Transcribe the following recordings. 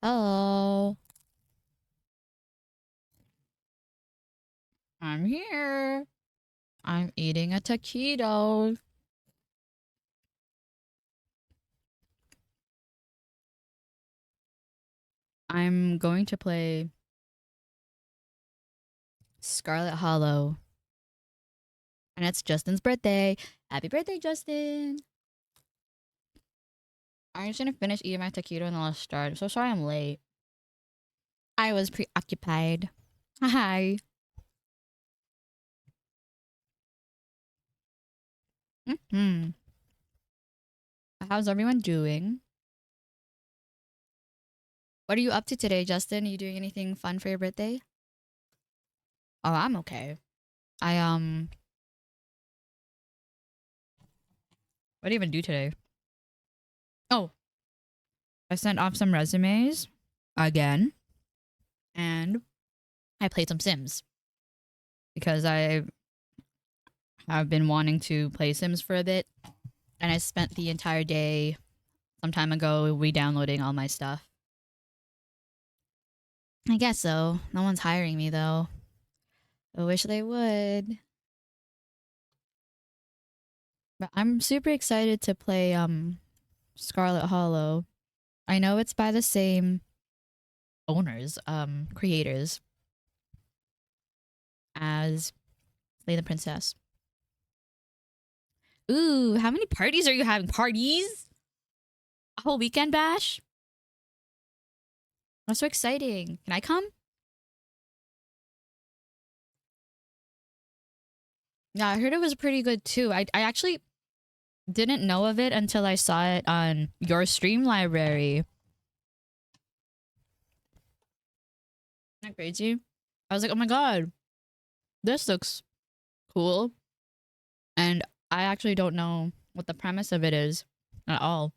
Hello. I'm here. I'm eating a taquito. I'm going to play Scarlet Hollow. And it's Justin's birthday. Happy birthday, Justin. I'm just gonna finish eating my taquito and then I'll start. I'm so sorry I'm late. I was preoccupied. Hi. Hmm. How's everyone doing? What are you up to today, Justin? Are you doing anything fun for your birthday? Oh, I'm okay. I what do you even do today? Oh, I sent off some resumes again and I played some Sims because I have been wanting to play Sims for a bit, and I spent the entire day some time ago re-downloading all my stuff. I guess so. No one's hiring me though. I wish they would. But I'm super excited to play Scarlet Hollow. I know it's by the same owners, creators as Slay the Princess. Ooh, how many parties are you having? Parties? A whole weekend bash? That's so exciting. Can I come? Yeah, I heard it was pretty good too. I actually didn't know of it until I saw it on your stream library. Isn't that crazy? I was like, oh my god, this looks cool. And I actually don't know what the premise of it is at all.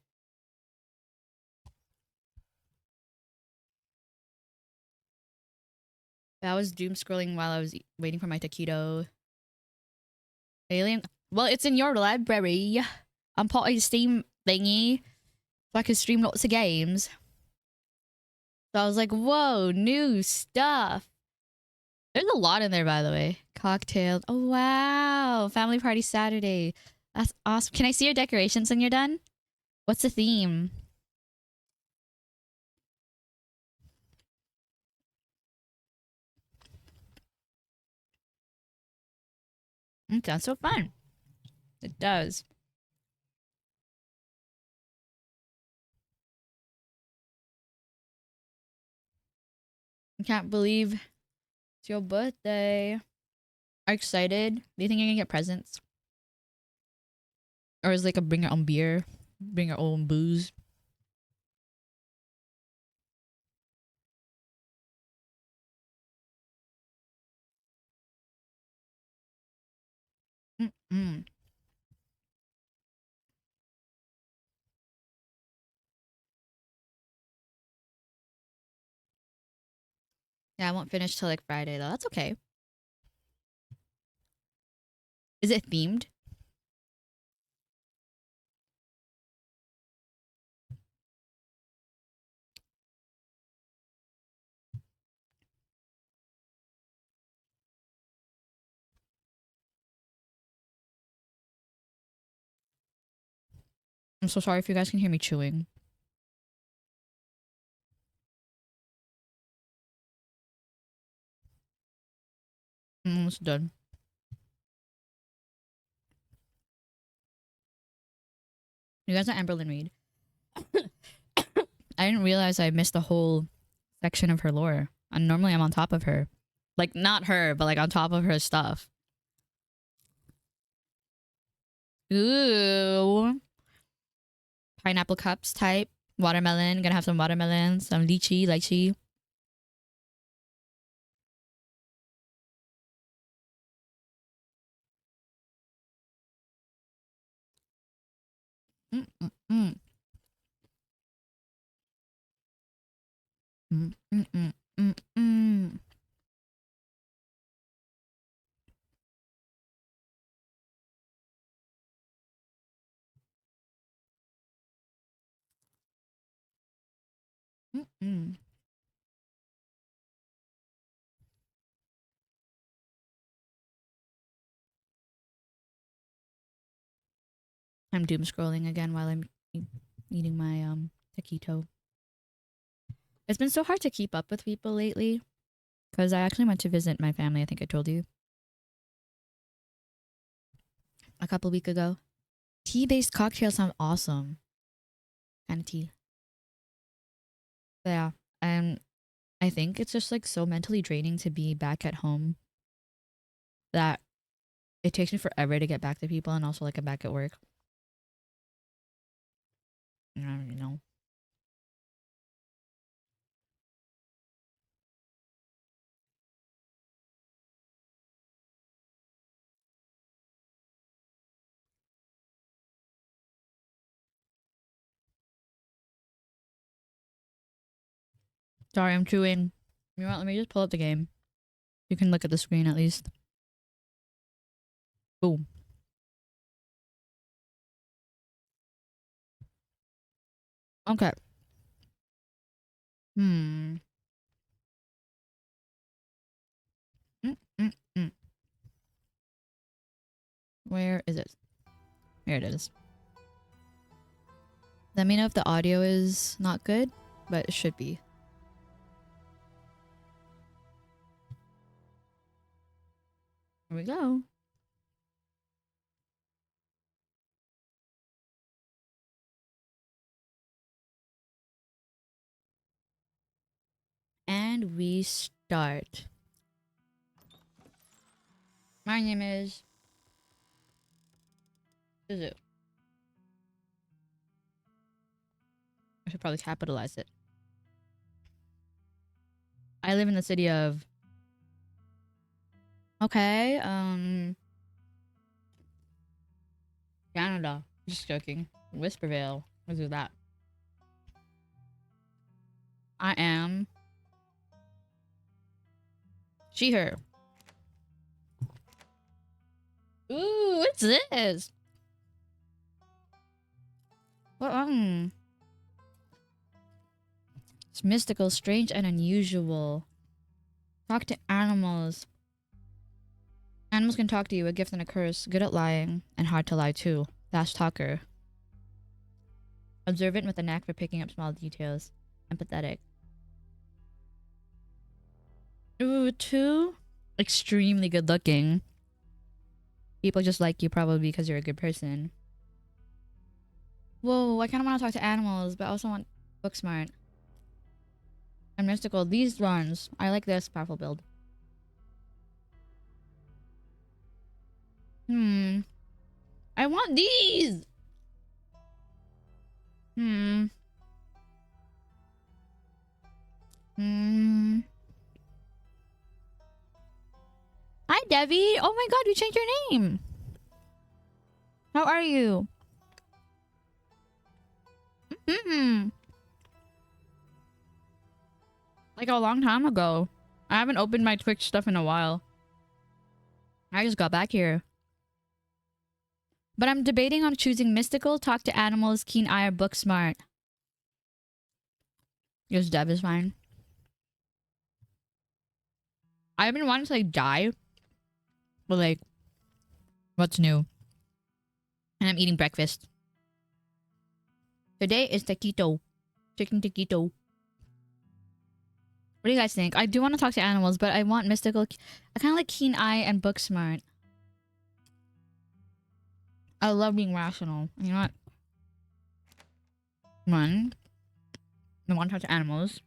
I was doom scrolling while I was waiting for my taquito. Alien. Well, it's in your library. I'm part of the Steam thingy, so I can stream lots of games. So I was like, whoa, new stuff. There's a lot in there, by the way. Cocktail. Oh, wow. Family party Saturday. That's awesome. Can I see your decorations when you're done? What's the theme? It sounds so fun. It does. I can't believe it's your birthday. Are you excited? Do you think you're gonna get presents? Or is it like a bring your own beer? Bring your own booze? Mm-mm. Yeah, I won't finish till like Friday though. That's okay. Is it themed? I'm so sorry if you guys can hear me chewing. I'm almost done. You guys are Amberlyn Reed. I didn't realize I missed a whole section of her lore. And normally I'm on top of her. Like not her, but like on top of her stuff. Ooh. Pineapple cups type. Watermelon. Gonna have some watermelon. Some lychee. Mm, mm, mm. Mm, mm, mm, mm, mm. Mm, Mm. I'm doom scrolling again while I'm eating my taquito. It's been so hard to keep up with people lately because I actually went to visit my family. I think I told you a couple weeks ago. Tea-based cocktails sound awesome. Kind of tea. But yeah, and I think it's just like so mentally draining to be back at home that it takes me forever to get back to people and also like I'm back at work. I don't even know. Sorry, I'm chewing. You know what? Let me just pull up the game. You can look at the screen at least. Boom. Okay. Hmm. Mm, mm, mm. Where is it? Here it is. Let me know if the audio is not good, but it should be. Here we go. And we start. My name is Suzu. I should probably capitalize it. I live in the city of... Okay, Canada. Just joking. Whisperville. Let's do that. I am... She, her. Ooh, what's this? What? It's mystical, strange, and unusual. Talk to animals. Animals can talk to you, a gift and a curse. Good at lying, and hard to lie too. Fast talker. Observant with a knack for picking up small details. Empathetic. Ooh, two. Extremely good looking. People just like you probably because you're a good person. Whoa, I kind of want to talk to animals, but I also want book smart. And mystical. These ones. I like this powerful build. I want these! Hmm. Hi, Debbie. Oh my god, we changed your name. How are you? Like a long time ago. I haven't opened my Twitch stuff in a while. I just got back here. But I'm debating on choosing mystical, talk to animals, keen eye, or book smart. Because Deb is fine. I've been wanting to like die. But like, what's new? And I'm eating breakfast. Today is taquito. Chicken taquito. What do you guys think? I do want to talk to animals, but I want mystical. I kind of like keen eye and book smart. I love being rational. You know what? One, I want to talk to animals.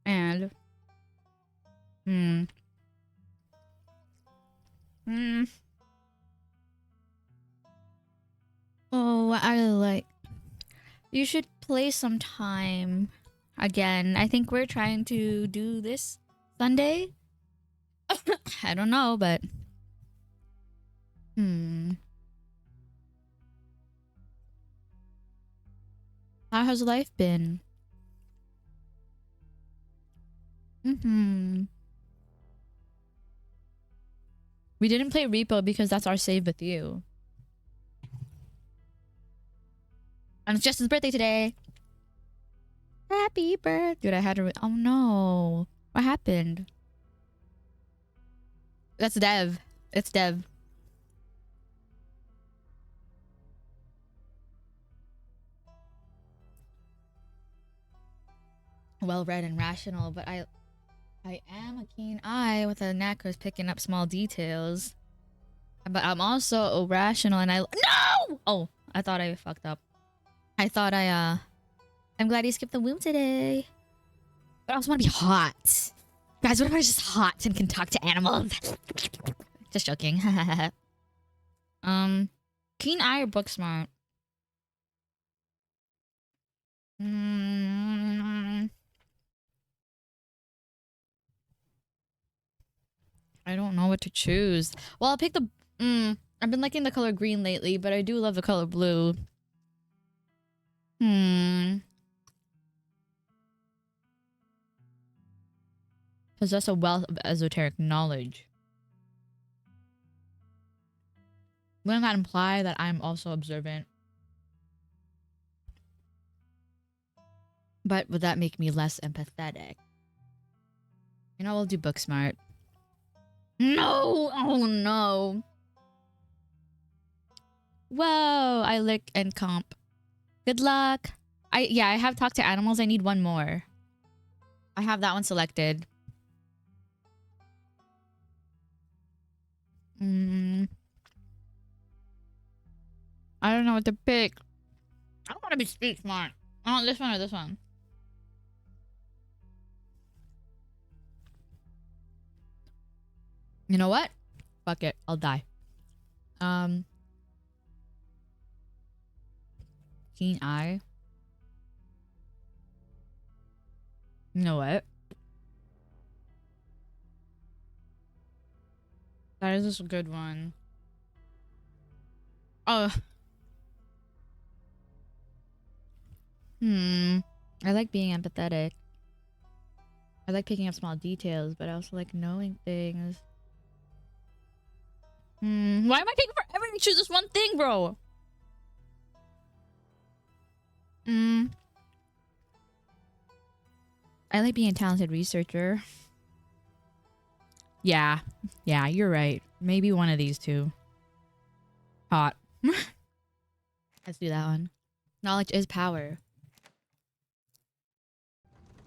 And... Oh, I like... You should play sometime. Again, I think we're trying to do this Sunday. I don't know, but... How has life been? We didn't play Repo because that's our save with you. And it's Justin's birthday today. Happy birthday. Dude, I had to. Oh no. What happened? That's Dev. It's Dev. Well read and rational, but I am a keen eye with a knack of picking up small details. But I'm also irrational and No! Oh, I thought I fucked up. I'm glad you skipped the womb today. But I also want to be hot. Guys, what if I was just hot and can talk to animals? Just joking. Keen eye or book smart? I don't know what to choose. Well, I'll pick the... I've been liking the color green lately, but I do love the color blue. Possess a wealth of esoteric knowledge. Wouldn't that imply that I'm also observant? But would that make me less empathetic? You know, we'll do book smart. No! Oh no! Whoa! I lick and comp. Good luck! I have talked to animals. I need one more. I have that one selected. I don't know what to pick. I don't want to be street smart. I want this one or this one. You know what? Fuck it. I'll die. Keen eye. You know what? That is just a good one. Oh. I like being empathetic. I like picking up small details, but I also like knowing things. Why am I taking forever to choose this one thing, bro? I like being a talented researcher. Yeah, you're right. Maybe one of these two. Hot. Let's do that one. Knowledge is power.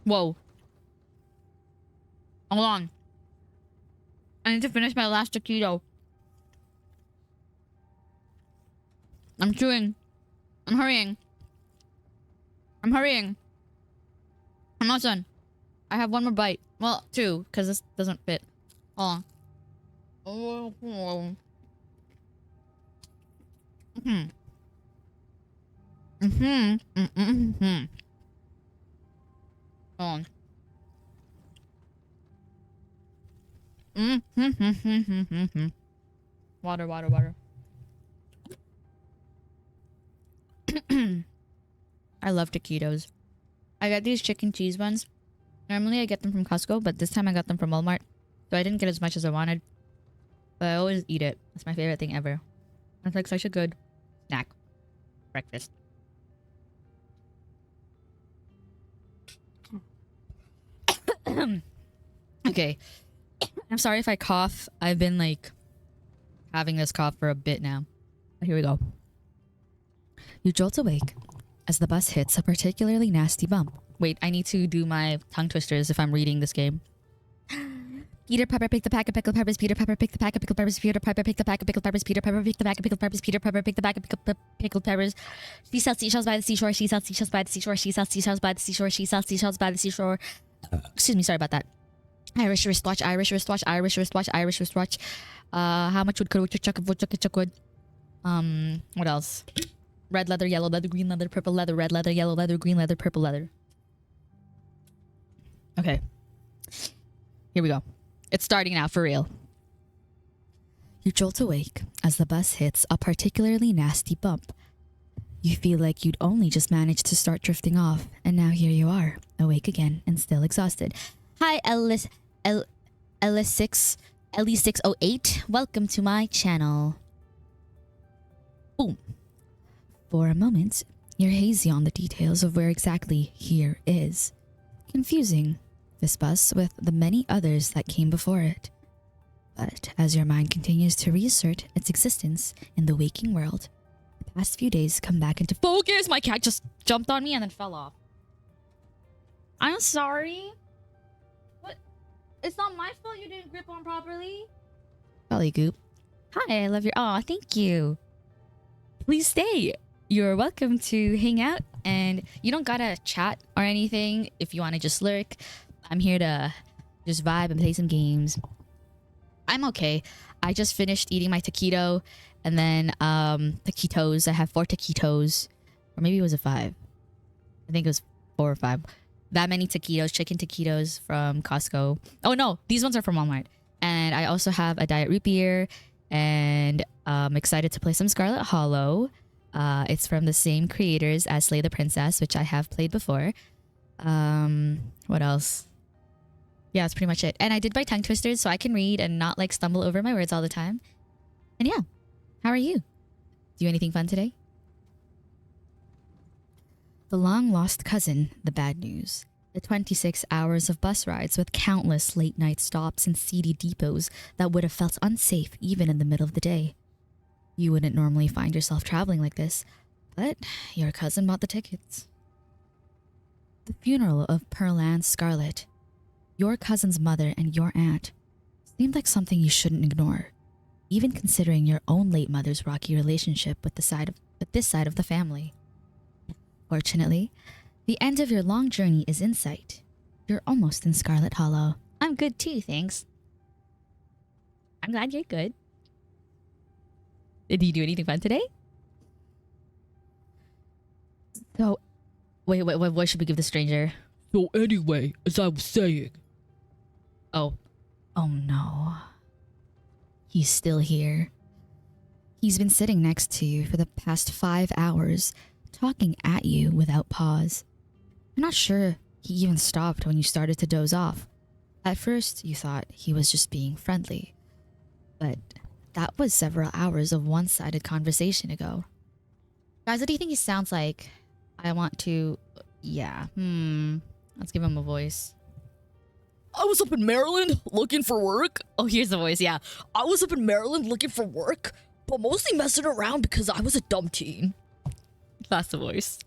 Whoa. Hold on. I need to finish my last taquito. I'm chewing. I'm hurrying. I'm not done. I have one more bite. Well, two, because this doesn't fit. Hold on. Hold on. Water. I love taquitos. I got these chicken cheese ones. Normally I get them from Costco, but this time I got them from Walmart. So I didn't get as much as I wanted. But I always eat it. It's my favorite thing ever. It's like such a good snack. Breakfast. Okay. I'm sorry if I cough. I've been like having this cough for a bit now. But here we go. You jolt awake as the bus hits a particularly nasty bump. Wait, I need to do my tongue twisters if I'm reading this game. Peter Pepper picked the pack of pickled peppers. Peter Pepper picked the pack of pickled peppers. Peter Pepper picked the pack of pickled peppers. Peter Pepper picked the pack of pickled peppers. Peter Pepper picked the pack of pickled peppers. She sells seashells by the seashore. She sells seashells by the seashore. She sells seashells by the seashore. She sells seashells by the seashore. Excuse me, sorry about that. Irish wristwatch. Irish wristwatch. Irish wristwatch. Irish wristwatch. How much would chuck wood? What else? Red leather, yellow leather, green leather, purple leather, red leather, yellow leather, green leather, purple leather. Okay. Here we go. It's starting now, for real. You jolt awake as the bus hits a particularly nasty bump. You feel like you'd only just managed to start drifting off, and now here you are, awake again and still exhausted. Hi, Ellie608. Welcome to my channel. Boom. For a moment, You're hazy on the details of where exactly here is. Confusing, this bus with the many others that came before it. But as your mind continues to reassert its existence in the waking world, the past few days come back into focus. My cat just jumped on me and then fell off. I'm sorry. What? It's not my fault you didn't grip on properly. Golly goop. Hi, I love your... Aw, thank you. Please stay. You're welcome to hang out, and you don't gotta chat or anything if you want to just lurk. I'm here to just vibe and play some games. I'm okay. I just finished eating my taquito, and then taquitos. I have 4 taquitos, or maybe it was a 5. I think it was 4 or 5. That many taquitos, chicken taquitos from Costco. Oh no, these ones are from Walmart. And I also have a diet root beer, and I'm excited to play some Scarlet Hollow. It's from the same creators as Slay the Princess, which I have played before. What else? Yeah, that's pretty much it. And I did buy tongue twisters so I can read and not like stumble over my words all the time. And yeah, how are you? Do anything fun today? The long lost cousin, the bad news. The 26 hours of bus rides with countless late night stops and seedy depots that would have felt unsafe even in the middle of the day. You wouldn't normally find yourself traveling like this, but your cousin bought the tickets. The funeral of Pearl Ann Scarlet, your cousin's mother and your aunt, seemed like something you shouldn't ignore, even considering your own late mother's rocky relationship with this side of the family. Fortunately, the end of your long journey is in sight. You're almost in Scarlet Hollow. I'm good too, thanks. I'm glad you're good. Did you do anything fun today? So, wait, what should we give the stranger? So anyway, as I was saying... Oh no. He's still here. He's been sitting next to you for the past 5 hours, talking at you without pause. I'm not sure he even stopped when you started to doze off. At first, you thought he was just being friendly. But that was several hours of one-sided conversation ago. Guys, what do you think he sounds like? I want to... Yeah, let's give him a voice. I was up in Maryland looking for work. Oh, here's the voice, yeah. I was up in Maryland looking for work, but mostly messing around because I was a dumb teen. That's the voice.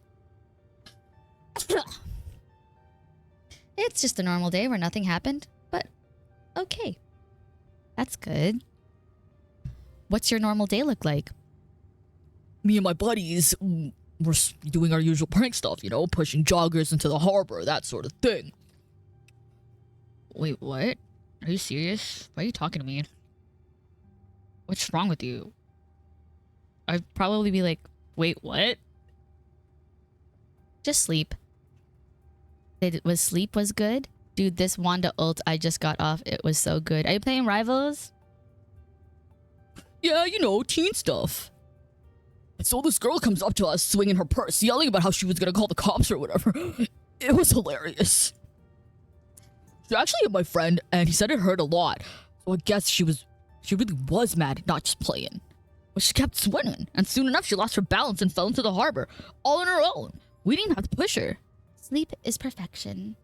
It's just a normal day where nothing happened, but okay. That's good. What's your normal day look like? Me and my buddies were doing our usual prank stuff, you know, pushing joggers into the harbor, that sort of thing. Wait, what? Are you serious? Why are you talking to me? What's wrong with you? I'd probably be like, wait, what? Just sleep. Sleep was good? Dude, this Wanda ult I just got off, it was so good. Are you playing Rivals? Yeah, you know, teen stuff. So this girl comes up to us swinging her purse, yelling about how she was gonna call the cops or whatever. It was hilarious. She actually hit my friend, and he said it hurt a lot. So I guess she really was mad, not just playing. But she kept swinging, and soon enough she lost her balance and fell into the harbor, all on her own. We didn't have to push her. Sleep is perfection.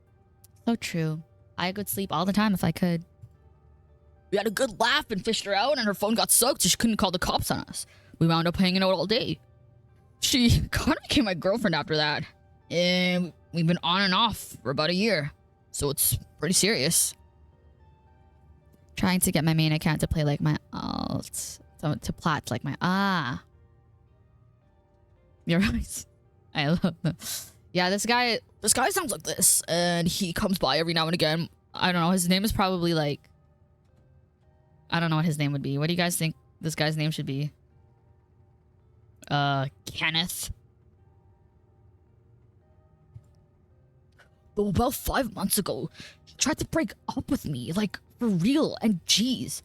So true. I could sleep all the time if I could. We had a good laugh and fished her out, and her phone got soaked so she couldn't call the cops on us. We wound up hanging out all day. She kind of became my girlfriend after that. And we've been on and off for about a year. So it's pretty serious. Trying to get my main account to play like my alt. So to plat like my... You're right. I love them. Yeah, this guy sounds like this, and he comes by every now and again. I don't know. His name is probably like... I don't know what his name would be. What do you guys think this guy's name should be? Kenneth. Though about 5 months ago, he tried to break up with me, like, for real, and geez.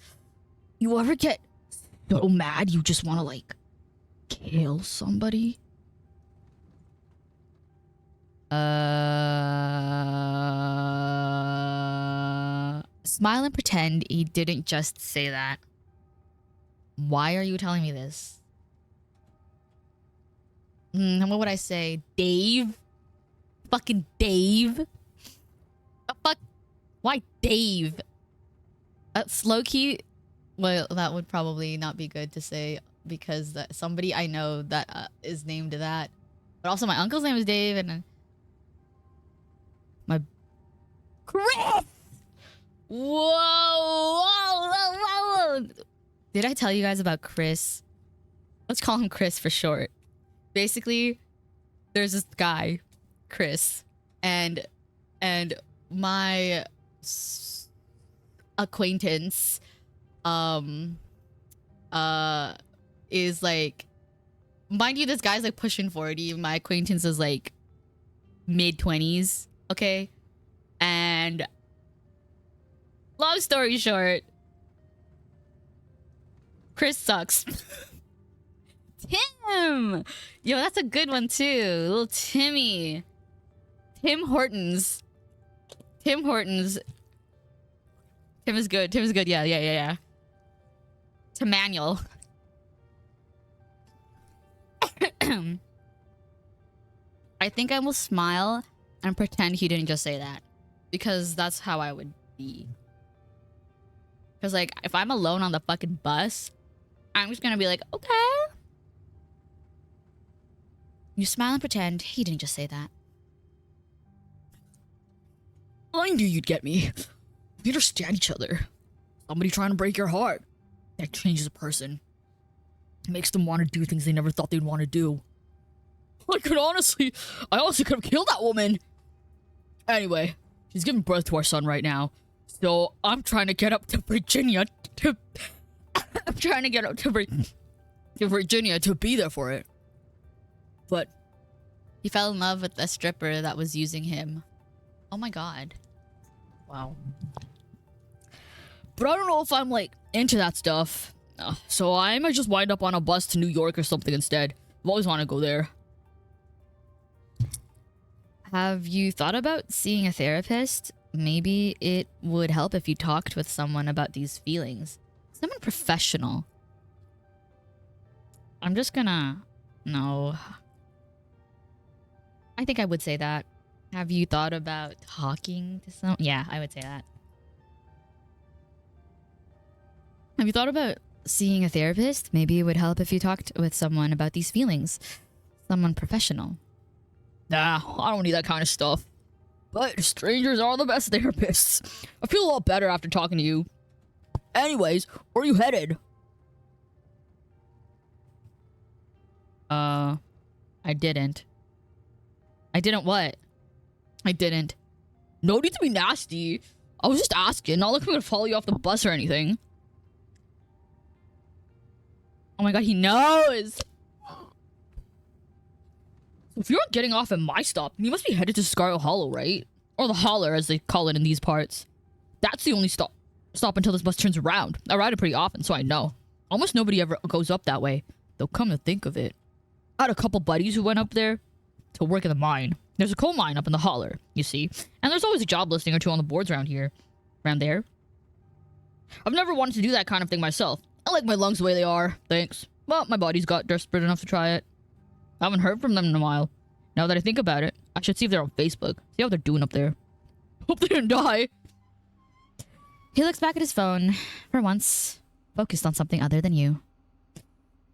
You ever get so mad you just want to, like, kill somebody? Smile and pretend he didn't just say that. Why are you telling me this? What would I say? Dave? Fucking Dave? The fuck? Why Dave? Slow key. Well, that would probably not be good to say because somebody I know that is named that. But also my uncle's name is Dave and my Chris. Whoa. Did I tell you guys about Chris? Let's call him Chris for short. Basically, there's this guy, Chris, and my acquaintance is like, mind you, this guy's like pushing 40. My acquaintance is like mid-20s, okay? And long story short, Chris sucks. Tim! Yo, that's a good one too. Little Timmy. Tim Hortons. Tim is good. Tim is good. Yeah. Tim Manuel. I think I will smile and pretend he didn't just say that. Because that's how I would be. Because, like, if I'm alone on the fucking bus, I'm just gonna be like, okay. You smile and pretend he didn't just say that. I knew you'd get me. We understand each other. Somebody trying to break your heart. That changes a person. It makes them want to do things they never thought they'd want to do. I honestly could have killed that woman. Anyway, she's giving birth to our son right now. So I'm trying to get up to Virginia to Virginia to be there for it. But he fell in love with a stripper that was using him. Oh my god. Wow. But I don't know if I'm like into that stuff. So I might just wind up on a bus to New York or something instead. I've always wanted to go there. Have you thought about seeing a therapist? Maybe it would help if you talked with someone about these feelings. Someone professional. I'm just gonna... No. I think I would say that. Have you thought about talking to someone? Yeah, I would say that. Have you thought about seeing a therapist? Maybe it would help if you talked with someone about these feelings. Someone professional. Nah, I don't need that kind of stuff. But strangers are the best therapists. I feel a lot better after talking to you. Anyways, where are you headed? I didn't. I didn't what? I didn't. No need to be nasty. I was just asking. Not like I'm gonna follow you off the bus or anything. Oh my god, he knows! If you're getting off at my stop, you must be headed to Scarlet Hollow, right? Or the Holler, as they call it in these parts. That's the only stop until this bus turns around. I ride it pretty often, so I know. Almost nobody ever goes up that way. Though come to think of it, I had a couple buddies who went up there to work in the mine. There's a coal mine up in the Holler, you see. And there's always a job listing or two on the boards around here. Around there. I've never wanted to do that kind of thing myself. I like my lungs the way they are, thanks. But my body's got desperate enough to try it. I haven't heard from them in a while. Now that I think about it, I should see if they're on Facebook. See how they're doing up there. Hope they didn't die. He looks back at his phone, for once, focused on something other than you.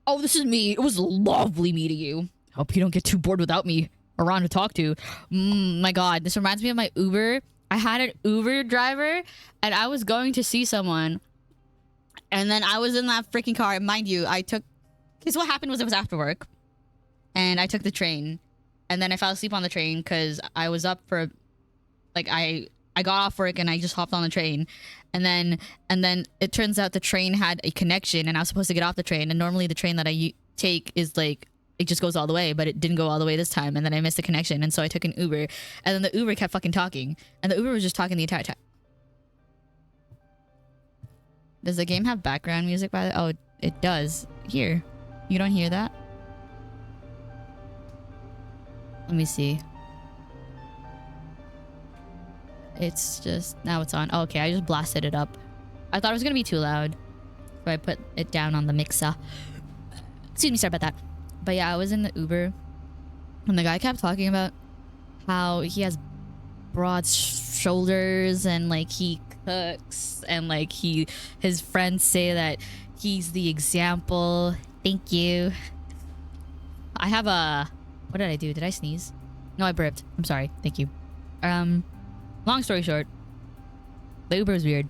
Oh, this is me. It was lovely meeting you. Hope you don't get too bored without me around to talk to. My god, this reminds me of my Uber. I had an Uber driver, and I was going to see someone. And then I was in that freaking car. Mind you, because what happened was it was after work. And I took the train. And then I fell asleep on the train because I was up for, like, I got off work and I just hopped on the train. And then it turns out the train had a connection and I was supposed to get off the train. And normally the train that I take is like, it just goes all the way, but it didn't go all the way this time. And then I missed the connection. And so I took an Uber. And then the Uber kept fucking talking. And the Uber was just talking the entire time. Does the game have background music by the... Oh, it does. Here. You don't hear that? Let me see. It's just... Now it's on. Oh, okay, I just blasted it up. I thought it was gonna be too loud. So I put it down on the mixer. Excuse me, sorry about that. But yeah, I was in the Uber. And the guy kept talking about how he has broad shoulders and like he cooks and like his friends say that he's the example. Thank you. I have a... What did I do? Did I sneeze? No, I burped. I'm sorry. Thank you. Long story short, the Uber is weird.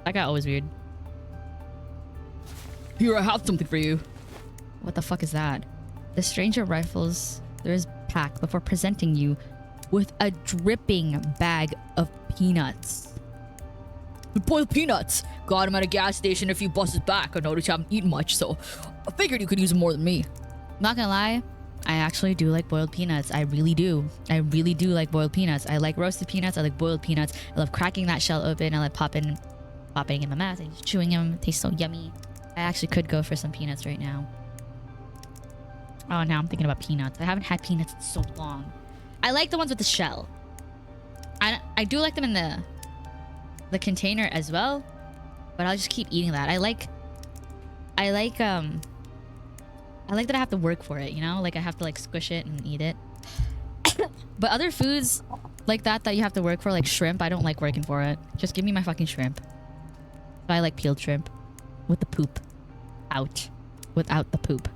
That guy always weird. Here, I have something for you. What the fuck is that? The stranger rifles their pack before presenting you with a dripping bag of peanuts. Boiled peanuts. Got him at a gas station a few buses back. I noticed you haven't eaten much, so I figured you could use them more than me. Not gonna lie, I actually do like boiled peanuts. I really do. I really do like boiled peanuts. I like roasted peanuts. I like boiled peanuts. I love cracking that shell open. I like popping in my mouth and just chewing them. It tastes so yummy. I actually could go for some peanuts right now. Oh, now I'm thinking about peanuts. I haven't had peanuts in so long. I like the ones with the shell. I do like them in the container as well, but I'll just keep eating that. I like that I have to work for it, you know? Like I have to like squish it and eat it. But other foods like that you have to work for, like shrimp, I don't like working for it. Just give me my fucking shrimp. So I like peeled shrimp with the poop out, without the poop.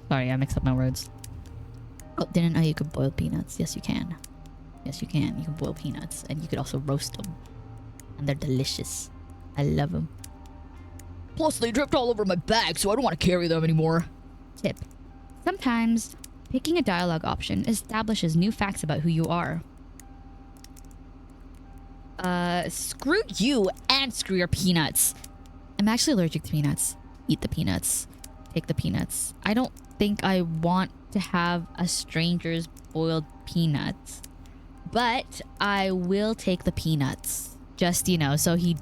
Sorry, I mixed up my words. Oh, didn't know you could boil peanuts. Yes, you can. Yes, you can. You can boil peanuts and you could also roast them. And they're delicious. I love them. Plus, they dripped all over my bag, so I don't want to carry them anymore. Tip. Sometimes picking a dialogue option establishes new facts about who you are. Screw you and screw your peanuts. I'm actually allergic to peanuts. Eat the peanuts. Take the peanuts. I don't think I want to have a stranger's boiled peanuts, but I will take the peanuts. Just, you know, so he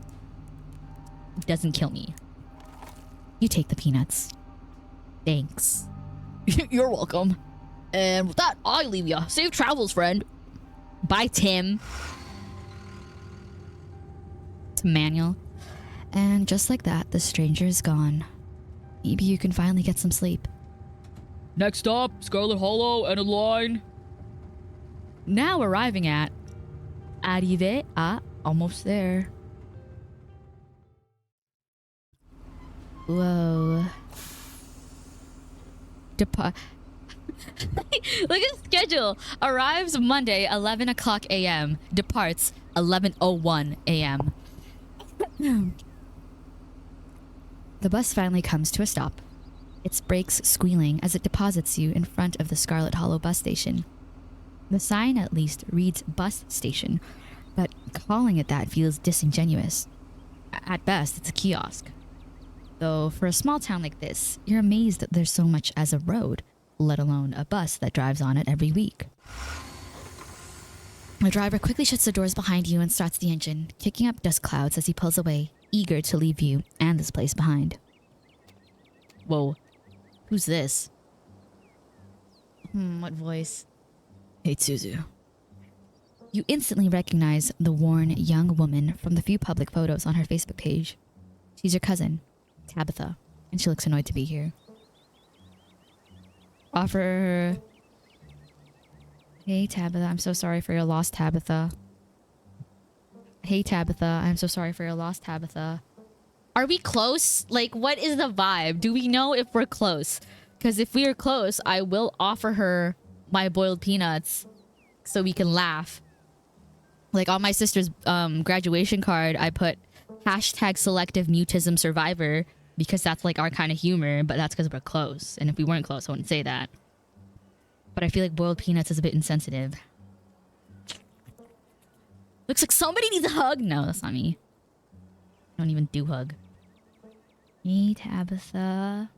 doesn't kill me. You take the peanuts. Thanks. You're welcome. And with that, I leave ya. Safe travels, friend. Bye, Tim. To Manuel. And just like that, the stranger is gone. Maybe you can finally get some sleep. Next stop, Scarlet Hollow, end of the line. Now arriving at Arrivé à, almost there. Whoa. Look at the schedule. Arrives Monday, 11 o'clock a.m. Departs 11:01 a.m. The bus finally comes to a stop. Its brakes squealing as it deposits you in front of the Scarlet Hollow bus station. The sign at least reads bus station, but calling it that feels disingenuous. At best, it's a kiosk. Though for a small town like this, you're amazed that there's so much as a road, let alone a bus that drives on it every week. The driver quickly shuts the doors behind you and starts the engine, kicking up dust clouds as he pulls away, eager to leave you and this place behind. Whoa. Who's this? What voice? Hey, Suzu. You instantly recognize the worn young woman from the few public photos on her Facebook page. She's your cousin, Tabitha, and she looks annoyed to be here. Offer her... Hey, Tabitha, I'm so sorry for your loss, Tabitha. Hey, Tabitha, I'm so sorry for your loss, Tabitha. Are we close? Like, what is the vibe? Do we know if we're close? Because if we are close, I will offer her my boiled peanuts so we can laugh. Like, on my sister's graduation card, I put #selective mutism survivor because that's like our kind of humor, but that's because we're close. And if we weren't close, I wouldn't say that. But I feel like boiled peanuts is a bit insensitive. Looks like somebody needs a hug. No, that's not me. I don't even do hug. Hey, Tabitha.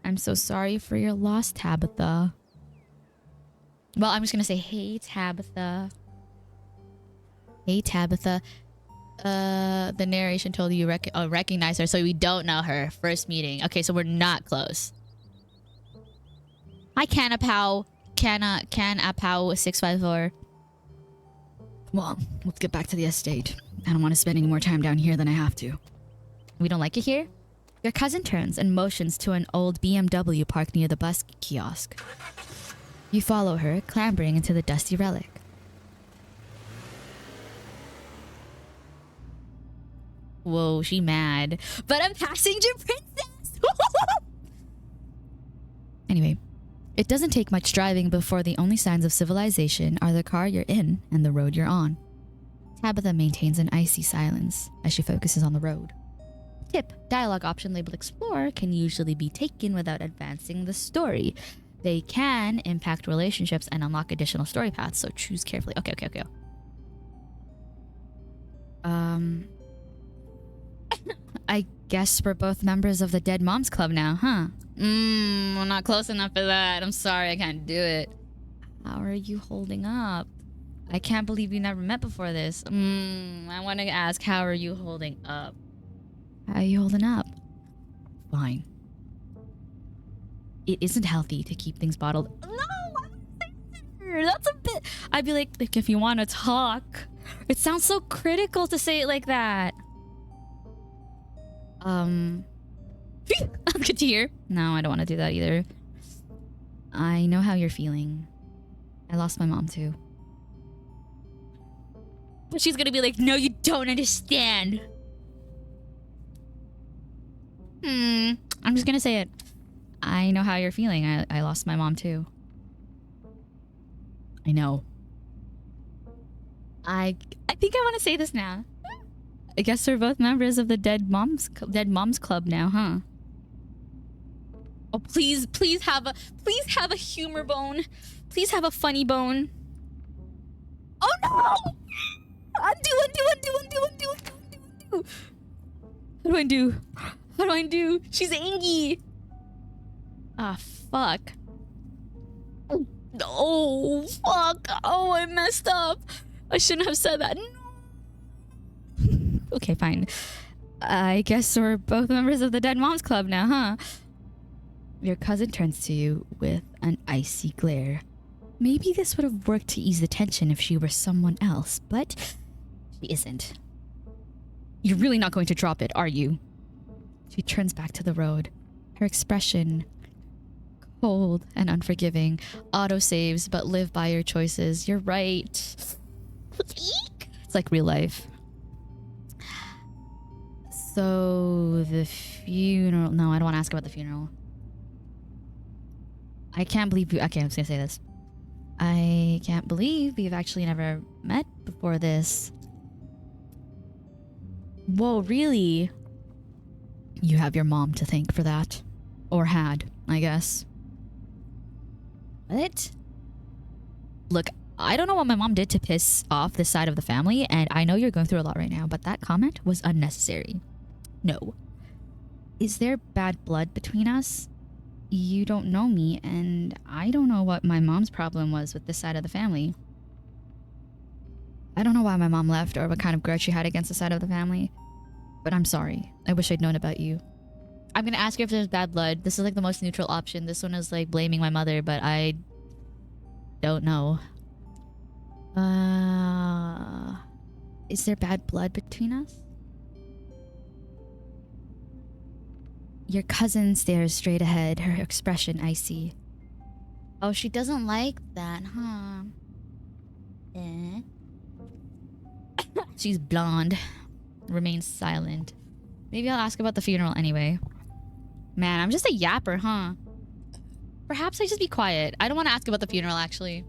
I'm so sorry for your loss, Tabitha. Well, I'm just gonna say, hey, Tabitha. Hey, Tabitha. The narration told you recognize her, so we don't know her. First meeting. Okay, so we're not close. Hi, Canapow. Canapow 654. Come on, let's get back to the estate. I don't want to spend any more time down here than I have to. We don't like it here? Your cousin turns and motions to an old BMW parked near the bus kiosk. You follow her, clambering into the dusty relic. Whoa, she mad. But I'm passenger princess! Anyway, it doesn't take much driving before the only signs of civilization are the car you're in and the road you're on. Tabitha maintains an icy silence as she focuses on the road. Tip: dialogue option labeled Explore can usually be taken without advancing the story. They can impact relationships and unlock additional story paths, so choose carefully. Okay. I guess we're both members of the Dead Moms Club now, huh? We're not close enough for that. I'm sorry, I can't do it. How are you holding up? I can't believe we never met before this. I want to ask, how are you holding up? How are you holding up? Fine. It isn't healthy to keep things bottled. No, that's a bit. I'd be like, if you want to talk. It sounds so critical to say it like that. Good to hear. No, I don't want to do that either. I know how you're feeling. I lost my mom too. But she's gonna be like, no, you don't understand. I'm just gonna say it. I know how you're feeling. I lost my mom too. I know. I think I want to say this now. I guess we're both members of the Dead Moms Club now, huh? Oh, please have a humor bone. Please have a funny bone. Oh no! Undo. How do I do? She's angry. Ah, fuck. Oh, fuck. Oh, I messed up. I shouldn't have said that. No. Okay, fine. I guess we're both members of the Dead Moms Club now, huh? Your cousin turns to you with an icy glare. Maybe this would have worked to ease the tension if she were someone else, but she isn't. You're really not going to drop it, are you? She turns back to the road. Her expression cold and unforgiving. Autosaves, but live by your choices. You're right. It's like real life. So the funeral. No, I don't want to ask about the funeral. I can't believe you. Okay, I'm just gonna say this. I can't believe we've actually never met before this. Whoa, really? You have your mom to thank for that. Or had, I guess. What? Look, I don't know what my mom did to piss off this side of the family, and I know you're going through a lot right now, but that comment was unnecessary. No. Is there bad blood between us? You don't know me, and I don't know what my mom's problem was with this side of the family. I don't know why my mom left or what kind of grudge she had against the side of the family, but I'm sorry. I wish I'd known about you. I'm gonna ask her if there's bad blood. This is like the most neutral option. This one is like blaming my mother, but I don't know. Is there bad blood between us? Your cousin stares straight ahead, her expression icy. Oh, she doesn't like that, huh? She's blonde. Remains silent. Maybe I'll ask about the funeral anyway. Man, I'm just a yapper, huh? Perhaps I just be quiet. I don't want to ask about the funeral, actually.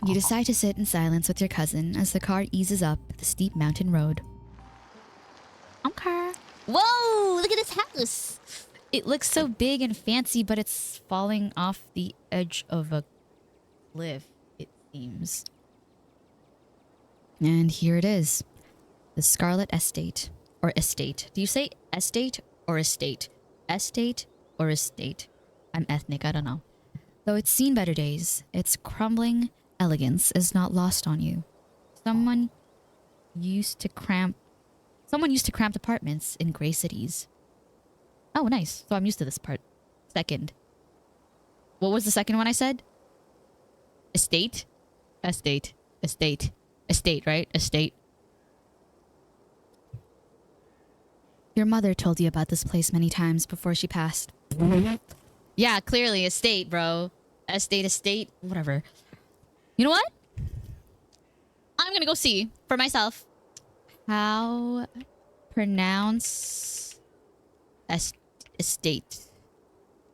You decide to sit in silence with your cousin as the car eases up the steep mountain road. Okay. Whoa, look at this house. It looks so big and fancy, but it's falling off the edge of a cliff, it seems. And here it is. The Scarlet Estate. Or estate. Do you say estate or estate? Estate or estate? I'm ethnic, I don't know. Though it's seen better days, its crumbling elegance is not lost on you. Someone used to cramped apartments in gray cities. Oh, nice. So I'm used to this part. Second. What was the second one I said? Estate? Estate. Estate. Estate, right? Estate. Your mother told you about this place many times before she passed. Yeah, clearly estate, bro. Estate, whatever. You know what? I'm gonna go see for myself. How pronounce estate.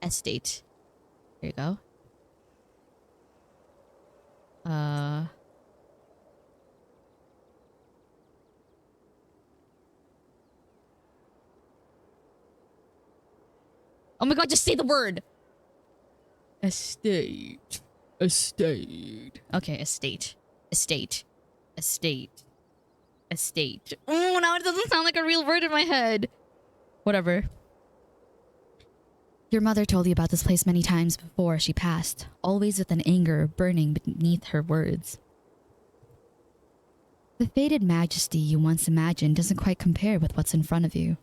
Estate. There you go. Oh my god, just say the word. Estate. Estate. Okay, estate. Estate. Estate. Estate. Oh, now it doesn't sound like a real word in my head. Whatever. Your mother told you about this place many times before she passed, always with an anger burning beneath her words. The faded majesty you once imagined doesn't quite compare with what's in front of you.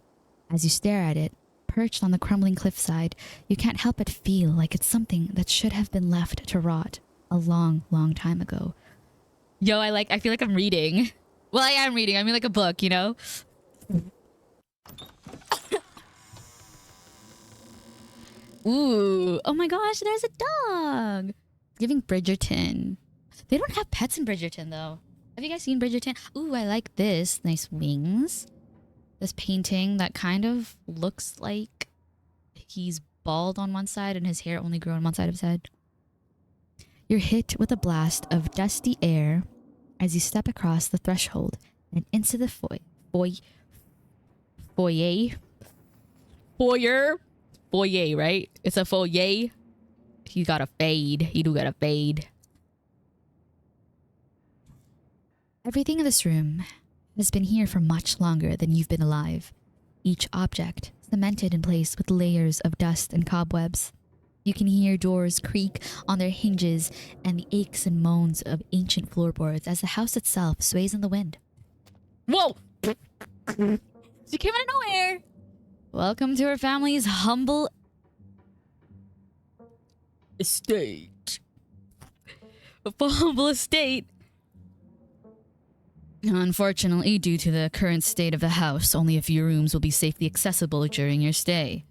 As you stare at it, perched on the crumbling cliffside, you can't help but feel like it's something that should have been left to rot a long, long time ago. Yo, I feel like I'm reading. Well, I am reading. I mean like a book, you know? Ooh. Oh my gosh, there's a dog. Giving Bridgerton. They don't have pets in Bridgerton, though. Have you guys seen Bridgerton? Ooh, I like this. Nice wings. This painting that kind of looks like he's bald on one side and his hair only grew on one side of his head. You're hit with a blast of dusty air as you step across the threshold and into the foyer, right? It's a foyer. You gotta fade. You do gotta fade. Everything in this room has been here for much longer than you've been alive. Each object cemented in place with layers of dust and cobwebs. You can hear doors creak on their hinges and the aches and moans of ancient floorboards as the house itself sways in the wind. Whoa! She came out of nowhere! Welcome to our family's humble Estate. humble estate. Unfortunately, due to the current state of the house, only a few rooms will be safely accessible during your stay.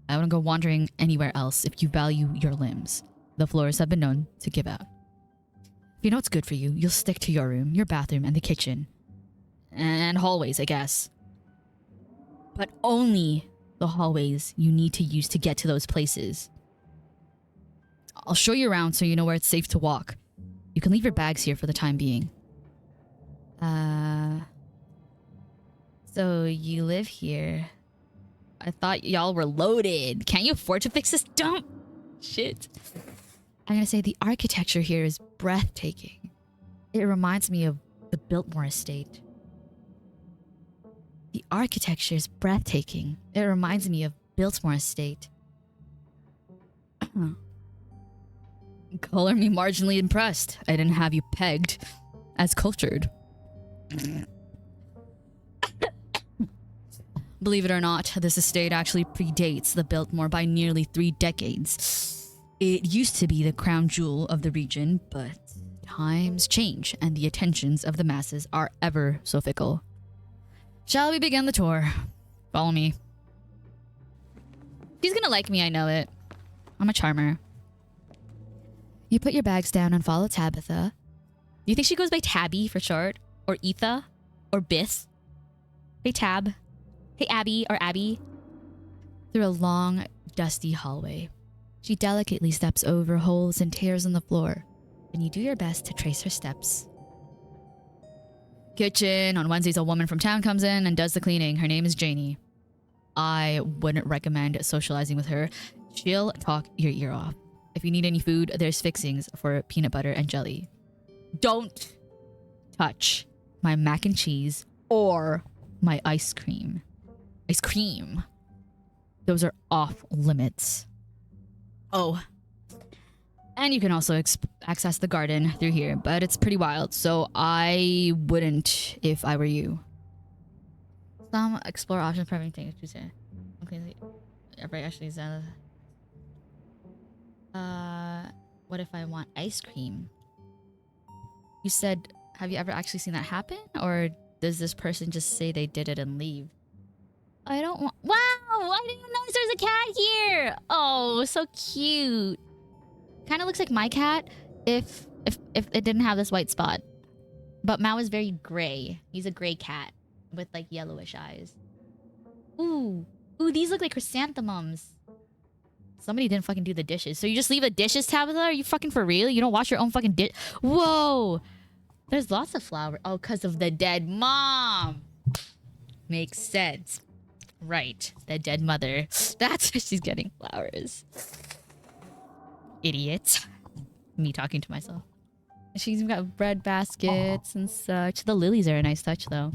I wouldn't go wandering anywhere else if you value your limbs. The floors have been known to give out. If you know what's good for you, you'll stick to your room, your bathroom, and the kitchen. And hallways, I guess. But only the hallways you need to use to get to those places. I'll show you around so you know where it's safe to walk. You can leave your bags here for the time being. So you live here. I thought y'all were loaded. Can't you afford to fix this dump? Shit. I'm gonna say the architecture here is breathtaking. It reminds me of the Biltmore estate. The architecture is breathtaking. It reminds me of Biltmore estate. Color me marginally impressed. I didn't have you pegged as cultured. Believe it or not, this estate actually predates the Biltmore by nearly 3 decades. It used to be the crown jewel of the region, but times change and the attentions of the masses are ever so fickle. Shall we begin the tour? Follow me. She's gonna like me, I know it. I'm a charmer. You put your bags down and follow Tabitha. Do you think she goes by Tabby for short? Or Etha? Or Bith? Hey, Tab. Hey, Abby or Abby. Through a long, dusty hallway. She delicately steps over holes and tears in the floor, and you do your best to trace her steps. Kitchen. On Wednesdays, a woman from town comes in and does the cleaning. Her name is Janie. I wouldn't recommend socializing with her. She'll talk your ear off. If you need any food, there's fixings for peanut butter and jelly. Don't touch my mac and cheese or my ice cream. Ice cream. Those are off limits. Oh. And you can also access the garden through here, but it's pretty wild, so I wouldn't if I were you. Some explore options for everything. Okay, actually, what if I want ice cream? You said, have you ever actually seen that happen? Or does this person just say they did it and leave? I don't want. Wow! I didn't notice there's a cat here. Oh, so cute. Kind of looks like my cat if it didn't have this white spot. But Mao is very gray. He's a gray cat with like yellowish eyes. Ooh, these look like chrysanthemums. Somebody didn't fucking do the dishes. So you just leave the dishes, Tabitha? Are you fucking for real? You don't wash your own fucking dish? Whoa! There's lots of flour. Oh, because of the dead mom. Makes sense. Right. The dead mother. That's why she's getting flowers. Idiot. Me talking to myself. She's got bread baskets and such. The lilies are a nice touch, though.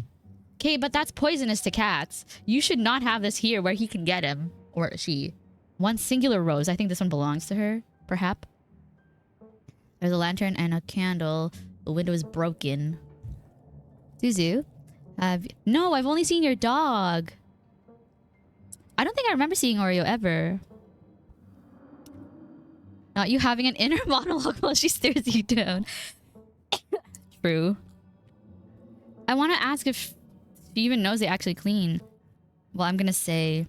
Okay, but that's poisonous to cats. You should not have this here where he can get him. Or she. One singular rose. I think this one belongs to her, perhaps. There's a lantern and a candle. The window is broken. Zuzu? No, I've only seen your dog. I don't think I remember seeing Oreo ever. Not you having an inner monologue while she stares you down. True. I want to ask if she even knows they actually clean. Well, I'm gonna say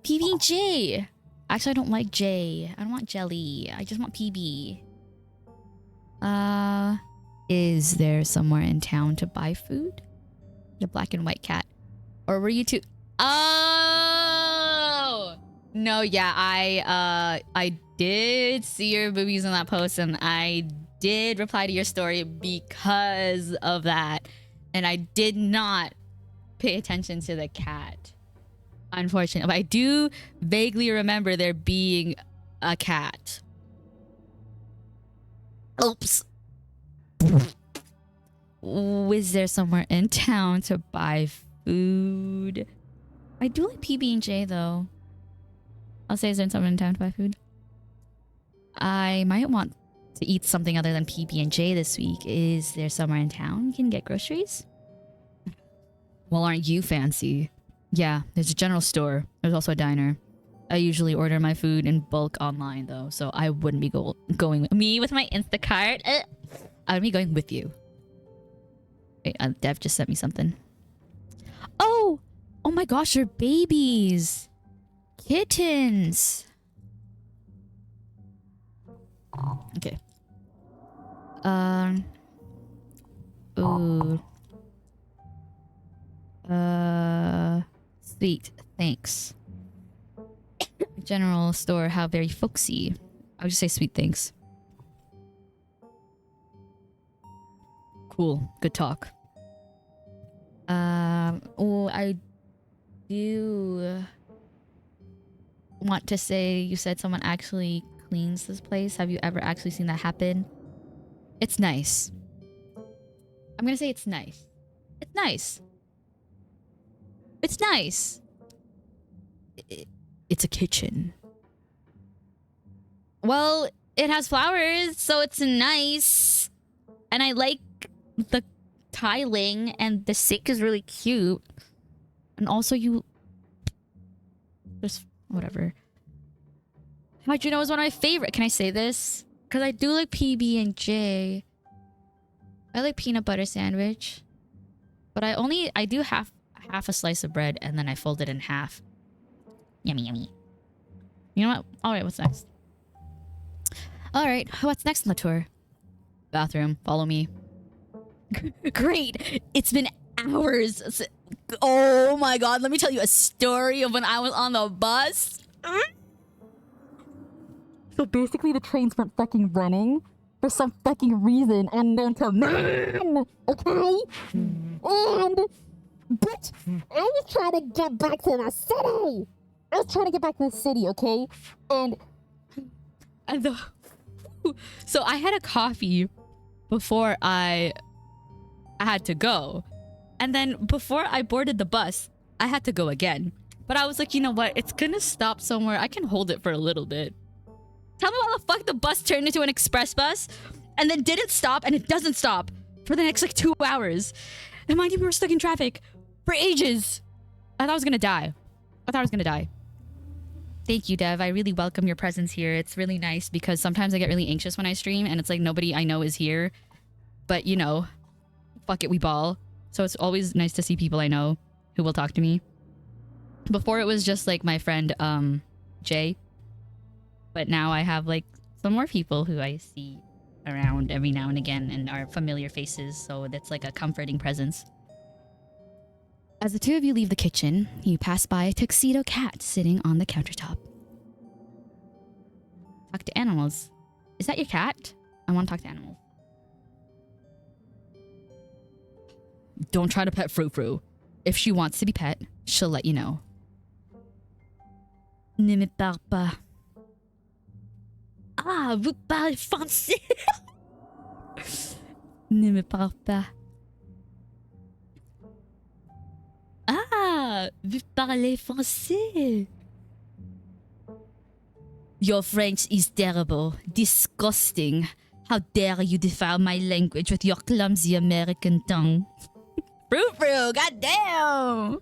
PB&J. Actually, I don't like J. I don't want jelly. I just want PB. Is there somewhere in town to buy food? The black and white cat. Or were you two? Oh! No, yeah, I did see your boobies in that post, and I did reply to your story because of that. And I did not pay attention to the cat. Unfortunately. But I do vaguely remember there being a cat. Oops. Is there somewhere in town to buy food? I do like PB&J though. I'll say, is there somewhere in town to buy food? I might want to eat something other than PB&J this week. Is there somewhere in town you can get groceries? Well, aren't you fancy? Yeah, there's a general store. There's also a diner. I usually order my food in bulk online though, so I wouldn't be going with me with my Instacart. I would be going with you. Wait, Dev just sent me something. Oh! Oh my gosh, they're babies! Kittens! Okay. Ooh. Sweet. Thanks. General store, how very folksy. I would just say sweet thanks. Cool. Good talk. Oh, I do want to say you said someone actually cleans this place. Have you ever actually seen that happen? It's nice. I'm gonna say it's nice. It's nice. It's nice. It's a kitchen. Well, it has flowers, so it's nice. And I like the tiling, and the sink is really cute. And also you... Just... whatever. How'd you know is one of my favorite? Can I say this? Because I do like PB&J. I like peanut butter sandwich. But I do half a slice of bread, and then I fold it in half. Yummy, yummy. You know what? Alright, what's next? Alright, what's next on the tour? Bathroom. Follow me. Great! It's been hours. Oh my god, let me tell you a story of when I was on the bus. So basically the trains weren't fucking running for some fucking reason, and then to man, okay? But I was trying to get back to the city. Okay? And so I had a coffee before I had to go. And then before I boarded the bus, I had to go again. But I was like, you know what? It's gonna stop somewhere. I can hold it for a little bit. Tell me why the fuck the bus turned into an express bus and then didn't stop, and it doesn't stop for the next like 2 hours. And mind you, we were stuck in traffic for ages. I thought I was gonna die. Thank you, Dev. I really welcome your presence here. It's really nice because sometimes I get really anxious when I stream and it's like nobody I know is here. But you know, fuck it, we ball. So it's always nice to see people I know who will talk to me. Before it was just like my friend Jay, but now I have like some more people who I see around every now and again and are familiar faces, so that's like a comforting presence. As the two of you leave the kitchen, you pass by a tuxedo cat sitting on the countertop. Talk to animals. Is that your cat? I want to talk to animals. Don't try to pet Frou Frou. If she wants to be pet, she'll let you know. Ne me parle pas. Ah, vous parlez français. Ne me parle pas. Ah, vous parlez français. Your French is terrible, disgusting. How dare you defile my language with your clumsy American tongue. Frou Frou, goddamn!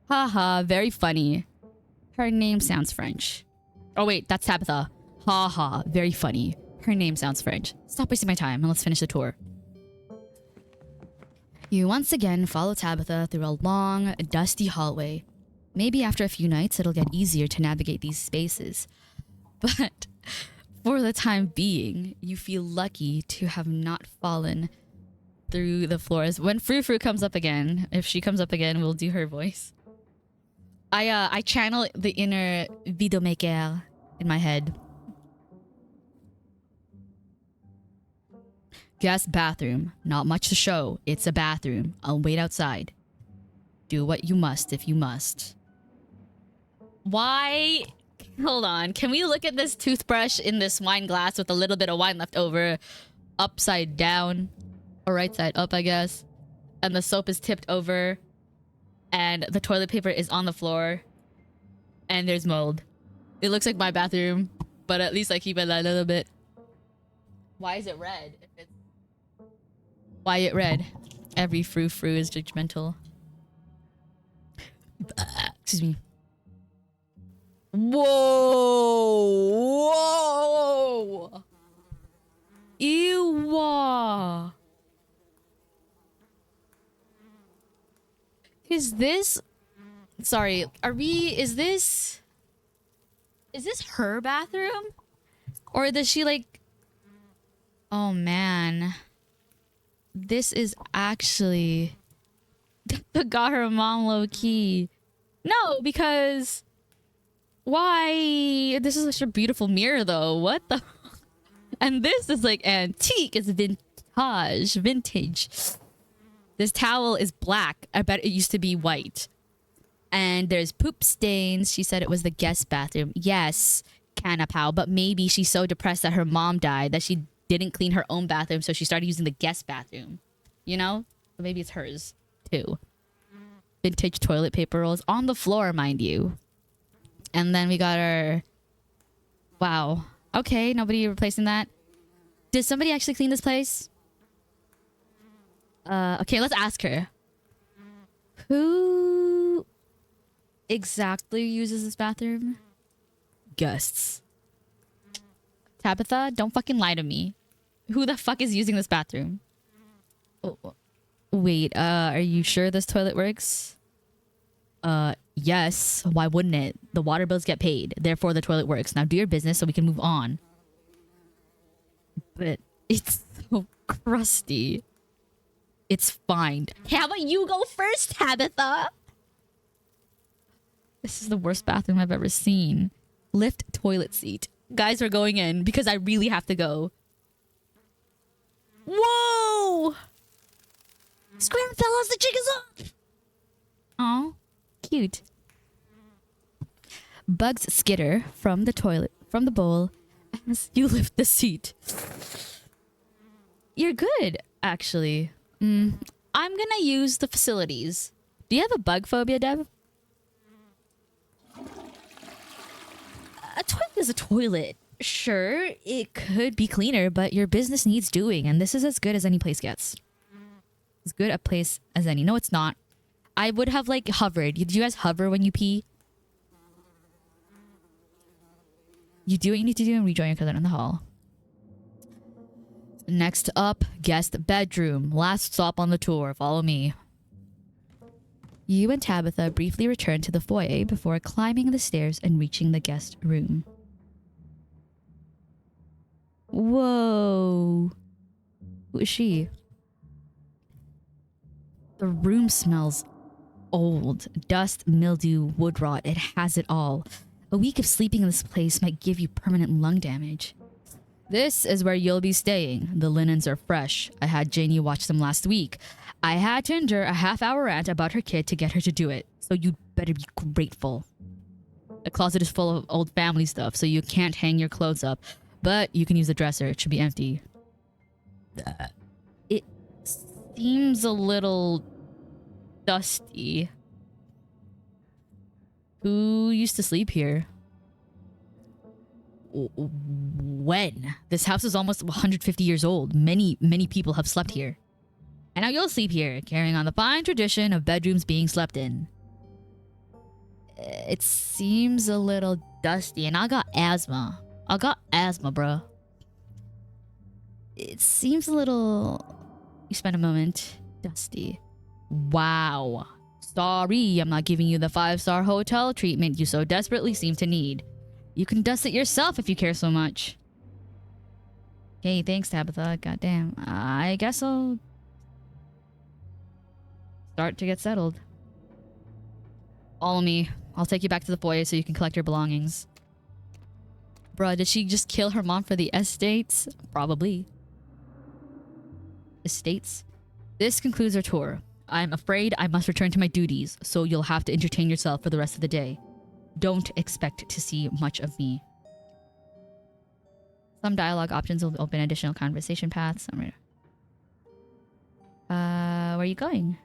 Haha, very funny. Her name sounds French. Oh wait, that's Tabitha. Haha, very funny. Her name sounds French. Stop wasting my time and let's finish the tour. You once again follow Tabitha through a long, dusty hallway. Maybe after a few nights it'll get easier to navigate these spaces. But for the time being, you feel lucky to have not fallen through the floors. When Frou Frou comes up again, if she comes up again, we'll do her voice. I channel the inner videomaker in my head. Guest bathroom. Not much to show. It's a bathroom. I'll wait outside. Do what you must if you must. Why? Hold on. Can we look at this toothbrush in this wine glass with a little bit of wine left over? Upside down. Or right side up, I guess. And the soap is tipped over. And the toilet paper is on the floor. And there's mold. It looks like my bathroom. But at least I keep it a little bit. Why is it red? If it's... Why it red? Every Frou Frou is judgmental. Excuse me. Whoa! Whoa! Ew! Is this... Sorry, are we... Is this her bathroom? Or does she like... Oh man. This is actually... got her mom low key. No, because... Why? This is such a beautiful mirror though. What the... And this is like antique. It's vintage. This towel is black. I bet it used to be white. And there's poop stains. She said it was the guest bathroom. Yes, Canapow. But maybe she's so depressed that her mom died that she didn't clean her own bathroom, so she started using the guest bathroom. You know? But maybe it's hers, too. Vintage toilet paper rolls. On the floor, mind you. And then we got our... Wow. Okay, nobody replacing that. Did somebody actually clean this place? Okay, let's ask her. Who exactly uses this bathroom? Guests. Tabitha, don't fucking lie to me. Who the fuck is using this bathroom? Oh, wait, are you sure this toilet works? Yes. Why wouldn't it? The water bills get paid. Therefore, the toilet works. Now do your business so we can move on. But it's so crusty. It's fine. Hey, how about you go first, Tabitha? This is the worst bathroom I've ever seen. Lift toilet seat. Guys, we're going in because I really have to go. Whoa! Scram, fellas, the jig is up! Aw, cute. Bugs skitter from the toilet, from the bowl, as you lift the seat. You're good, actually. I'm gonna use the facilities. Do you have a bug phobia, Dev? A toilet is a toilet. Sure, it could be cleaner, but your business needs doing, and this is as good as any place gets. As good a place as any. No, it's not. I would have, like, hovered. Did you guys hover when you pee? You do what you need to do and rejoin your cousin in the hall. Next up, guest bedroom. Last stop on the tour. Follow me. You and Tabitha briefly return to the foyer before climbing the stairs and reaching the guest room. Whoa. Who is she? The room smells old. Dust, mildew, wood rot. It has it all. A week of sleeping in this place might give you permanent lung damage. This is where you'll be staying. The linens are fresh. I had Janie watch them last week. I had to endure a half-hour rant about her kid to get her to do it. So you'd better be grateful. The closet is full of old family stuff, so you can't hang your clothes up. But you can use the dresser. It should be empty. It seems a little dusty. Who used to sleep here? When? This house is almost 150 years old. Many people have slept here. And now you'll sleep here, carrying on the fine tradition of bedrooms being slept in. It seems a little dusty, and I got asthma. Bruh. It seems a little... You spend a moment. Dusty. Wow. Sorry, I'm not giving you the 5-star hotel treatment you so desperately seem to need. You can dust it yourself if you care so much. Okay, thanks, Tabitha. Goddamn. I guess I'll... start to get settled. Follow me. I'll take you back to the foyer so you can collect your belongings. Bruh, did she just kill her mom for the estates? Probably. Estates? This concludes our tour. I'm afraid I must return to my duties, so you'll have to entertain yourself for the rest of the day. Don't expect to see much of me. Some dialogue options will open additional conversation paths. Where are you going?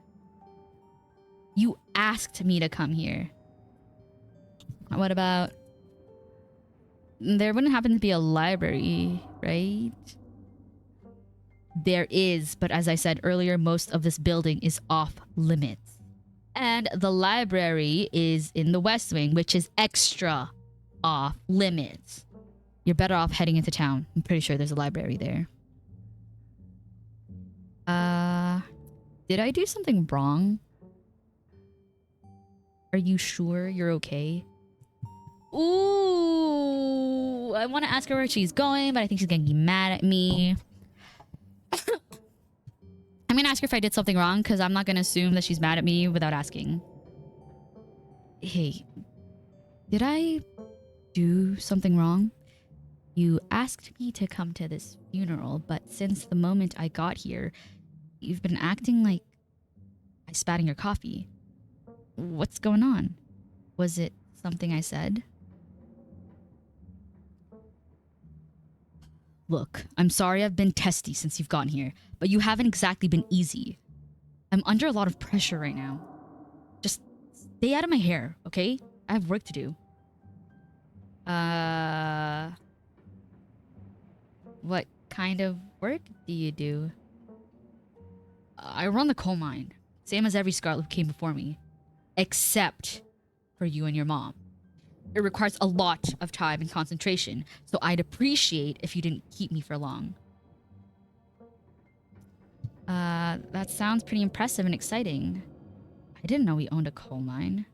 You asked me to come here. What about... There wouldn't happen to be a library, right? There is, but as I said earlier, most of this building is off limits. And the library is in the West Wing, which is extra off limits. You're better off heading into town. I'm pretty sure there's a library there. Did I do something wrong? Are you sure you're okay? Ooh, I want to ask her where she's going, but I think she's gonna be mad at me. I'm gonna ask her if I did something wrong, because I'm not gonna assume that she's mad at me without asking. Hey, did I do something wrong? You asked me to come to this funeral, but since the moment I got here, you've been acting like I spat in your coffee. What's going on? Was it something I said? Look, I'm sorry I've been testy since you've gotten here, but you haven't exactly been easy. I'm under a lot of pressure right now. Just stay out of my hair, okay? I have work to do. What kind of work do you do? I run the coal mine, same as every Scarlet who came before me. Except for you and your mom. It requires a lot of time and concentration, so I'd appreciate if you didn't keep me for long. That sounds pretty impressive and exciting. I didn't know we owned a coal mine.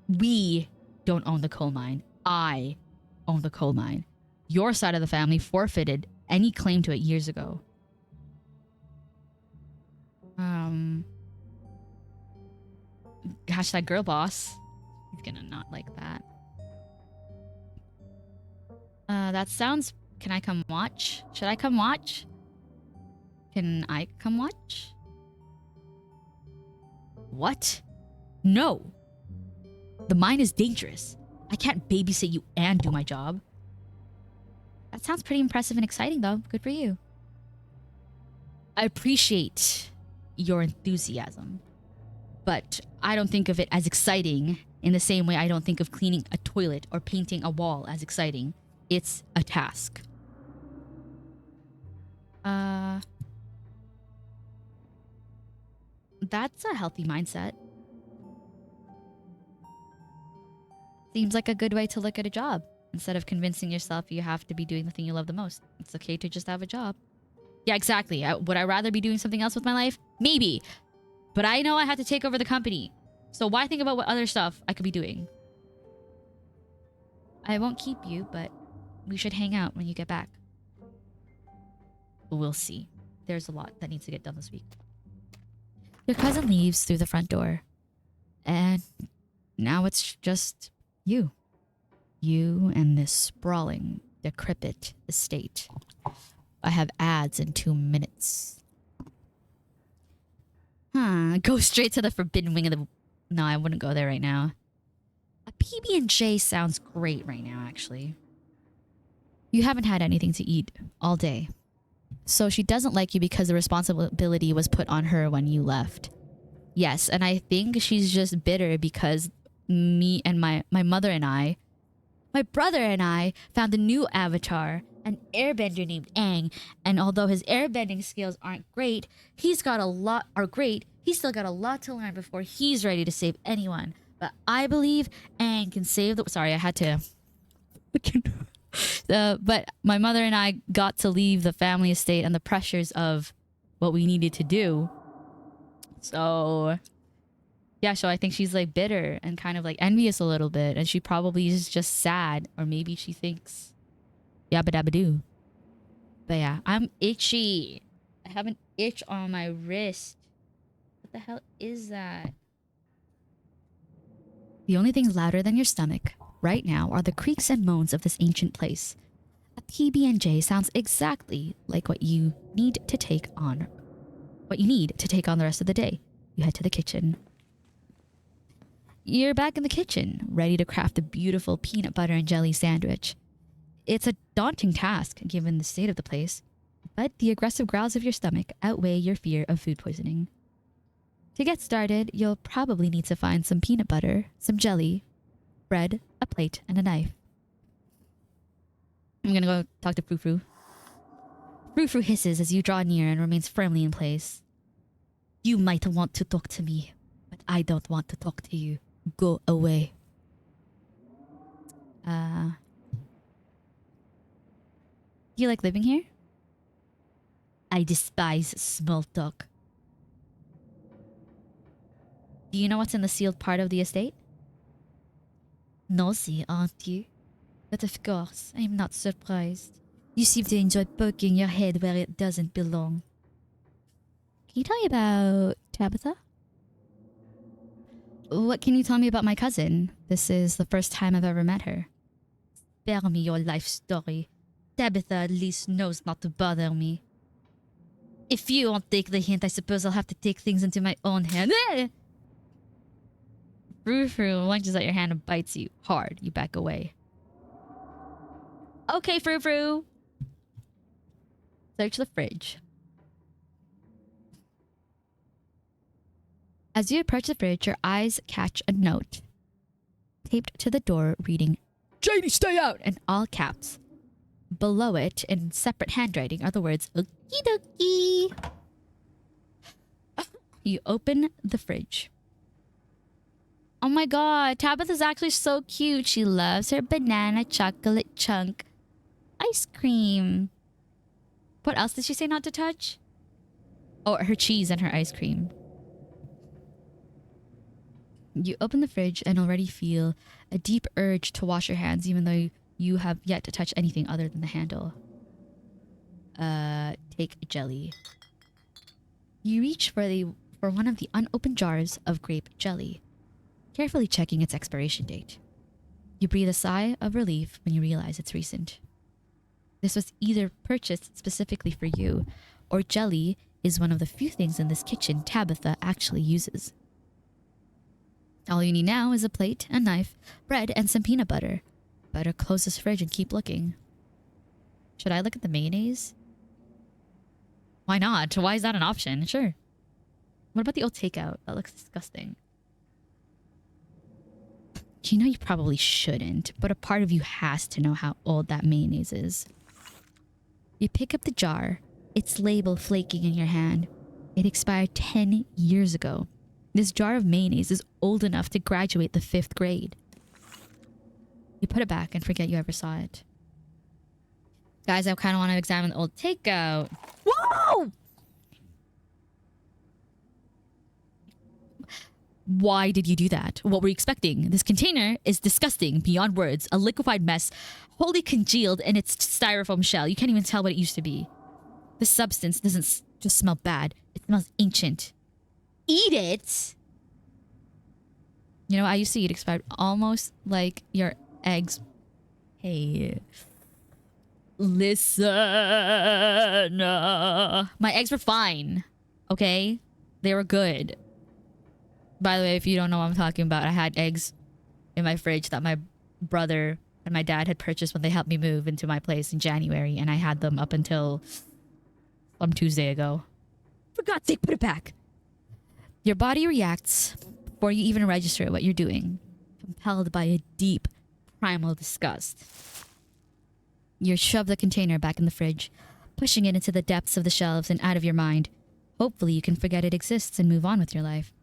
We don't own the coal mine. I own the coal mine. Your side of the family forfeited any claim to it years ago. Hashtag girl boss. He's gonna not like that. That sounds... Can I come watch? Should I come watch? Can I come watch? What? No. The mine is dangerous. I can't babysit you and do my job. That sounds pretty impressive and exciting though. Good for you. I appreciate your enthusiasm, but I don't think of it as exciting in the same way I don't think of cleaning a toilet or painting a wall as exciting. It's a task. That's a healthy mindset. Seems like a good way to look at a job. Instead of convincing yourself you have to be doing the thing you love the most. It's okay to just have a job. Yeah, exactly. Would I rather be doing something else with my life? Maybe. But I know I have to take over the company. So why think about what other stuff I could be doing? I won't keep you, but we should hang out when you get back. We'll see. There's a lot that needs to get done this week. Your cousin leaves through the front door. And now it's just you. You and this sprawling, decrepit estate. I have ads in 2 minutes. Go straight to the forbidden wing of the... No, I wouldn't go there right now. A PB&J sounds great right now, actually. You haven't had anything to eat all day. So she doesn't like you because the responsibility was put on her when you left. Yes, and I think she's just bitter because me and my mother and I, my brother and I found a new avatar, an airbender named Aang, and although his airbending skills aren't great, he's still got a lot to learn before he's ready to save anyone. But I believe Aang can save the... Sorry, I had to... but my mother and I got to leave the family estate and the pressures of what we needed to do. So... yeah, so I think she's like bitter and kind of like envious a little bit. And she probably is just sad. Or maybe she thinks yabba dabba doo. But yeah, I'm itchy. I have an itch on my wrist. What the hell is that? The only things louder than your stomach right now are the creaks and moans of this ancient place. A PB&J sounds exactly like what you need to take on the rest of the day. You head to the kitchen. You're back in the kitchen, ready to craft a beautiful peanut butter and jelly sandwich. It's a daunting task, given the state of the place, but the aggressive growls of your stomach outweigh your fear of food poisoning. To get started, you'll probably need to find some peanut butter, some jelly, bread, a plate, and a knife. I'm gonna go talk to Frou-Frou. Frou-Frou hisses as you draw near and remains firmly in place. You might want to talk to me, but I don't want to talk to you. Go away. Do you like living here? I despise small talk. Do you know what's in the sealed part of the estate? Nosy, aren't you? But of course, I'm not surprised. You seem to enjoy poking your head where it doesn't belong. Can you tell me about Tabitha? What can you tell me about my cousin? This is the first time I've ever met her. Spare me your life story. Tabitha at least knows not to bother me. If you won't take the hint, I suppose I'll have to take things into my own hand. Frou-Frou lunges at your hand and bites you hard. You back away. Okay, Frou-Frou. Search the fridge. As you approach the fridge, your eyes catch a note taped to the door reading, Janie, stay out! in all caps. Below it, in separate handwriting, are the words, Okie dokie. You open the fridge. Oh my god, Tabitha's actually so cute. She loves her banana chocolate chunk ice cream. What else did she say not to touch? Oh, her cheese and her ice cream. You open the fridge and already feel a deep urge to wash your hands even though you have yet to touch anything other than the handle. Take jelly. You reach for one of the unopened jars of grape jelly, carefully checking its expiration date. You breathe a sigh of relief when you realize it's recent. This was either purchased specifically for you, or jelly is one of the few things in this kitchen Tabitha actually uses. All you need now is a plate, a knife, bread, and some peanut butter. Better close this fridge and keep looking. Should I look at the mayonnaise? Why not? Why is that an option? Sure. What about the old takeout? That looks disgusting. You know you probably shouldn't, but a part of you has to know how old that mayonnaise is. You pick up the jar, its label flaking in your hand. It expired 10 years ago. This jar of mayonnaise is old enough to graduate the 5th grade. You put it back and forget you ever saw it. Guys, I kind of want to examine the old takeout. Whoa! Why did you do that? What were you expecting? This container is disgusting beyond words. A liquefied mess, wholly congealed in its styrofoam shell. You can't even tell what it used to be. This substance doesn't just smell bad. It smells ancient. Eat it! You know, I used to eat expired almost like your eggs. Hey. Listen. My eggs were fine. Okay? They were good. By the way, if you don't know what I'm talking about, I had eggs in my fridge that my brother and my dad had purchased when they helped me move into my place in January, and I had them up until some Tuesday ago. For God's sake, put it back. Your body reacts before you even register what you're doing, compelled by a deep, primal disgust. You shove the container back in the fridge, pushing it into the depths of the shelves and out of your mind. Hopefully you can forget it exists and move on with your life.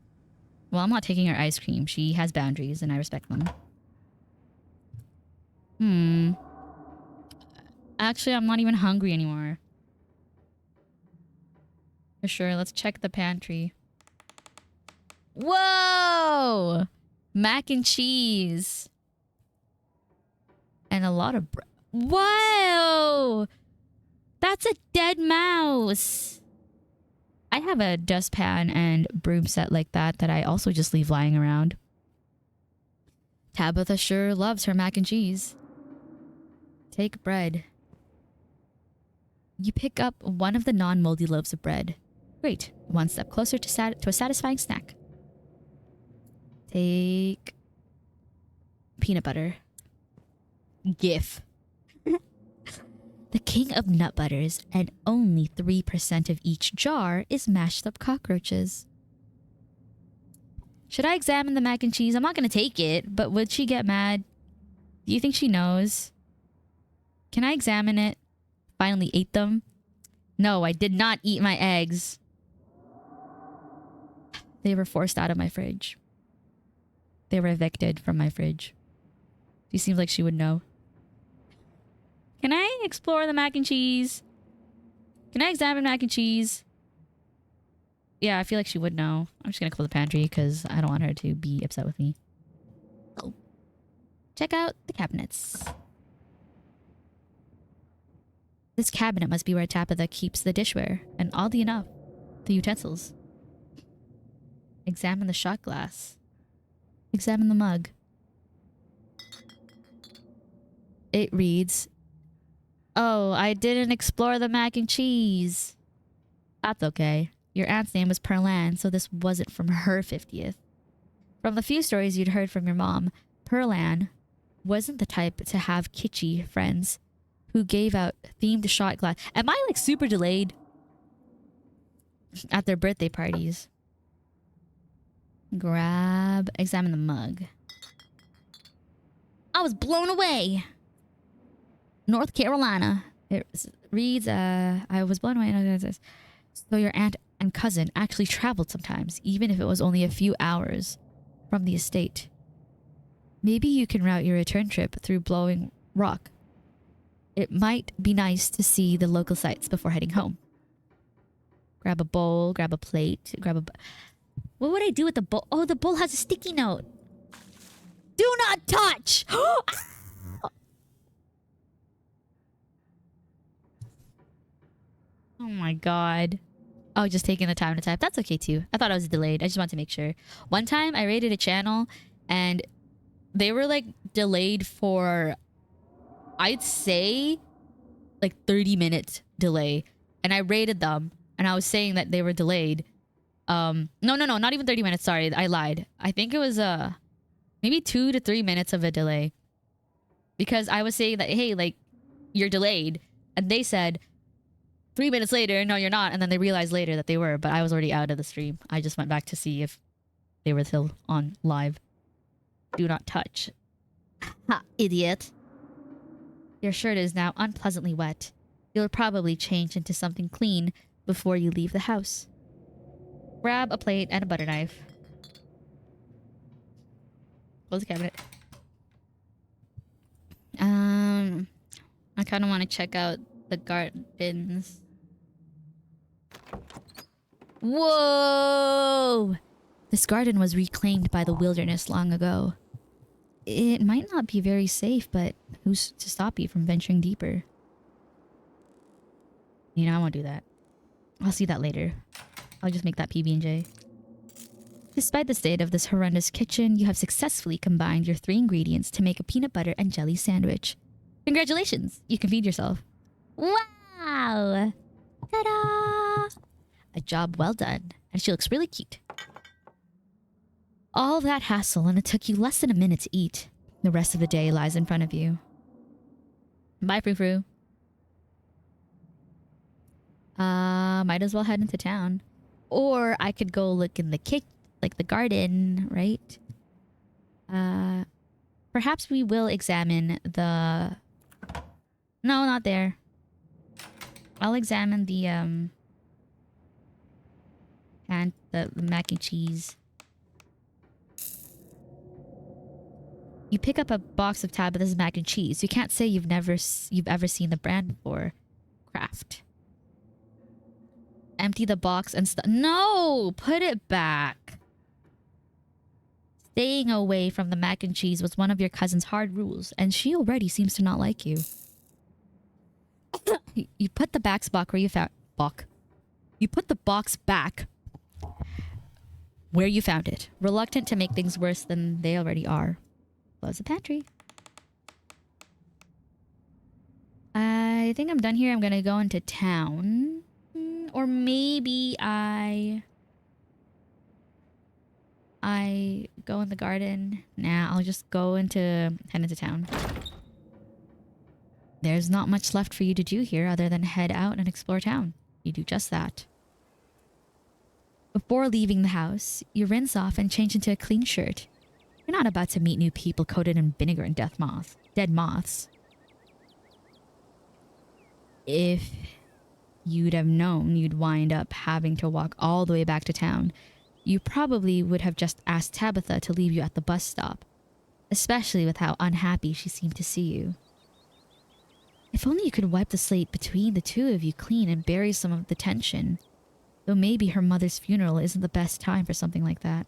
Well, I'm not taking her ice cream. She has boundaries, and I respect them. Actually, I'm not even hungry anymore. For sure, let's check the pantry. Whoa! Mac and cheese. And a lot of bread. Whoa! That's a dead mouse. I have a dustpan and broom set like that I also just leave lying around. Tabitha sure loves her mac and cheese. Take bread. You pick up one of the non-moldy loaves of bread. Great. One step closer to a satisfying snack. Take peanut butter. GIF. The king of nut butters, and only 3% of each jar is mashed up cockroaches. Should I examine the mac and cheese? I'm not going to take it, but would she get mad? Do you think she knows? Can I examine it? Finally ate them? No, I did not eat my eggs. They were forced out of my fridge. They were evicted from my fridge. She seems like she would know. Can I explore the mac and cheese? Can I examine mac and cheese? Yeah, I feel like she would know. I'm just gonna close the pantry because I don't want her to be upset with me. Oh. Check out the cabinets. This cabinet must be where Tabitha keeps the dishware, and oddly enough, the utensils. Examine the shot glass. Examine the mug. It reads, "Oh, I didn't explore the mac and cheese." That's okay. Your aunt's name was Perlan, so this wasn't from her 50th. From the few stories you'd heard from your mom, Perlan wasn't the type to have kitschy friends who gave out themed shot glass. Am I like super delayed? At their birthday parties. Examine the mug. I was blown away. North Carolina. It reads, I was blown away. So your aunt and cousin actually traveled sometimes, even if it was only a few hours from the estate. Maybe you can route your return trip through Blowing Rock. It might be nice to see the local sites before heading home. Grab a bowl, grab a plate, what would I do with the bowl? Oh, the bowl has a sticky note. Do not touch! Oh my god. Oh, just taking the time to type. That's okay too. I thought I was delayed. I just wanted to make sure. One time I raided a channel and they were like delayed for, I'd say, like 30 minutes delay. And I rated them and I was saying that they were delayed. No, not even 30 minutes. Sorry, I lied. I think it was maybe 2 to 3 minutes of a delay. Because I was saying that, hey, like, you're delayed. And they said 3 minutes later, no, you're not. And then they realized later that they were, but I was already out of the stream. I just went back to see if they were still on live. Do not touch. Ha, idiot. Your shirt is now unpleasantly wet. You'll probably change into something clean before you leave the house. Grab a plate and a butter knife. Close the cabinet. I kind of want to check out the gardens. Whoa! This garden was reclaimed by the wilderness long ago. It might not be very safe, but who's to stop you from venturing deeper? You know, I won't do that. I'll see that later. I'll just make that PB&J. Despite the state of this horrendous kitchen, you have successfully combined your 3 ingredients to make a peanut butter and jelly sandwich. Congratulations! You can feed yourself. Wow! Ta-da! A job well done. And she looks really cute. All that hassle, and it took you less than a minute to eat. The rest of the day lies in front of you. Bye, Frou-Frou. Might as well head into town. Or I could go look in the the garden, right? Perhaps we will examine the... No, not there. I'll examine the, and the mac and cheese. You pick up a box of Tabitha's mac and cheese. You can't say you've ever seen the brand before. Kraft. Empty the box and No! Put it back. Staying away from the mac and cheese was one of your cousin's hard rules, and she already seems to not like you. You put the box back where you found... You put the box back where you found it, reluctant to make things worse than they already are. Close the pantry. I think I'm done here. I'm gonna go into town. Or maybe I go in the garden. Nah, I'll just head into town. There's not much left for you to do here other than head out and explore town. You do just that. Before leaving the house, you rinse off and change into a clean shirt. You're not about to meet new people coated in vinegar and dead moths. If you'd have known you'd wind up having to walk all the way back to town, you probably would have just asked Tabitha to leave you at the bus stop, especially with how unhappy she seemed to see you. If only you could wipe the slate between the two of you clean and bury some of the tension. Though maybe her mother's funeral isn't the best time for something like that.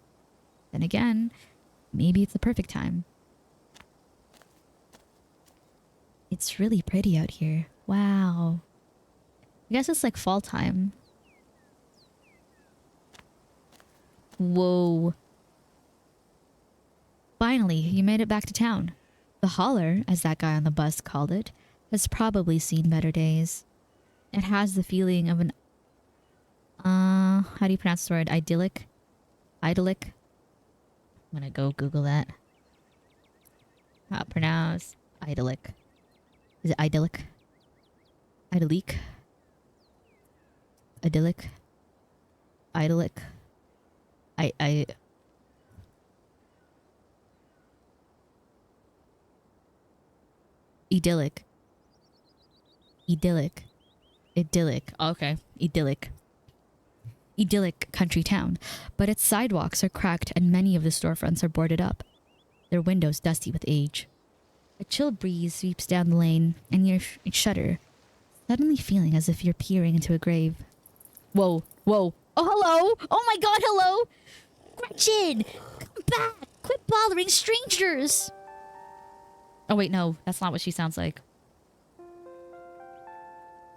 Then again, maybe it's the perfect time. It's really pretty out here. Wow. I guess it's like fall time. Whoa. Finally, you made it back to town. The holler, as that guy on the bus called it, has probably seen better days. It has the feeling of an... how do you pronounce the word? Idyllic? Idyllic? I'm gonna go Google that. How to pronounce idyllic. Is it idyllic? Idyllic? Idyllic? Idyllic? Idyllic. Idyllic. Idyllic. Okay. Idyllic. Idyllic country town, but its sidewalks are cracked and many of the storefronts are boarded up, their windows dusty with age. A chill breeze sweeps down the lane, and you shudder, suddenly feeling as if you're peering into a grave. Whoa, whoa. Oh, hello! Oh my god, hello! Gretchen! Come back! Quit bothering strangers! Oh wait, no, that's not what she sounds like.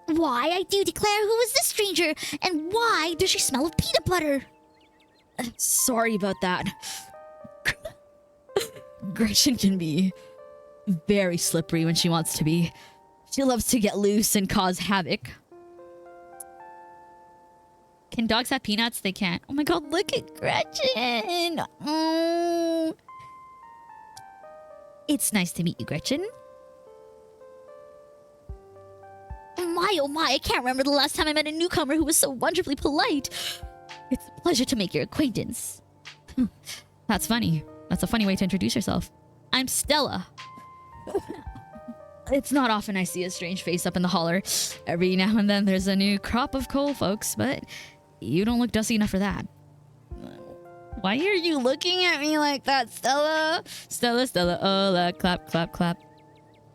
Why, I do declare, who is this stranger? And why does she smell of peanut butter? Sorry about that. Gretchen can be very slippery when she wants to be. She loves to get loose and cause havoc. Can dogs have peanuts? They can't. Oh my god, look at Gretchen! Oh. It's nice to meet you, Gretchen. Oh my, I can't remember the last time I met a newcomer who was so wonderfully polite. It's a pleasure to make your acquaintance. That's funny. That's a funny way to introduce yourself. I'm Stella. It's not often I see a strange face up in the holler. Every now and then there's a new crop of coal folks, but you don't look dusty enough for that. Why are you looking at me like that, Stella? Stella, Stella, hola, clap, clap, clap.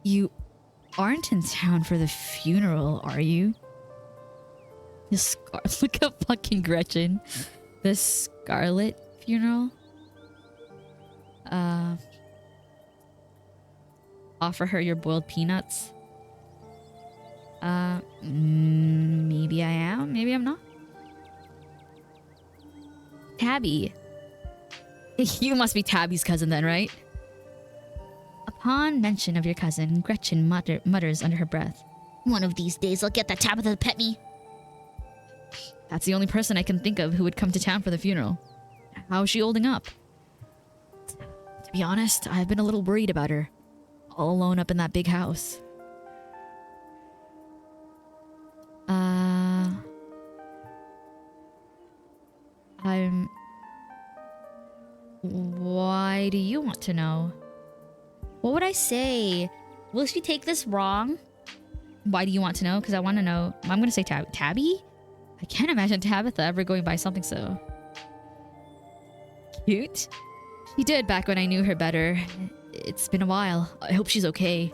You aren't in town for the funeral, are you? Look at fucking Gretchen. The Scarlet funeral. Offer her your boiled peanuts. Maybe I am, maybe I'm not. Tabby. You must be Tabby's cousin then, right? Upon mention of your cousin, Gretchen mutters under her breath. One of these days I'll get that Tabitha to pet me. That's the only person I can think of who would come to town for the funeral. How is she holding up? To be honest, I've been a little worried about her. All alone up in that big house. Why do you want to know? What would I say? Will she take this wrong? Why do you want to know? Because I want to know. I'm going to say Tabby? I can't imagine Tabitha ever going by something so cute. She did back when I knew her better. It's been a while. I hope she's okay.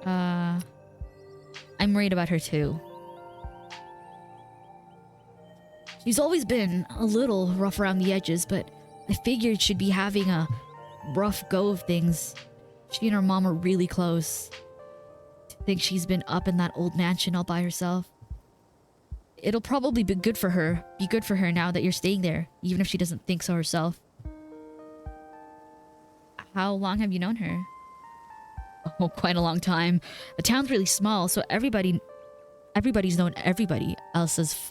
I'm worried about her too. She's always been a little rough around the edges, but I figured she'd be having a rough go of things. She and her mom are really close. To think she's been up in that old mansion all by herself. It'll probably be good for her. Be good for her now that you're staying there, even if she doesn't think so herself. How long have you known her? Oh, quite a long time. The town's really small, so everybody's known everybody else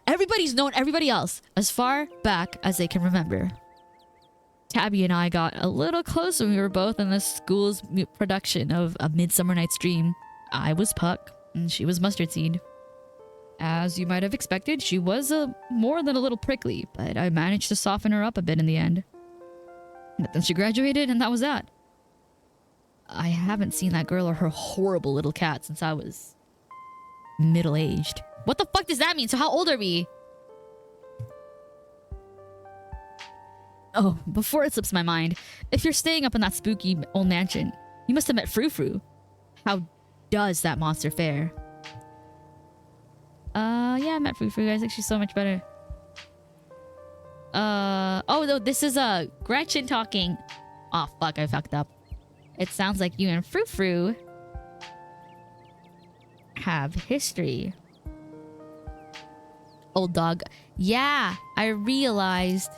everybody's known everybody else as far back as they can remember. Tabby and I got a little close when we were both in the school's production of A Midsummer Night's Dream. I was Puck, and she was Mustard Seed. As you might have expected, she was more than a little prickly, but I managed to soften her up a bit in the end. But then she graduated, and that was that. I haven't seen that girl or her horrible little cat since I was middle-aged. What the fuck does that mean? So how old are we? Oh, before it slips my mind, if you're staying up in that spooky old mansion, you must have met Frou Frou. How does that monster fare? Yeah, I met Frou Frou. I think she's so much better. Oh, no, this is Gretchen talking. Oh, fuck, I fucked up. It sounds like you and Frou Frou have history. Old dog. Yeah, I realized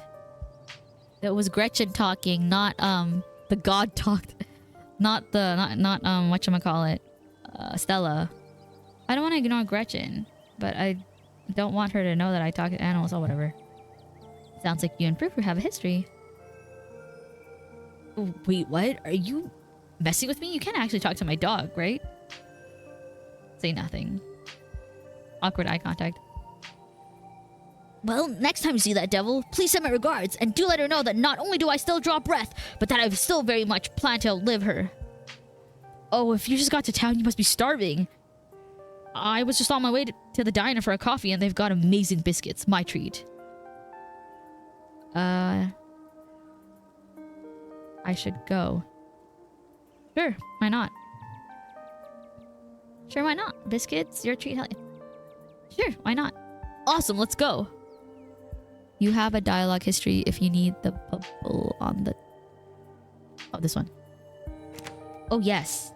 it was Gretchen talking, not the god talked, not whatchamacallit, Stella. I don't want to ignore Gretchen, but I don't want her to know that I talk to animals or whatever. Sounds like you and Frou Frou have a history. Wait, what? Are you messing with me? You can't actually talk to my dog, right? Say nothing. Awkward eye contact. Well, next time you see that devil, please send my regards, and do let her know that not only do I still draw breath, but that I still very much plan to outlive her. Oh, if you just got to town, you must be starving. I was just on my way to the diner for a coffee, and they've got amazing biscuits. My treat. I should go. Sure, why not? Sure, why not? Biscuits, your treat. Sure, why not? Awesome, let's go. You have a dialogue history if you need the bubble on the... Oh, this one. Oh, yes.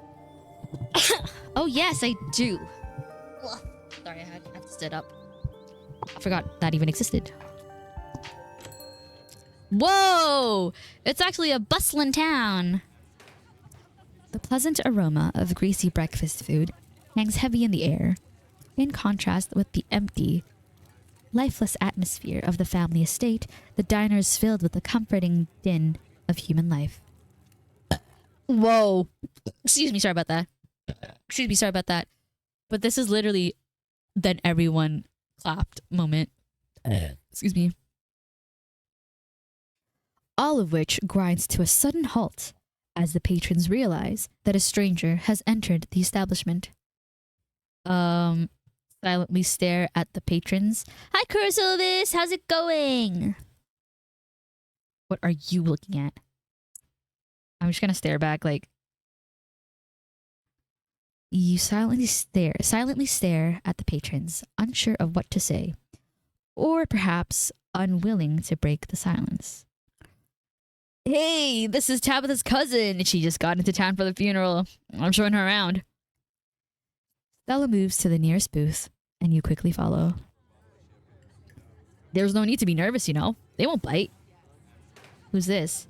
Oh, yes, I do. Ugh. Sorry, I had to sit up. I forgot that even existed. Whoa! It's actually a bustling town. The pleasant aroma of greasy breakfast food hangs heavy in the air, in contrast with the empty, lifeless atmosphere of the family estate. The diner is filled with the comforting din of human life. Whoa. Excuse me, sorry about that. Excuse me, sorry about that. But this is literally then everyone clapped moment. Excuse me. All of which grinds to a sudden halt as the patrons realize that a stranger has entered the establishment. Silently stare at the patrons. Hi, Cursilvis, how's it going? What are you looking at? I'm just gonna stare back like... You silently stare at the patrons, unsure of what to say. Or perhaps unwilling to break the silence. Hey, this is Tabitha's cousin. She just got into town for the funeral. I'm showing her around. Stella moves to the nearest booth, and you quickly follow. There's no need to be nervous, you know. They won't bite. Who's this?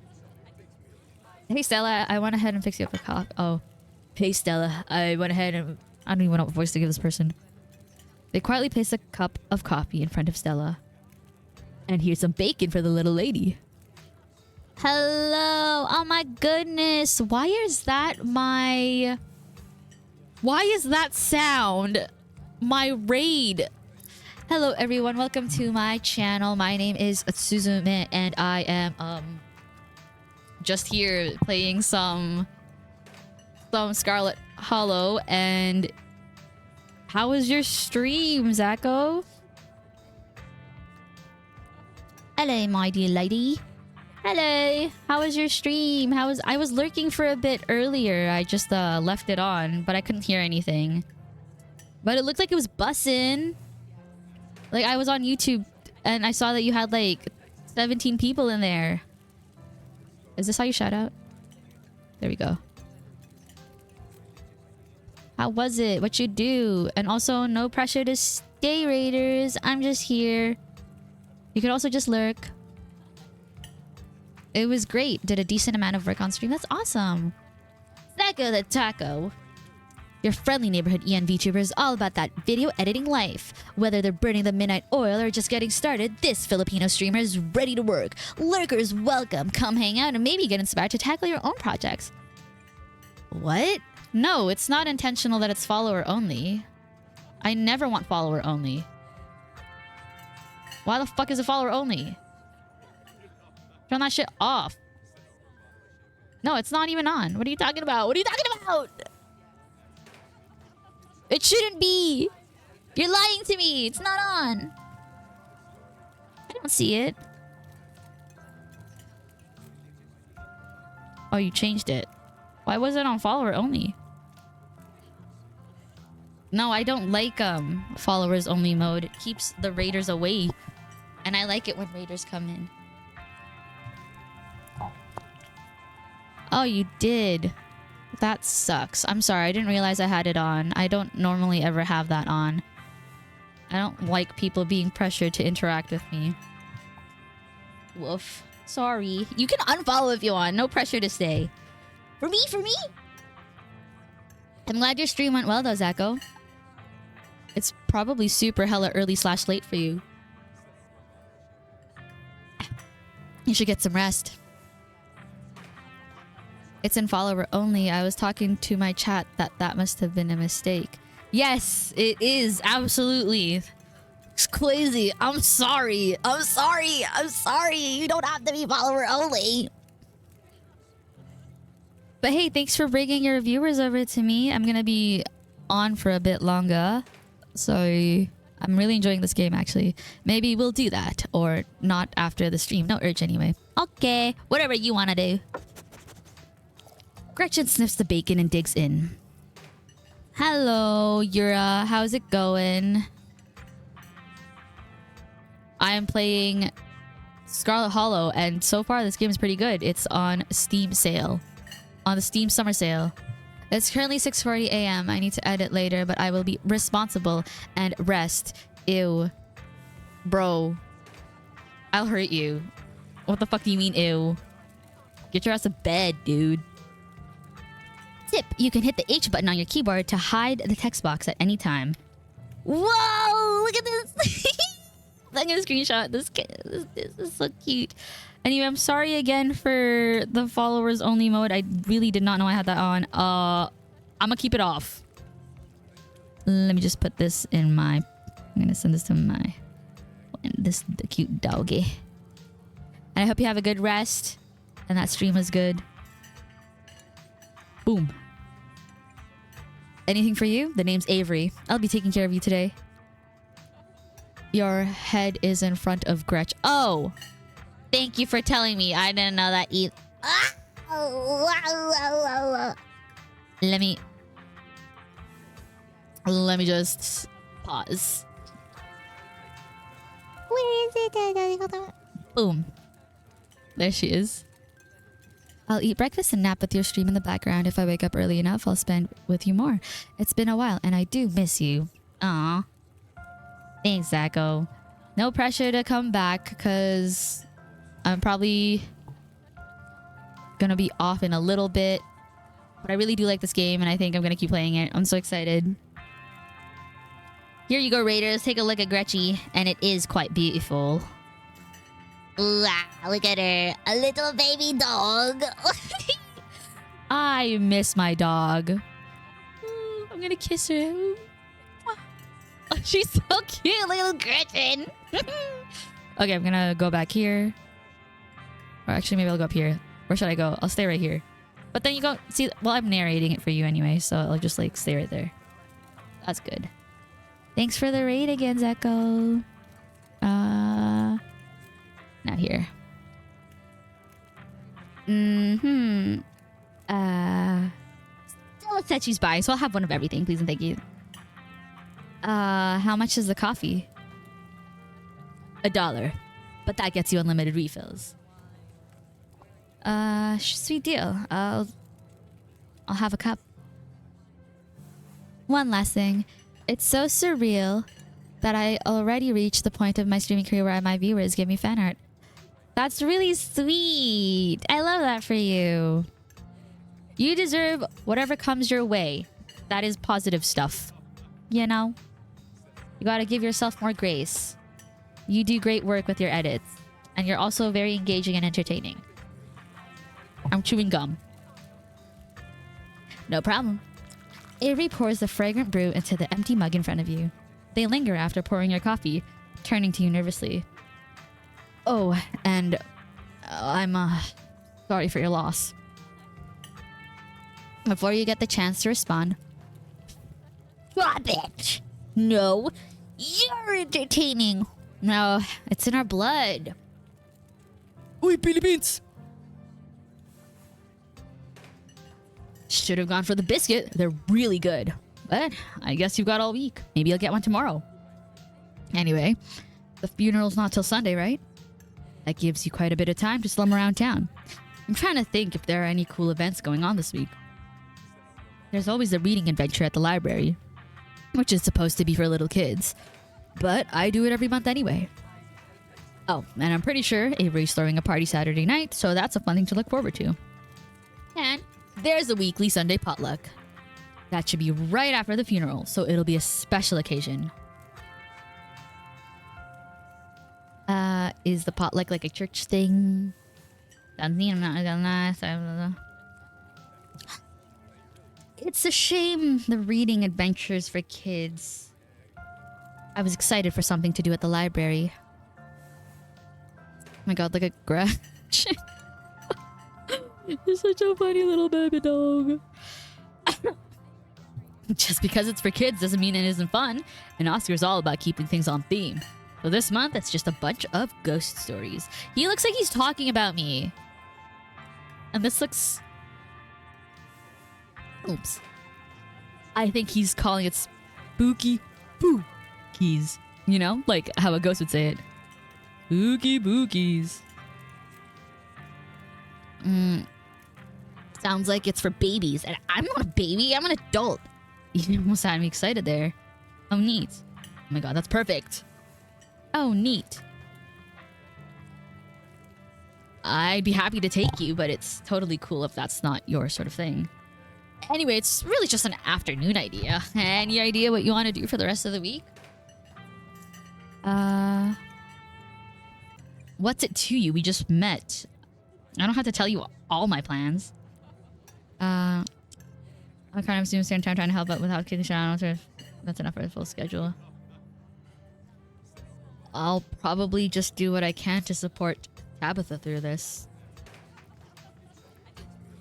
Hey, Stella, I went ahead and fixed you up a coffee. Oh. Hey, Stella, I went ahead and... I don't even know what voice to give this person. They quietly place a cup of coffee in front of Stella. And here's some bacon for the little lady. Hello. Oh my goodness. Why is that sound? My raid. Hello everyone. Welcome to my channel. My name is Suzume and I am just here playing some Scarlet Hollow. And how was your stream, Zacho? Hello, my dear lady. Hello. How was your stream? I was lurking for a bit earlier. I just left it on, but I couldn't hear anything. But it looked like it was bussin'. Like I was on YouTube and I saw that you had like 17 people in there. Is this how you shout out? There we go. How was it? What you do? And also no pressure to stay, raiders. I'm just here. You could also just lurk. It was great. Did a decent amount of work on stream. That's awesome. Zacho the Taco. Your friendly neighborhood EN VTuber is all about that video editing life. Whether they're burning the midnight oil or just getting started, this Filipino streamer is ready to work. Lurkers welcome. Come hang out and maybe get inspired to tackle your own projects. What? No, it's not intentional that it's follower only. I never want follower only. Why the fuck is it follower only? Turn that shit off. No, it's not even on. What are you talking about? What are you talking about? It shouldn't be. You're lying to me. It's not on. I don't see it. Oh, you changed it. Why was it on follower only? No, I don't like followers only mode. It keeps the raiders away. And I like it when raiders come in. Oh, you did. That sucks. I'm sorry. I didn't realize I had it on. I don't normally ever have that on. I don't like people being pressured to interact with me. Woof. Sorry. You can unfollow if you want. No pressure to stay. For me? For me? I'm glad your stream went well though, Zacho. It's probably super hella early / late for you. You should get some rest. It's in follower only. I was talking to my chat that must have been a mistake. Yes, it is. Absolutely. It's crazy. I'm sorry. I'm sorry. I'm sorry. You don't have to be follower only. But hey, thanks for bringing your viewers over to me. I'm going to be on for a bit longer. So I'm really enjoying this game, actually. Maybe we'll do that. Or not after the stream. No urge anyway. Okay. Whatever you want to do. Gretchen sniffs the bacon and digs in. Hello, Yura. How's it going? I am playing Scarlet Hollow, and so far this game is pretty good. It's on Steam sale. On the Steam summer sale. It's currently 6:40 a.m. I need to edit later, but I will be responsible and rest. Ew. Bro. I'll hurt you. What the fuck do you mean, ew? Get your ass to bed, dude. Tip, you can hit the H button on your keyboard to hide the text box at any time. Whoa! Look at this! I'm gonna screenshot this. This is so cute. Anyway, I'm sorry again for the followers only mode. I really did not know I had that on. I'm gonna keep it off. Let me just put this in my... I'm gonna send this to my... the cute doggy. And I hope you have a good rest. And that stream was good. Boom. Anything for you? The name's Avery. I'll be taking care of you today. Your head is in front of Gretch. Oh! Thank you for telling me. I didn't know that either. Let me just pause. Where is Boom. There she is. I'll eat breakfast and nap with your stream in the background. If I wake up early enough, I'll spend with you more. It's been a while, and I do miss you. Aw. Thanks, Zacho. No pressure to come back, because I'm probably gonna be off in a little bit. But I really do like this game, and I think I'm gonna keep playing it. I'm so excited. Here you go, Raiders. Take a look at Gretchy, and it is quite beautiful. Ooh, look at her. A little baby dog. I miss my dog. Ooh, I'm gonna kiss her. Ooh. Oh, she's so cute, little Gretchen. Okay, I'm gonna go back here. Or actually, maybe I'll go up here. Where should I go? I'll stay right here. But then you go... See, well, I'm narrating it for you anyway, so I'll just, like, stay right there. That's good. Thanks for the raid again, Zacho. Not here. Still said she's buying, so I'll have one of everything, please and thank you. How much is the coffee? $1. But that gets you unlimited refills. Sweet deal. I'll have a cup. One last thing. It's so surreal that I already reached the point of my streaming career where my viewers give me fan art. That's really sweet. I love that for you. You deserve whatever comes your way. That is positive stuff. You know? You gotta give yourself more grace. You do great work with your edits. And you're also very engaging and entertaining. I'm chewing gum. No problem. Avery pours the fragrant brew into the empty mug in front of you. They linger after pouring your coffee, turning to you nervously. Oh, and I'm sorry for your loss. Before you get the chance to respond, Stop it. No, you're entertaining. no, it's in our blood. Oi, Billy Beans! Should have gone for the biscuit. They're really good. But I guess you've got all week. Maybe I'll get one tomorrow. Anyway, the funeral's not till Sunday, right? That gives you quite a bit of time to slum around town. I'm trying to think if there are any cool events going on this week. There's always a reading adventure at the library, which is supposed to be for little kids. But I do it every month anyway. Oh, and I'm pretty sure Avery's throwing a party Saturday night, so that's a fun thing to look forward to. And there's a weekly Sunday potluck. That should be right after the funeral, so it'll be a special occasion. Is the potluck like a church thing? It's a shame the reading adventures for kids. I was excited for something to do at the library. Oh my god, look at Gretch. You're such a funny little baby dog. Just because it's for kids doesn't mean it isn't fun. And Oscar's all about keeping things on theme. So this month, it's just a bunch of ghost stories. He looks like he's talking about me. And this looks... Oops. I think he's calling it spooky bookies. You know? Like how a ghost would say it. Spooky bookies. Sounds like it's for babies. And I'm not a baby. I'm an adult. You almost had me excited there. Oh, neat. Oh my god, that's perfect. Oh, neat. I'd be happy to take you, but it's totally cool if that's not your sort of thing. Anyway, it's really just an afternoon idea. Any idea what you want to do for the rest of the week? What's it to you? We just met. I don't have to tell you all my plans. I'm kind of same time trying to help out without kicking shit. I don't know if that's enough for the full schedule. I'll probably just do what I can to support Tabitha through this.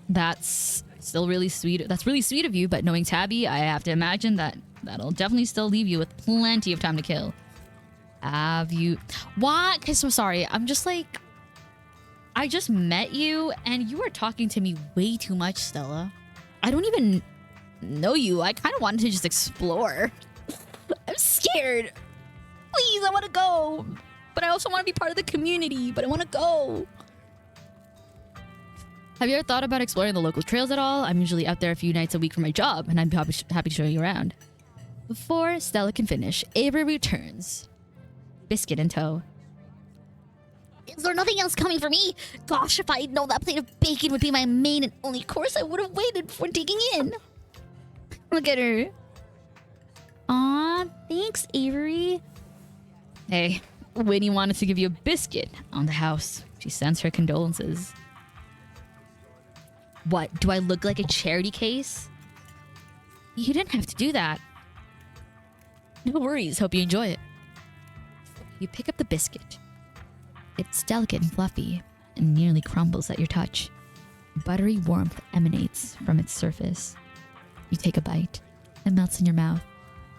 That's still really sweet. That's really sweet of you, but knowing Tabby, I have to imagine that that'll definitely still leave you with plenty of time to kill. Have you... What? Because I'm sorry. I'm just like... I just met you, and you were talking to me way too much, Stella. I don't even know you. I kind of wanted to just explore. I'm scared. Please, I want to go. But I also want to be part of the community, but I want to go. Have you ever thought about exploring the local trails at all? I'm usually out there a few nights a week for my job, and I'm happy to show you around. Before Stella can finish, Avery returns. Biscuit in tow. Is there nothing else coming for me? Gosh, if I'd known that plate of bacon would be my main and only course, I would have waited before digging in. Look at her. Aw, thanks, Avery. Hey, Winnie wanted to give you a biscuit on the house. She sends her condolences. What, do I look like a charity case? You didn't have to do that. No worries, hope you enjoy it. You pick up the biscuit. It's delicate and fluffy, and nearly crumbles at your touch. Buttery warmth emanates from its surface. You take a bite. It melts in your mouth,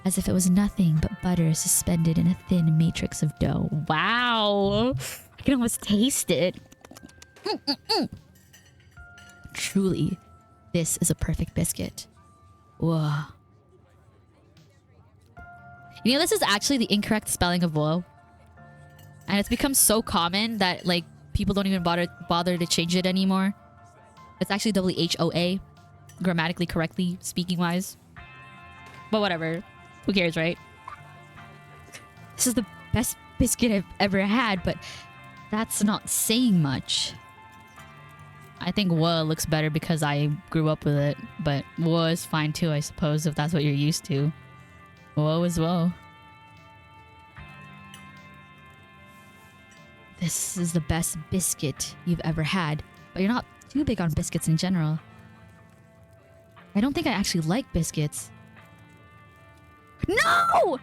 as if it was nothing but butter suspended in a thin matrix of dough. Wow! I can almost taste it. Truly, this is a perfect biscuit. Whoa. You know, this is actually the incorrect spelling of whoa. And it's become so common that, like, people don't even bother to change it anymore. It's actually WHOA, grammatically correctly, speaking-wise. But whatever. Who cares, right? This is the best biscuit I've ever had, but that's not saying much. I think "whoa" looks better because I grew up with it, but "whoa" is fine too, I suppose, if that's what you're used to. Whoa is whoa. This is the best biscuit you've ever had, but you're not too big on biscuits in general. I don't think I actually like biscuits. No!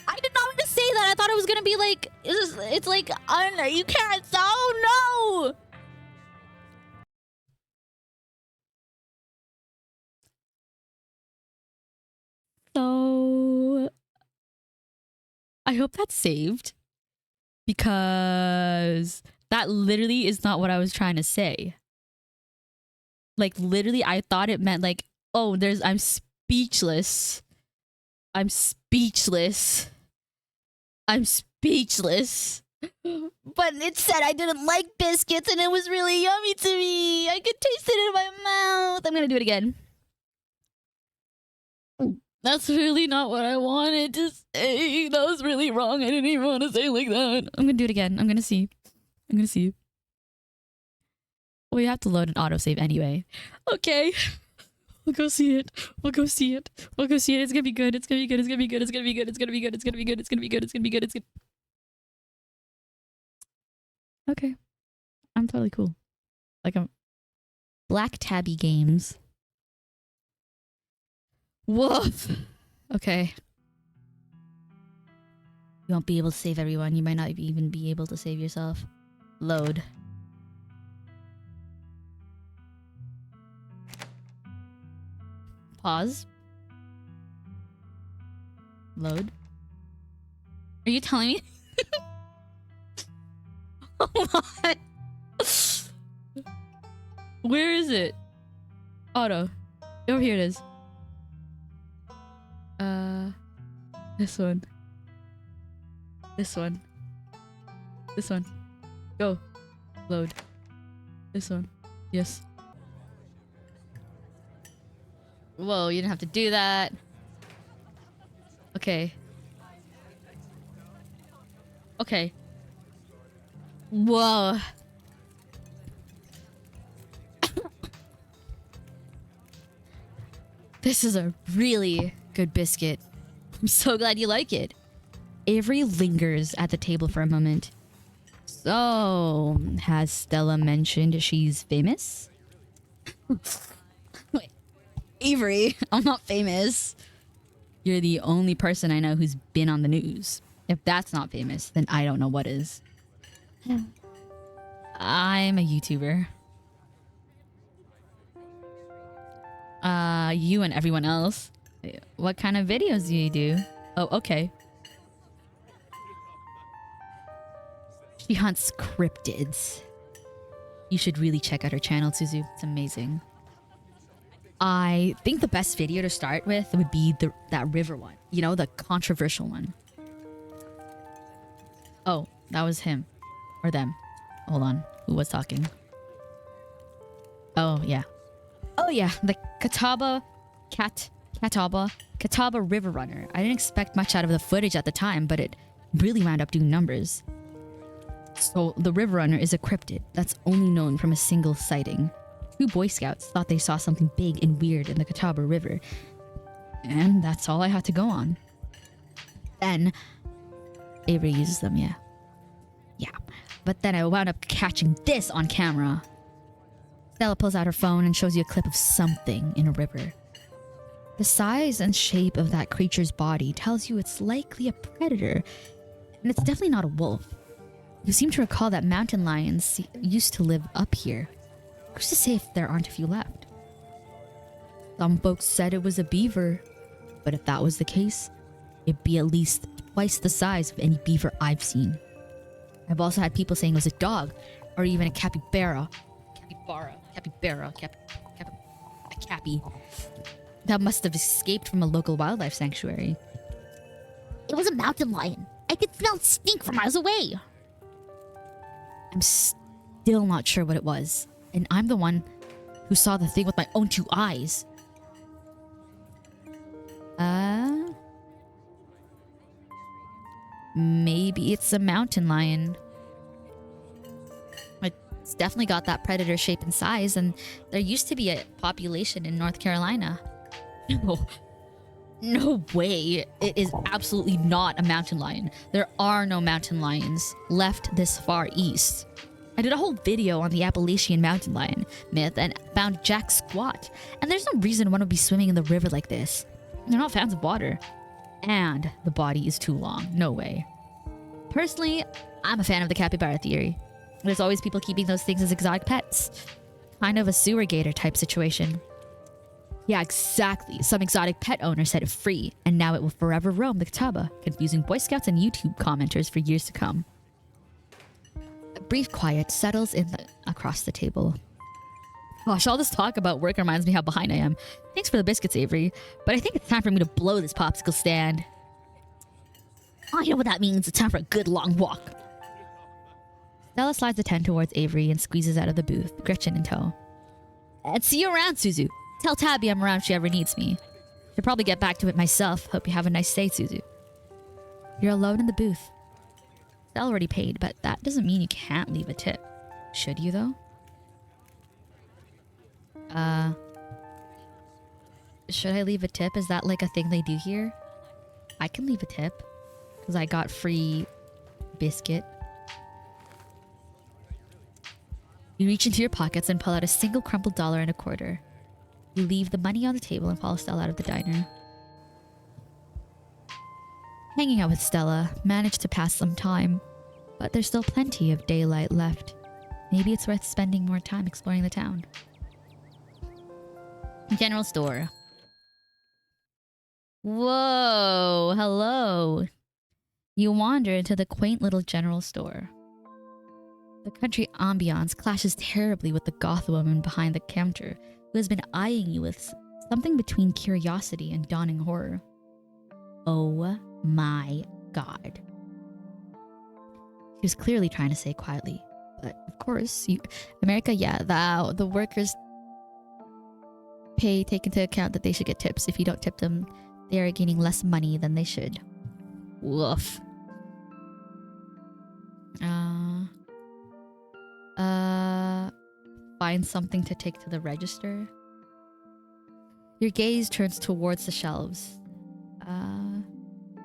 I did not mean to say that. I thought it was gonna be like, it's like, you can't, oh no! So, I hope that's saved, because that literally is not what I was trying to say. Like, literally, I thought it meant like, oh, I'm speechless. I'm speechless. I'm speechless. But it said I didn't like biscuits and it was really yummy to me. I could taste it in my mouth. I'm gonna do it again. That's really not what I wanted to say. That was really wrong. I didn't even want to say it like that. I'm gonna do it again. I'm gonna see. We have to load an autosave anyway. Okay. We'll go see it. We'll go see it. It's gonna be good. It's gonna be good. It's gonna be good. It's gonna be good. It's gonna be good. It's gonna be good. It's gonna be good. It's gonna be good. It's gonna. Okay. I'm totally cool. Like I'm Black Tabby Games. Woof. Okay. You won't be able to save everyone. You might not even be able to save yourself. Load. Pause. Load. Are you telling me? Hold on. Where is it? Auto. Oh, here it is. This one. This one. This one. Go. Load. This one. Yes. Whoa, you didn't have to do that. Okay. Okay. Whoa. This is a really good biscuit. I'm so glad you like it. Avery lingers at the table for a moment. So, has Stella mentioned she's famous? Wait, Avery, I'm not famous. You're the only person I know who's been on the news. If that's not famous, then I don't know what is. I'm a YouTuber. You and everyone else. What kind of videos do you do? Oh, okay. She hunts cryptids. You should really check out her channel, Suzu. It's amazing. I think the best video to start with would be that river one. You know, the controversial one. Oh, that was him. Or them. Hold on. Who was talking? Oh, yeah. Oh, yeah. The Catawba River Runner. I didn't expect much out of the footage at the time, but it really wound up doing numbers. So, the River Runner is a cryptid that's only known from a single sighting. 2 Boy Scouts thought they saw something big and weird in the Catawba River. And that's all I had to go on. Then, Avery uses them, yeah. Yeah. But then I wound up catching this on camera. Stella pulls out her phone and shows you a clip of something in a river. The size and shape of that creature's body tells you it's likely a predator, and it's definitely not a wolf. You seem to recall that mountain lions used to live up here. Who's to say if there aren't a few left? Some folks said it was a beaver, but if that was the case, it'd be at least twice the size of any beaver I've seen. I've also had people saying it was a dog, or even a capybara. A cappy. That must have escaped from a local wildlife sanctuary. It was a mountain lion. I could smell stink from miles away. I'm still not sure what it was, and I'm the one who saw the thing with my own 2 eyes. Maybe it's a mountain lion. It's definitely got that predator shape and size, and there used to be a population in North Carolina. No way. It is absolutely not a mountain lion. There are no mountain lions left this far east. I did a whole video on the Appalachian mountain lion myth and found Jack squat. And there's no reason one would be swimming in the river like this. They're not fans of water. And the body is too long. No way. Personally, I'm a fan of the capybara theory. There's always people keeping those things as exotic pets. Kind of a sewer gator type situation. Yeah, exactly. Some exotic pet owner set it free, and now it will forever roam the Catawba, confusing Boy Scouts and YouTube commenters for years to come. A brief quiet settles in across the table. Gosh, all this talk about work reminds me how behind I am. Thanks for the biscuits, Avery, but I think it's time for me to blow this popsicle stand. I know what that means. It's time for a good long walk. Stella slides the tent towards Avery and squeezes out of the booth, Gretchen in tow. And see you around, Suzu. Tell Tabby I'm around if she ever needs me. Should probably get back to it myself. Hope you have a nice day, Suzu. You're alone in the booth. Stella already paid, but that doesn't mean you can't leave a tip. Should you, though? Should I leave a tip? Is that like a thing they do here? I can leave a tip. Because I got free biscuit. You reach into your pockets and pull out a single crumpled $1 and a quarter. You leave the money on the table and follow Stella out of the diner. Hanging out with Stella managed to pass some time, but there's still plenty of daylight left. Maybe it's worth spending more time exploring the town. General store. Whoa, hello. You wander into the quaint little general store. The country ambiance clashes terribly with the goth woman behind the counter, who has been eyeing you with something between curiosity and dawning horror. Oh my god. She was clearly trying to say quietly, but of course, America, yeah, the workers take into account that they should get tips. If you don't tip them, they are gaining less money than they should. Woof. Find something to take to the register. Your gaze turns towards the shelves.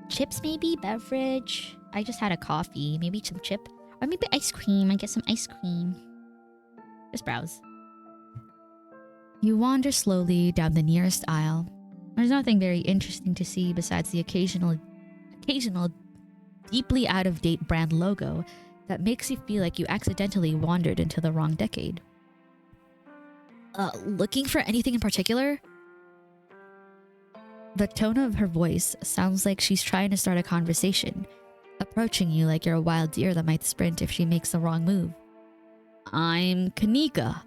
Chips maybe? Beverage? I just had a coffee. Maybe some chip? Or maybe ice cream. I get some ice cream. Just browse. You wander slowly down the nearest aisle. There's nothing very interesting to see besides the occasional deeply out-of-date brand logo that makes you feel like you accidentally wandered into the wrong decade. Looking for anything in particular? The tone of her voice sounds like she's trying to start a conversation, approaching you like you're a wild deer that might sprint if she makes the wrong move. I'm Kanika.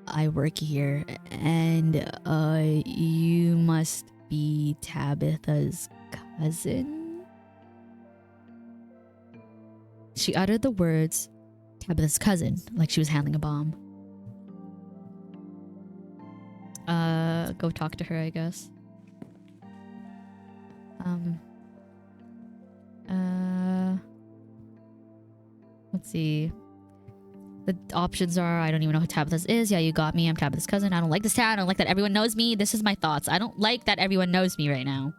I work here, and you must be Tabitha's cousin? She uttered the words Tabitha's cousin, like she was handling a bomb. Go talk to her, I guess. Let's see. The options are, I don't even know who Tabitha's is. Yeah, you got me. I'm Tabitha's cousin. I don't like this town. I don't like that everyone knows me. This is my thoughts. I don't like that everyone knows me right now.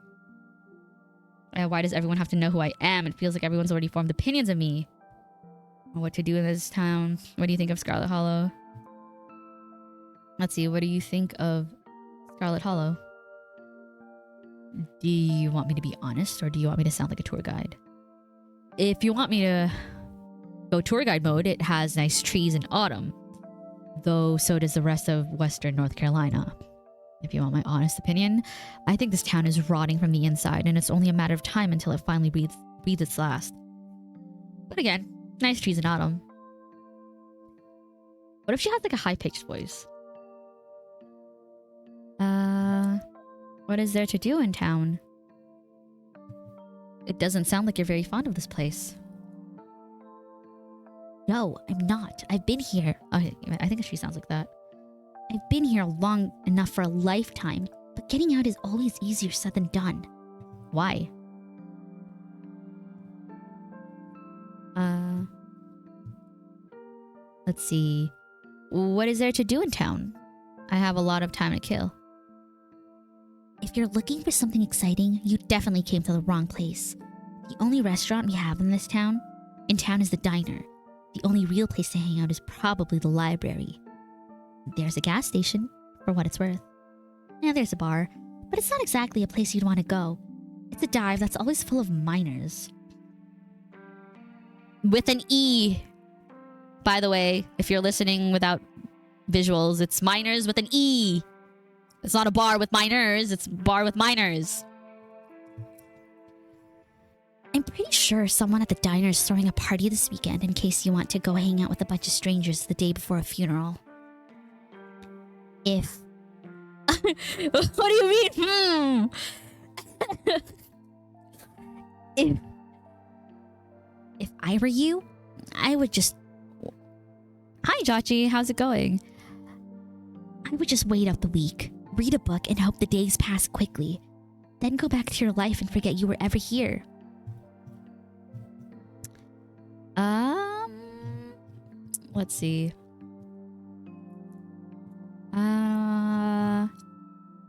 Why does everyone have to know who I am? It feels like everyone's already formed opinions of me. What to do in this town. What do you think of Scarlet Hollow? Let's see. What do you think of Scarlet Hollow? Do you want me to be honest, or do you want me to sound like a tour guide? If you want me to go tour guide mode, it has nice trees in autumn. Though so does the rest of western North Carolina. If you want my honest opinion, I think this town is rotting from the inside, and it's only a matter of time until it finally breathes its last. But again, nice trees in autumn. What if she has like a high-pitched voice? What is there to do in town? It doesn't sound like you're very fond of this place. No, I'm not. I've been here. Okay, I think she sounds like that. I've been here long enough for a lifetime, but getting out is always easier said than done. Why? Let's see. What is there to do in town? I have a lot of time to kill. If you're looking for something exciting, you definitely came to the wrong place. The only restaurant we have in town is the diner. The only real place to hang out is probably the library. There's a gas station, for what it's worth. Yeah, there's a bar, but it's not exactly a place you'd want to go. It's a dive that's always full of minors. With an E. By the way, if you're listening without visuals, it's minors with an E. It's not a bar with minors, it's a bar with minors. I'm pretty sure someone at the diner is throwing a party this weekend in case you want to go hang out with a bunch of strangers the day before a funeral. If... What do you mean? If I were you, I would just... Hi, Jachi. How's it going? I would just wait out the week, read a book, and hope the days pass quickly. Then go back to your life and forget you were ever here. Let's see.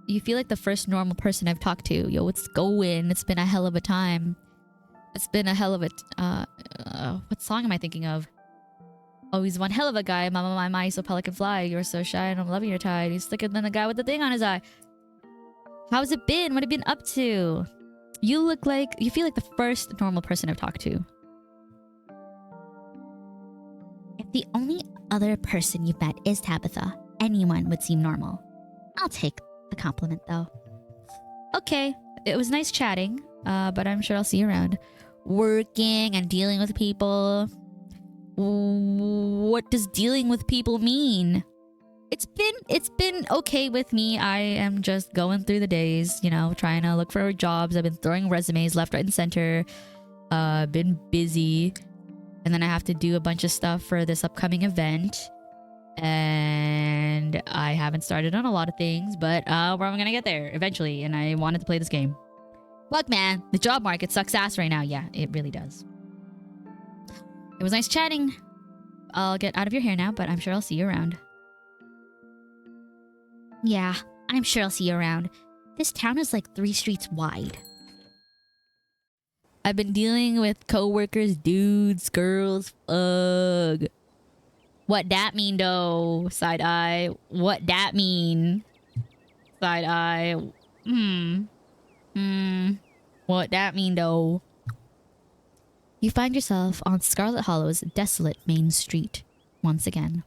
You feel like the first normal person I've talked to. Yo, what's going? It's been a hell of a time. It's been a hell of a... what song am I thinking of? Oh, he's one hell of a guy. Mama, my so pelican fly. You're so shy and I'm loving your tide. He's slicker than the guy with the thing on his eye. How's it been? What have you been up to? You feel like the first normal person I've talked to. If the only other person you've met is Tabitha, anyone would seem normal. I'll take the compliment, though. Okay, it was nice chatting, but I'm sure I'll see you around. Working and dealing with people. What does dealing with people mean? It's been okay with me. I am just going through the days, you know, trying to look for jobs. I've been throwing resumes left, right, and center. Been busy. And then I have to do a bunch of stuff for this upcoming event. And I haven't started on a lot of things, but we're gonna get there eventually. And I wanted to play this game. Look, man, the job market sucks ass right now. Yeah, it really does. It was nice chatting. I'll get out of your hair now, but I'm sure I'll see you around. Yeah, I'm sure I'll see you around. This town is like 3 streets wide. I've been dealing with coworkers, dudes, girls. Ugh. What that mean, though? Side eye. What that mean? Side eye. What that mean, though? You find yourself on Scarlet Hollow's desolate main street once again.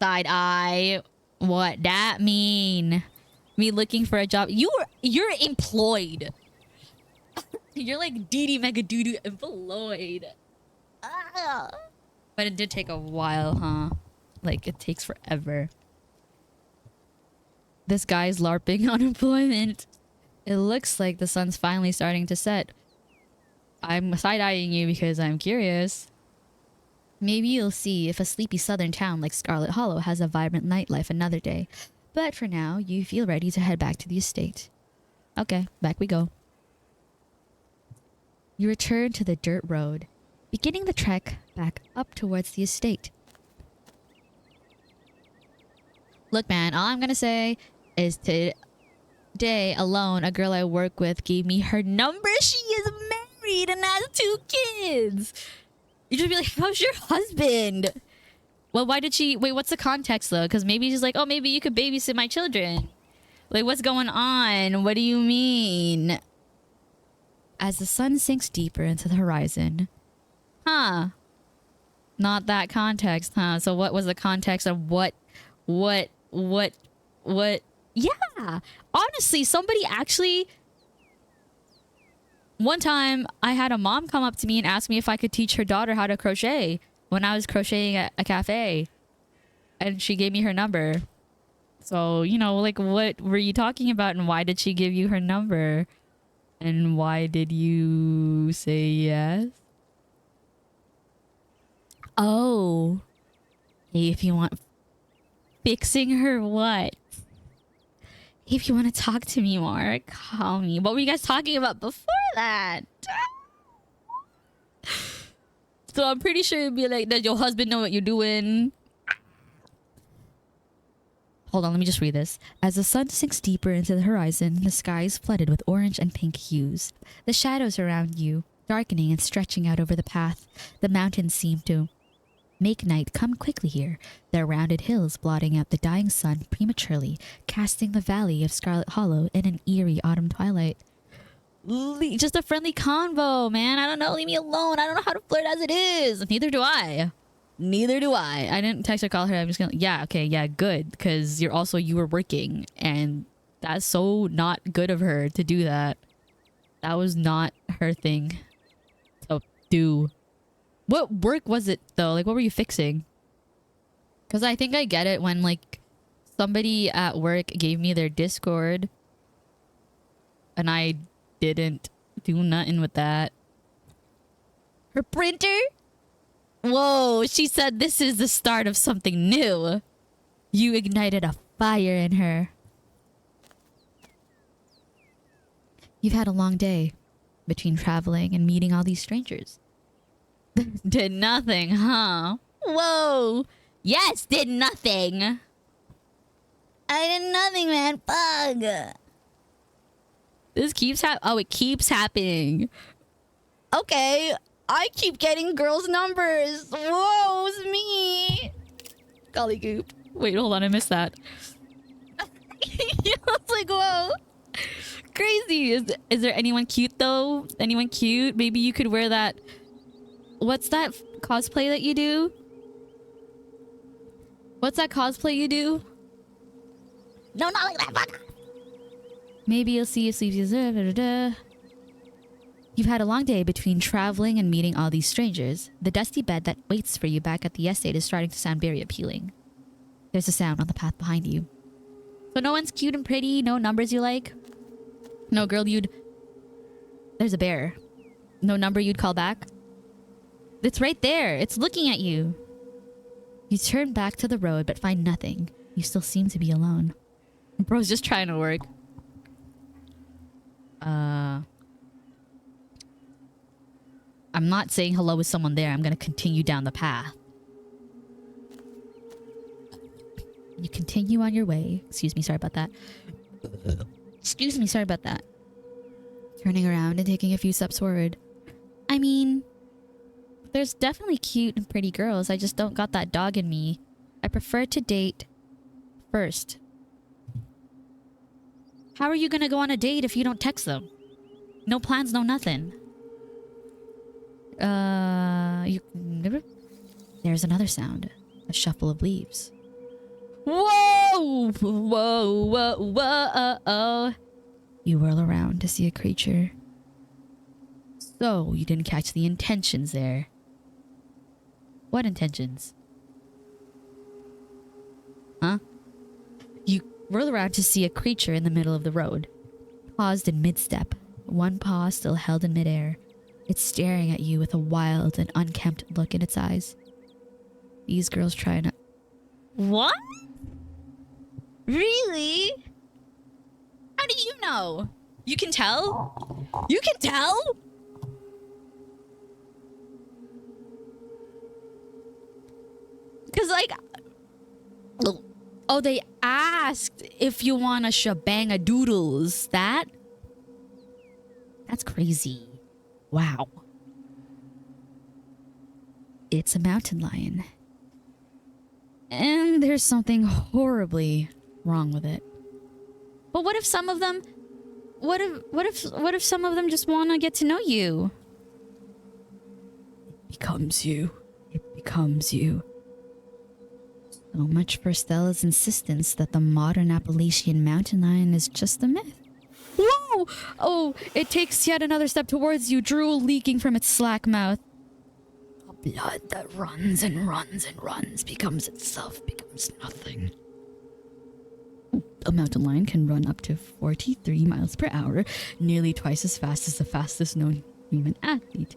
Side eye. What that mean? Me looking for a job. You're employed. You're like Dee Mega Doodoo employed. But it did take a while, huh? Like, it takes forever. This guy's LARPing unemployment. It looks like the sun's finally starting to set. I'm side-eyeing you because I'm curious. Maybe you'll see if a sleepy southern town like Scarlet Hollow has a vibrant nightlife another day. But for now, you feel ready to head back to the estate. Okay, back we go. You return to the dirt road, beginning the trek back up towards the estate. Look, man, all I'm gonna say is today alone, a girl I work with gave me her number. She is married and has 2 kids. You just be like, how's your husband? Well, why did she... Wait, what's the context, though? Because maybe she's like, oh, maybe you could babysit my children. Like, what's going on? What do you mean? As the sun sinks deeper into the horizon. Huh. Not that context, huh? So what was the context of what? Yeah. Honestly, somebody actually... One time, I had a mom come up to me and ask me if I could teach her daughter how to crochet when I was crocheting at a cafe. And she gave me her number. So, you know, like, what were you talking about and why did she give you her number? And why did you say yes? Oh. Hey, if you want... Fixing her what? If you want to talk to me more, call me. What were you guys talking about before that? So I'm pretty sure it'd be like, does your husband know what you're doing? Hold on, let me just read this. As the sun sinks deeper into the horizon, the sky is flooded with orange and pink hues. The shadows around you, darkening and stretching out over the path. The mountains seem to make night come quickly here, their rounded hills blotting out the dying sun prematurely, casting the valley of Scarlet Hollow in an eerie autumn twilight. Just a friendly convo, man. I don't know. Leave me alone. I don't know how to flirt as it is. Neither do I. Neither do I. I didn't text or call her. I'm just gonna... Yeah, okay, yeah, good. Because you were working. And that's so not good of her to do that. That was not her thing to do. What work was it, though? Like, what were you fixing? Because I think I get it when, like, somebody at work gave me their Discord. And I didn't do nothing with that. Her printer? Whoa, she said this is the start of something new. You ignited a fire in her. You've had a long day between traveling and meeting all these strangers. Did nothing, huh? Whoa. Yes, did nothing. I did nothing, man. Bug. This keeps it keeps happening. Okay. I keep getting girls' numbers. Whoa, it's me. Golly goop. Wait, hold on. I missed that. I was like, whoa. Crazy. Is there anyone cute, though? Anyone cute? Maybe you could wear that... What's that cosplay that you do? What's that cosplay you do? No, not like that. Maybe you'll see you sleep. You've had a long day between traveling and meeting all these strangers. The dusty bed that waits for you back at the estate is starting to sound very appealing. There's a sound on the path behind you. So no one's cute and pretty? No numbers you like? No girl you'd... There's a bear. No number you'd call back? It's right there. It's looking at you. You turn back to the road but find nothing. You still seem to be alone. Bro's just trying to work. I'm not saying hello with someone there. I'm gonna continue down the path. You continue on your way. Excuse me, sorry about that. Excuse me, sorry about that. Turning around and taking a few steps forward. I mean... There's definitely cute and pretty girls. I just don't got that dog in me. I prefer to date first. How are you gonna go on a date if you don't text them? No plans, no nothing. There's another sound. A shuffle of leaves. Whoa! Whoa, whoa, whoa. You whirl around to see a creature. So, you didn't catch the intentions there. What intentions? Huh? You whirl around to see a creature in the middle of the road. Paused in mid-step, one paw still held in midair. It's staring at you with a wild and unkempt look in its eyes. These girls trying to... What? Really? How do you know? You can tell? You can tell? Because, like... Oh, they asked if you want a shebang doodles. That's crazy. Wow. It's a mountain lion. And there's something horribly wrong with it. But what if some of them... What if some of them just want to get to know you? It becomes you. It becomes you. So much for Stella's insistence that the modern Appalachian mountain lion is just a myth. Whoa! Oh, it takes yet another step towards you, drool leaking from its slack mouth. A blood that runs and runs and runs, becomes itself, becomes nothing. A mountain lion can run up to 43 miles per hour, nearly twice as fast as the fastest known human athlete.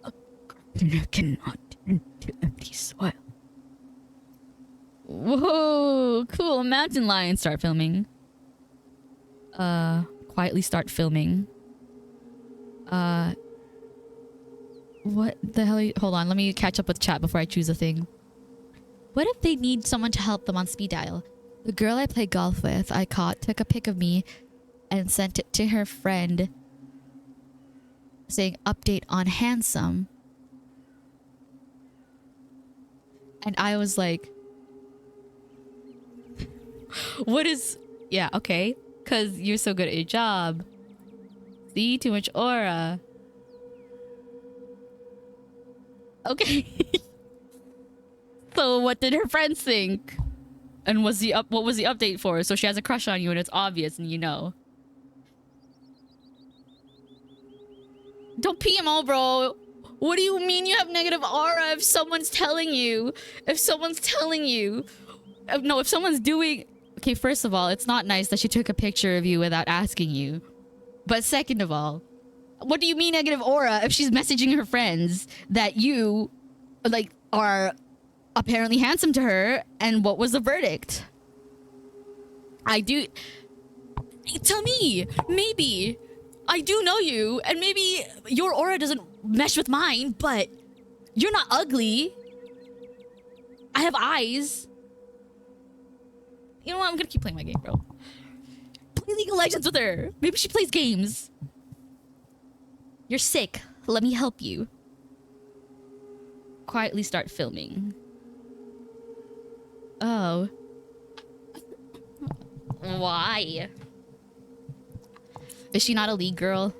A gardener cannot turn to empty soil. Whoa, cool. Mountain lion, start filming. Quietly start filming. What the hell hold on, let me catch up with chat before I choose a thing. What if they need someone to help them on speed dial? The girl I play golf with, I caught, took a pic of me and sent it to her friend saying update on handsome. And I was like, what is... Yeah, okay. Because you're so good at your job. See? Too much aura. Okay. So what did her friends think? And what was the update for? So she has a crush on you and it's obvious and you know. Don't PMO, bro. What do you mean you have negative aura if someone's telling you? If someone's telling you... No, if someone's doing... Okay, first of all, it's not nice that she took a picture of you without asking you. But second of all, what do you mean negative aura if she's messaging her friends that you, like, are apparently handsome to her, and what was the verdict? Tell me, maybe I do know you, and maybe your aura doesn't mesh with mine, but you're not ugly. I have eyes. You know what? I'm gonna keep playing my game, bro. Play League of Legends with her. Maybe she plays games. You're sick. Let me help you. Quietly start filming. Oh. Why? Is she not a League girl?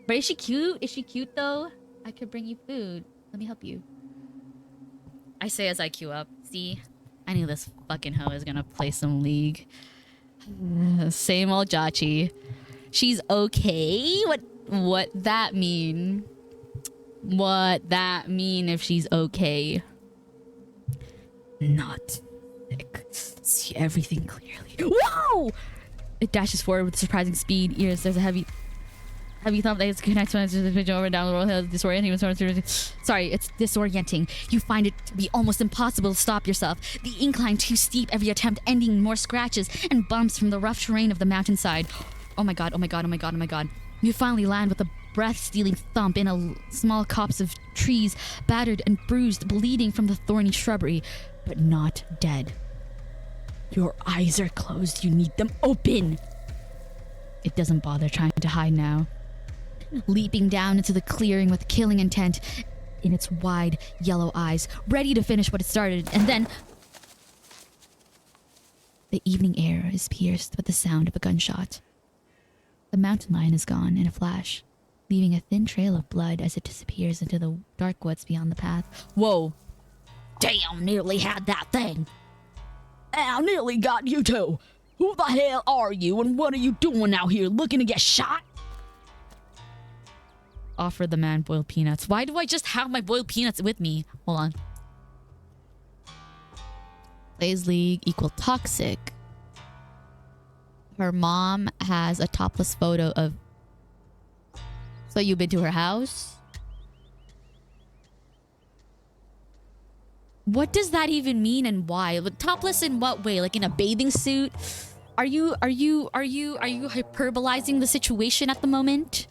But is she cute? Is she cute though? I could bring you food. Let me help you. I say as I queue up. See? I knew this fucking hoe is gonna play some League. Same old Jachi. She's okay? What that mean? What that mean if she's okay? Not sick. See everything clearly. Whoa! It dashes forward with surprising speed. Ears, there's a heavy thump that connects when it's over and down the road hill. Disorienting. Sorry, it's disorienting. You find it to be almost impossible to stop yourself. The incline too steep, every attempt ending in more scratches and bumps from the rough terrain of the mountainside. Oh my god, oh my god, oh my god, oh my god. You finally land with a breath-stealing thump in a small copse of trees, battered and bruised, bleeding from the thorny shrubbery, but not dead. Your eyes are closed. You need them open. It doesn't bother trying to hide now. Leaping down into the clearing with killing intent in its wide yellow eyes, ready to finish what it started, and then the evening air is pierced with the sound of a gunshot. The mountain lion is gone in a flash, leaving a thin trail of blood as it disappears into the dark woods beyond the path. Whoa! Damn, nearly had that thing! I nearly got you too! Who the hell are you and what are you doing out here, looking to get shot? Offer the man boiled peanuts. Why do I just have my boiled peanuts with me? Hold on. Plays League equal toxic. Her mom has a topless photo of So you've been to her house? What does that even mean and why? Like, topless in what way? Like in a bathing suit? Are you hyperbolizing the situation at the moment?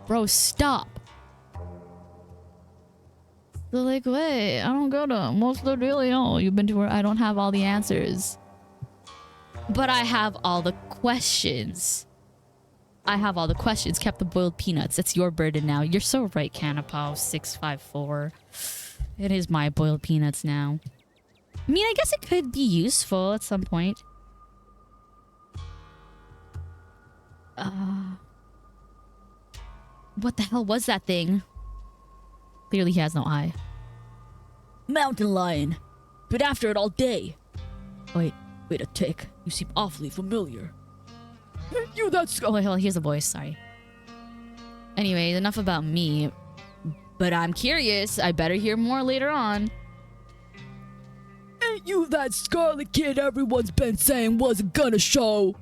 Bro, stop. They're like, wait, I don't get it. What's the dealio? You've been to her. I don't have all the answers. But I have all the questions. I have all the questions. Kept the boiled peanuts. It's your burden now. You're so right, Canapow 654. It is my boiled peanuts now. I mean, I guess it could be useful at some point. What the hell was that thing? Clearly he has no eye. Mountain lion. Been after it all day. Wait a tick. You seem awfully familiar. You that's... Oh, wait, hold on. Here's the voice. Sorry. Anyway, enough about me. But I'm curious. I better hear more later on. Ain't you that scarlet kid everyone's been saying wasn't gonna show?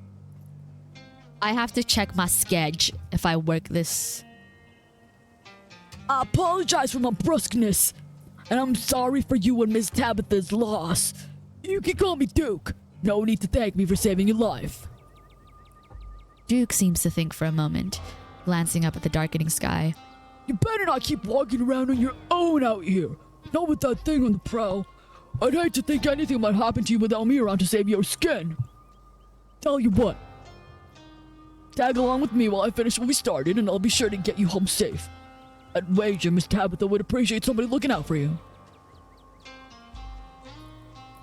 I have to check my sketch if I work this. I apologize for my brusqueness. And I'm sorry for you and Miss Tabitha's loss. You can call me Duke. No need to thank me for saving your life. Duke seems to think for a moment, glancing up at the darkening sky. You better not keep walking around on your own out here. Not with that thing on the prowl. I'd hate to think anything might happen to you without me around to save your skin. Tell you what. Tag along with me while I finish what we started, and I'll be sure to get you home safe. I'd wager Miss Tabitha would appreciate somebody looking out for you.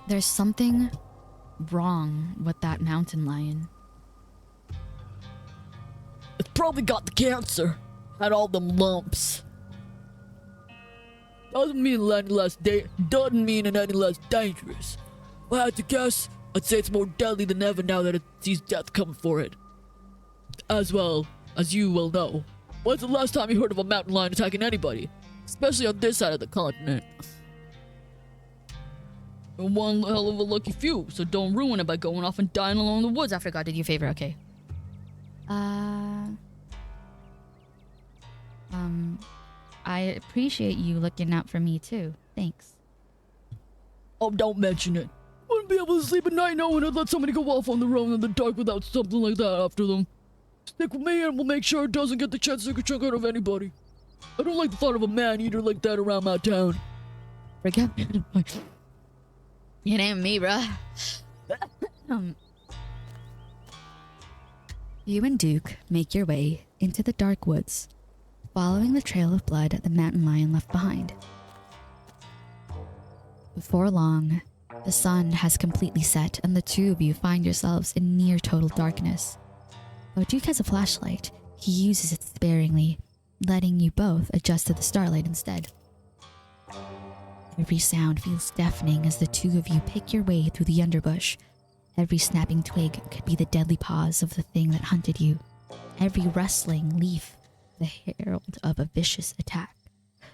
There's something wrong with that mountain lion. It's probably got the cancer. Had all them lumps. Doesn't mean any less dangerous. If I had to guess, I'd say it's more deadly than ever now that it sees death coming for it. As well as you will know. When's the last time you heard of a mountain lion attacking anybody? Especially on this side of the continent. You're one hell of a lucky few, so don't ruin it by going off and dying alone in the woods after God did you a favor, okay? I appreciate you looking out for me too. Thanks. Oh, don't mention it. Wouldn't be able to sleep at night knowing I'd let somebody go off on their own in the dark without something like that after them. Stick with me and we'll make sure it doesn't get the chance to take a chunk out of anybody. I don't like the thought of a man-eater like that around my town. Forget me. It ain't me, bruh. You and Duke make your way into the dark woods, following the trail of blood the mountain lion left behind. Before long, the sun has completely set and the two of you find yourselves in near total darkness. Though Duke has a flashlight, he uses it sparingly, letting you both adjust to the starlight instead. Every sound feels deafening as the two of you pick your way through the underbush. Every snapping twig could be the deadly paws of the thing that hunted you. Every rustling leaf, the herald of a vicious attack.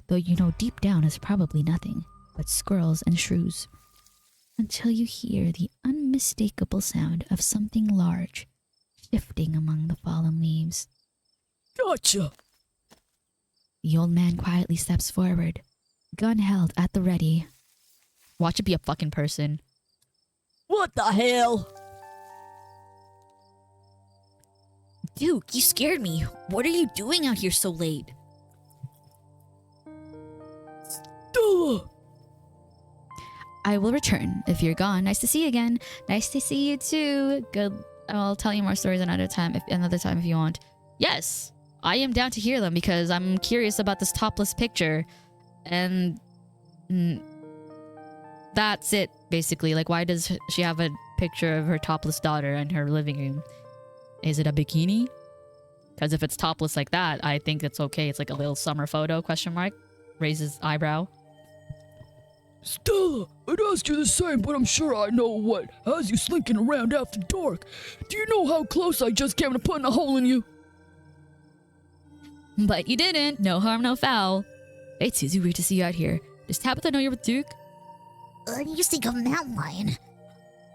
Though you know deep down is probably nothing but squirrels and shrews. Until you hear the unmistakable sound of something large shifting among the fallen leaves. Gotcha! The old man quietly steps forward, gun held at the ready. Watch it be a fucking person. What the hell? Duke, you scared me. What are you doing out here so late? Stella! I will return if you're gone. Nice to see you again. Nice to see you too. Good. I'll tell you more stories another time if you want. Yes, I am down to hear them because I'm curious about this topless picture. And that's it, basically. Like, why does she have a picture of her topless daughter in her living room? Is it a bikini? Because if it's topless like that, I think it's okay. It's like a little summer photo, question mark. Raises eyebrow. Stella, I'd ask you the same, but I'm sure I know what has you slinking around after dark. Do you know how close I just came to putting a hole in you? But you didn't. No harm, no foul. Hey, Susie, weird to see you out here. Does Tabitha know you're with Duke? You just think of a mountain lion.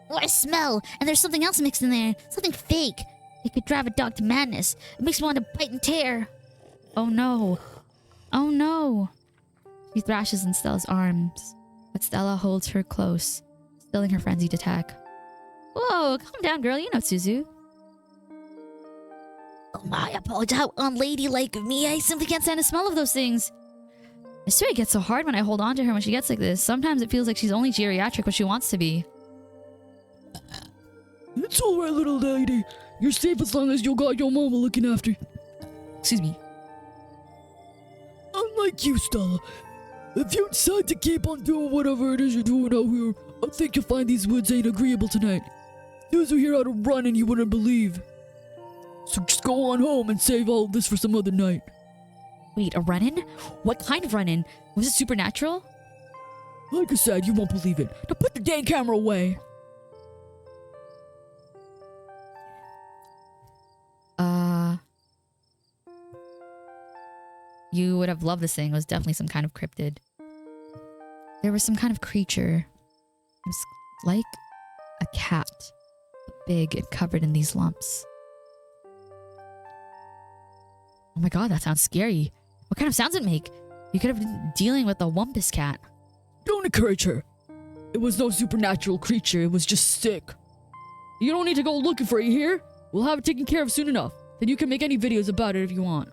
What a smell! And there's something else mixed in there. Something fake. It could drive a dog to madness. It makes me want to bite and tear. Oh no. Oh no. She thrashes in Stella's arms, but Stella holds her close, stilling her frenzied attack. Whoa, calm down, girl. You know Suzu. Oh my, I apologize. How unladylike of me. I simply can't stand the smell of those things. I swear it gets so hard when I hold on to her when she gets like this. Sometimes it feels like she's only geriatric when she wants to be. It's alright, little lady. You're safe as long as you got your mama looking after. Excuse me. Unlike you, Stella. If you decide to keep on doing whatever it is you're doing out here, I think you'll find these woods ain't agreeable tonight. Suzu here had a run and you wouldn't believe. So just go on home and save all of this for some other night. Wait, a run-in? What kind of run-in? Was it supernatural? Like I said, you won't believe it. Now put the dang camera away. You would have loved this thing. It was definitely some kind of cryptid. There was some kind of creature. It was like a cat, but big and covered in these lumps. Oh my god, that sounds scary. What kind of sounds it make? You could have been dealing with a wumpus cat. Don't encourage her. It was no supernatural creature, it was just sick. You don't need to go looking for it, you hear? We'll have it taken care of soon enough. Then you can make any videos about it if you want.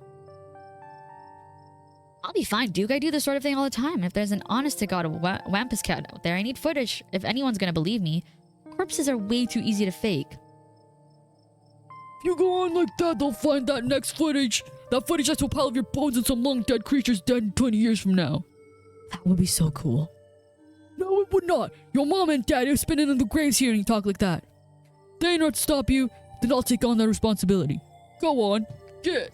I'll be fine, Duke. I do this sort of thing all the time. If there's an honest-to-God wampus cat out there, I need footage if anyone's gonna believe me. Corpses are way too easy to fake. If you go on like that, they'll find that next footage. That footage that's a pile of your bones and some long-dead creatures dead 20 years from now. That would be so cool. No, it would not. Your mom and dad are spinning in the graves hearing you talk like that. They ain't not stop you, then I'll take on that responsibility. Go on, get.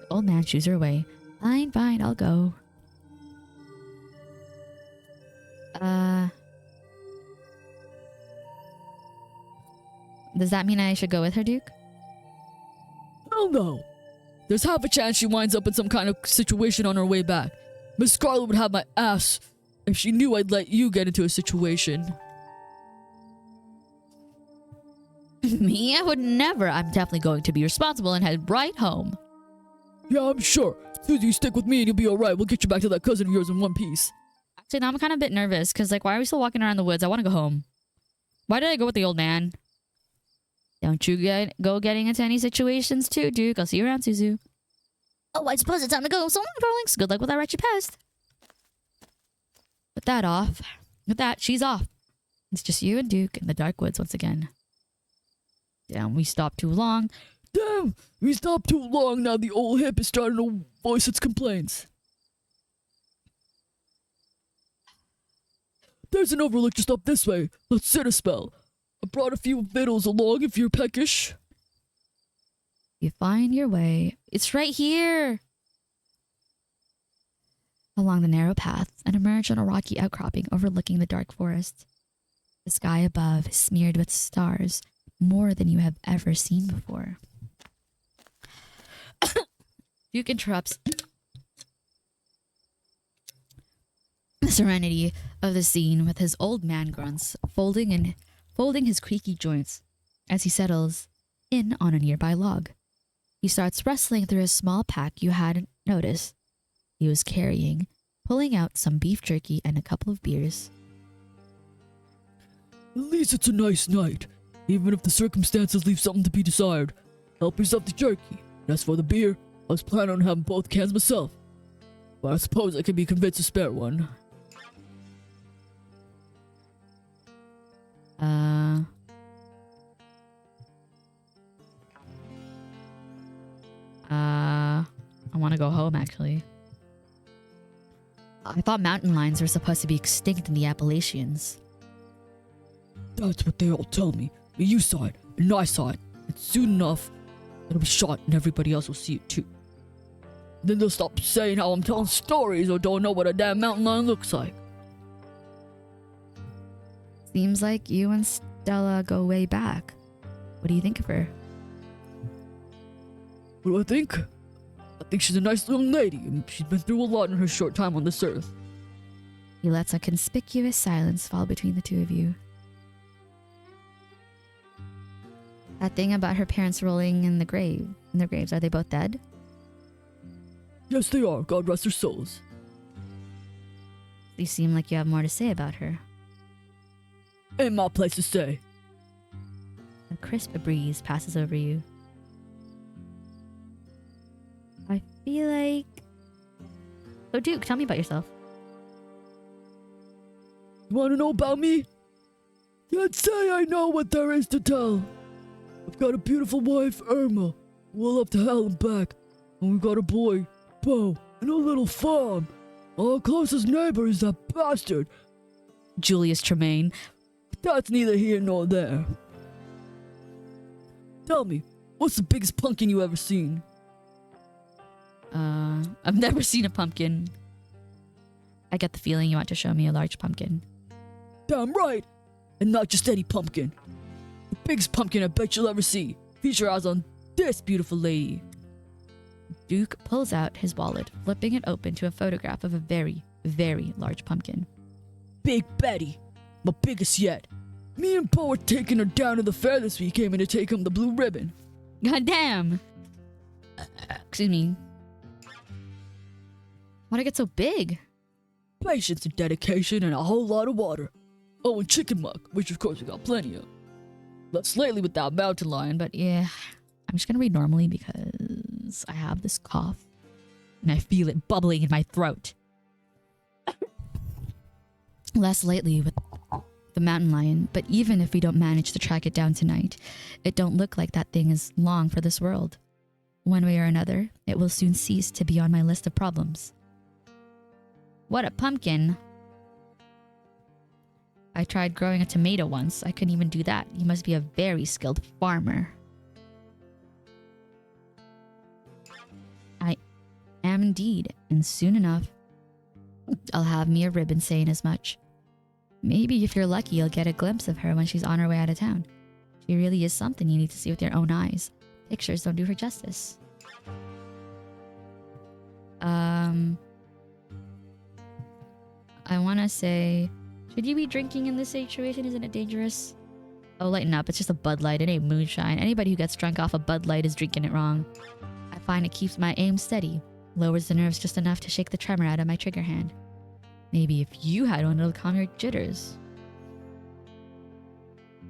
The old man shoos her away. Fine, fine, I'll go. Does that mean I should go with her, Duke? Hell no. There's half a chance she winds up in some kind of situation on her way back. Miss Scarlet would have my ass if she knew I'd let you get into a situation. Me? I would never. I'm definitely going to be responsible and head right home. Yeah, I'm sure. Susie, you stick with me and you'll be alright. We'll get you back to that cousin of yours in one piece. Actually, now I'm kind of a bit nervous, because, like, why are we still walking around the woods? I want to go home. Why did I go with the old man? Don't you go getting into any situations too, Duke. I'll see you around, Suzu. Oh, I suppose it's time to go. So long, darlings. Good luck with that wretched pest. With that off. With that, she's off. It's just you and Duke in the dark woods once again. Damn, we stopped too long. Damn, we stopped too long now. The old hip is starting to voice its complaints. There's an overlook just up this way. Let's sit a spell. I brought a few victuals along if you're peckish. You find your way. It's right here. Along the narrow path and emerge on a rocky outcropping overlooking the dark forest. The sky above is smeared with stars, more than you have ever seen before. Duke interrupts the serenity of the scene with his old man grunts folding his creaky joints as he settles in on a nearby log. He starts rustling through a small pack you hadn't noticed he was carrying, pulling out some beef jerky and a couple of beers. At least it's a nice night, even if the circumstances leave something to be desired. Help yourself to jerky. And as for the beer, I was planning on having both cans myself. But I suppose I can be convinced to spare one. I want to go home, actually. I thought mountain lions were supposed to be extinct in the Appalachians. That's what they all tell me. But you saw it, and I saw it. And soon enough, it'll be shot and everybody else will see it too. Then they'll stop saying how I'm telling stories or don't know what a damn mountain lion looks like. Seems like you and Stella go way back. What do you think of her? What do I think? I think she's a nice young lady, and she's been through a lot in her short time on this earth. He lets a conspicuous silence fall between the two of you. That thing about her parents rolling in their graves, are they both dead? Yes, they are. God rest their souls. You seem like you have more to say about her. Ain't my place to say. A crisp breeze passes over you. I feel like... Oh, Duke, tell me about yourself. You wanna know about me? Can't say I know what there is to tell. I've got a beautiful wife, Irma, well up to hell and back. And we've got a boy, Bo, and a little farm. Our closest neighbor is that bastard, Julius Tremaine. That's neither here nor there. Tell me, what's the biggest pumpkin you ever seen? I've never seen a pumpkin. I get the feeling you want to show me a large pumpkin. Damn right! And not just any pumpkin. The biggest pumpkin I bet you'll ever see. Feature eyes on this beautiful lady. Duke pulls out his wallet, flipping it open to a photograph of a very, very large pumpkin. Big Betty. My biggest yet. Me and Bo were taking her down to the fair this week, aiming to take home the blue ribbon. God damn! Excuse me. Why'd it get so big? Patience and dedication and a whole lot of water. Oh, and chicken muck, which of course we got plenty of. Less lately with that mountain lion, but But yeah, I'm just gonna read normally because I have this cough and I feel it bubbling in my throat. Less lately with the mountain lion, but even if we don't manage to track it down tonight, it don't look like that thing is long for this world. One way or another, it will soon cease to be on my list of problems. What a pumpkin! I tried growing a tomato once. I couldn't even do that. You must be a very skilled farmer. I am indeed, and soon enough, I'll have me a ribbon saying as much. Maybe if you're lucky, you'll get a glimpse of her when she's on her way out of town. She really is something you need to see with your own eyes. Pictures don't do her justice. I want to say, should you be drinking in this situation? Isn't it dangerous? Oh, lighten up. It's just a Bud Light. It ain't moonshine. Anybody who gets drunk off a Bud Light is drinking it wrong. I find it keeps my aim steady. Lowers the nerves just enough to shake the tremor out of my trigger hand. Maybe if you had one, it'll calm your jitters.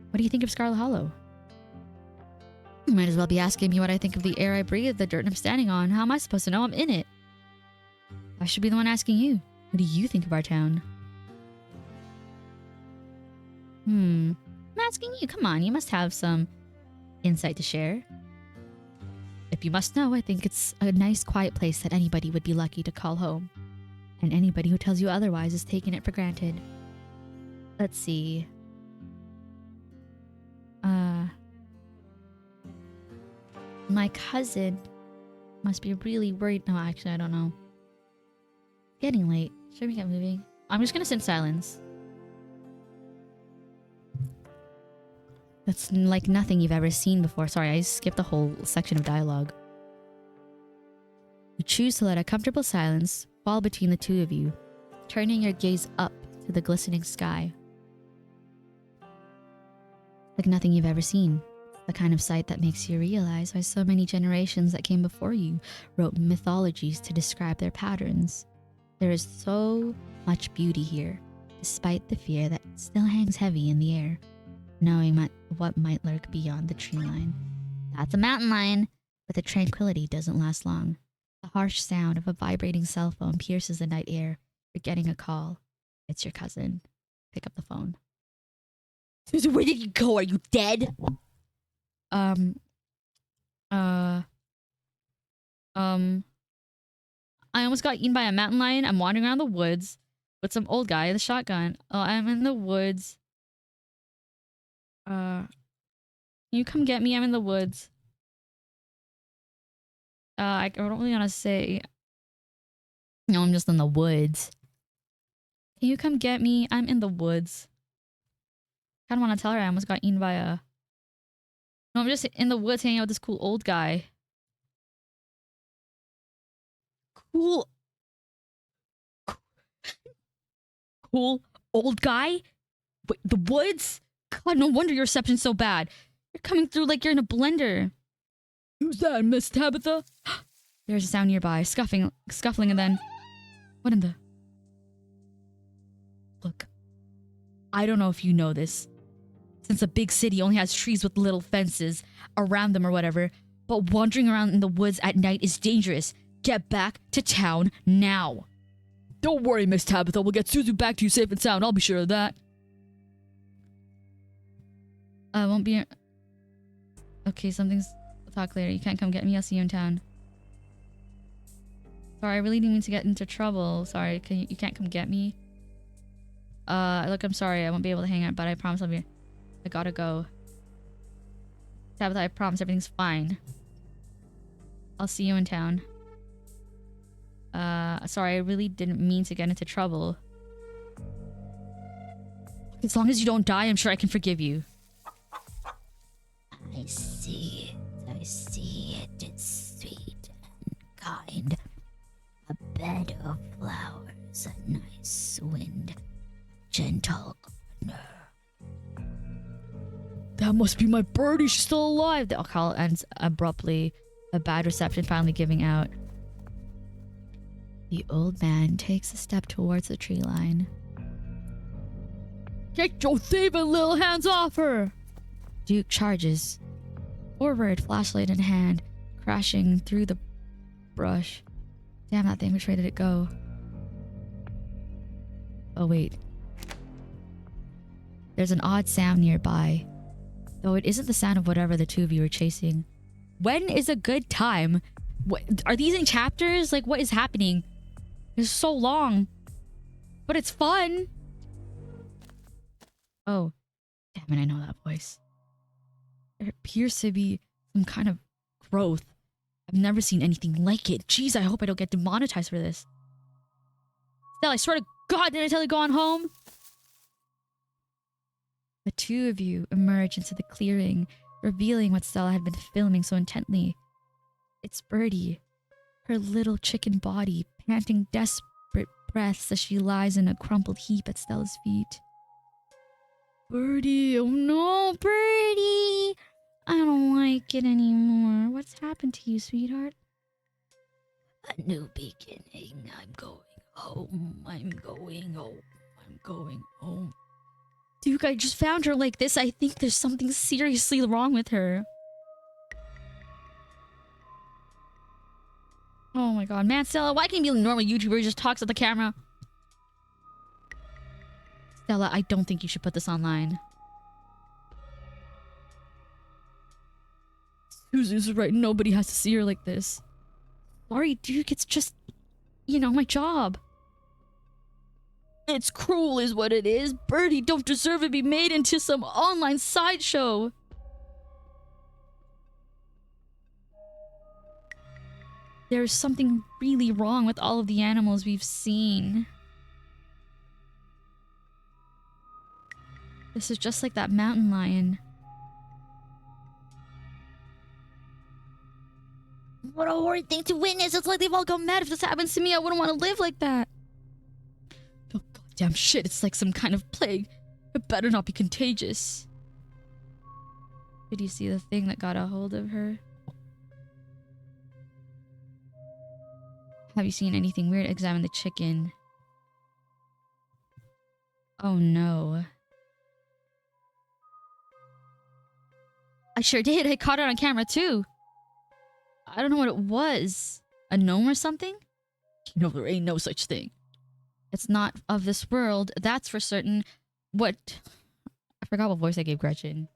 What do you think of Scarlet Hollow? You might as well be asking me what I think of the air I breathe, the dirt I'm standing on. How am I supposed to know I'm in it? I should be the one asking you. What do you think of our town? I'm asking you. Come on, you must have some insight to share. If you must know, I think it's a nice, quiet place that anybody would be lucky to call home. And anybody who tells you otherwise is taking it for granted. Let's see. My cousin must be really worried. No, actually, I don't know. Getting late. Should we get moving? I'm just gonna sit in silence. That's like nothing you've ever seen before. Sorry, I skipped the whole section of dialogue. You choose to let a comfortable silence fall between the two of you, turning your gaze up to the glistening sky. Like nothing you've ever seen. The kind of sight that makes you realize why so many generations that came before you wrote mythologies to describe their patterns. There is so much beauty here, despite the fear that still hangs heavy in the air, knowing what might lurk beyond the tree line. That's a mountain lion, but the tranquility doesn't last long. The harsh sound of a vibrating cell phone pierces the night air. You're getting a call. It's your cousin. Pick up the phone. Susan, where did you go? Are you dead? I almost got eaten by a mountain lion. I'm wandering around the woods with some old guy with a shotgun. Oh, I'm in the woods. Can you come get me? I'm in the woods. I don't really want to say. No, I'm just in the woods. Can you come get me? I'm in the woods. I don't want to tell her I almost got eaten by a... No, I'm just in the woods hanging out with this cool old guy. Cool old guy? Wait, the woods? God, no wonder your reception's so bad. You're coming through like you're in a blender. Who's that, Miss Tabitha? There's a sound nearby, scuffling, and then... What in the... Look. I don't know if you know this. Since a big city only has trees with little fences around them or whatever, but wandering around in the woods at night is dangerous. Get back to town now. Don't worry, Miss Tabitha. We'll get Suzu back to you safe and sound. I'll be sure of that. I won't be... Okay, something's... We'll talk later. You can't come get me. I'll see you in town. Sorry, I really didn't mean to get into trouble. Sorry, you can't come get me? Look, I'm sorry. I won't be able to hang out, but I promise I'll be... I gotta go. Tabitha, I promise everything's fine. I'll see you in town. Sorry, I really didn't mean to get into trouble. As long as you don't die, I'm sure I can forgive you. I see it. I see it. It's sweet and kind. A bed of flowers, a nice wind, gentle gardener. That must be my birdie. She's still alive. The call ends abruptly. A bad reception finally giving out. The old man takes a step towards the tree line. Get your thieving little hands off her! Duke charges forward, flashlight in hand, crashing through the brush. Damn, that thing, which way did it go? Oh, wait. There's an odd sound nearby, though it isn't the sound of whatever the two of you are chasing. When is a good time? What, are these in chapters? Like, what is happening? It's so long. But it's fun. Oh. Damn it, I know that voice. There appears to be some kind of growth. I've never seen anything like it. Jeez, I hope I don't get demonetized for this. Stella, I swear to God, didn't I tell you to go on home? The two of you emerge into the clearing, revealing what Stella had been filming so intently. It's Birdie, her little chicken body panting desperate breaths as she lies in a crumpled heap at Stella's feet. Birdie, oh no, Birdie! I don't like it anymore. What's happened to you, sweetheart? A new beginning. I'm going home. I'm going home. I'm going home. Duke, I just found her like this. I think there's something seriously wrong with her. Oh my god. Man, Stella, why can't you be a normal YouTuber who just talks at the camera? Stella, I don't think you should put this online. Suzu's right. Nobody has to see her like this. Sorry, Duke. It's just, you know, my job. It's cruel is what it is. Birdie don't deserve to be made into some online sideshow. There's something really wrong with all of the animals we've seen. This is just like that mountain lion. What a horrid thing to witness. It's like they've all gone mad. If this happens to me, I wouldn't want to live like that. Oh, goddamn shit. It's like some kind of plague. It better not be contagious. Did you see the thing that got a hold of her? Have you seen anything weird? Examine the chicken. Oh no. I sure did. I caught it on camera too. I don't know what it was. A gnome or something? You know, there ain't no such thing. It's not of this world, that's for certain. What? I forgot what voice I gave Gretchen.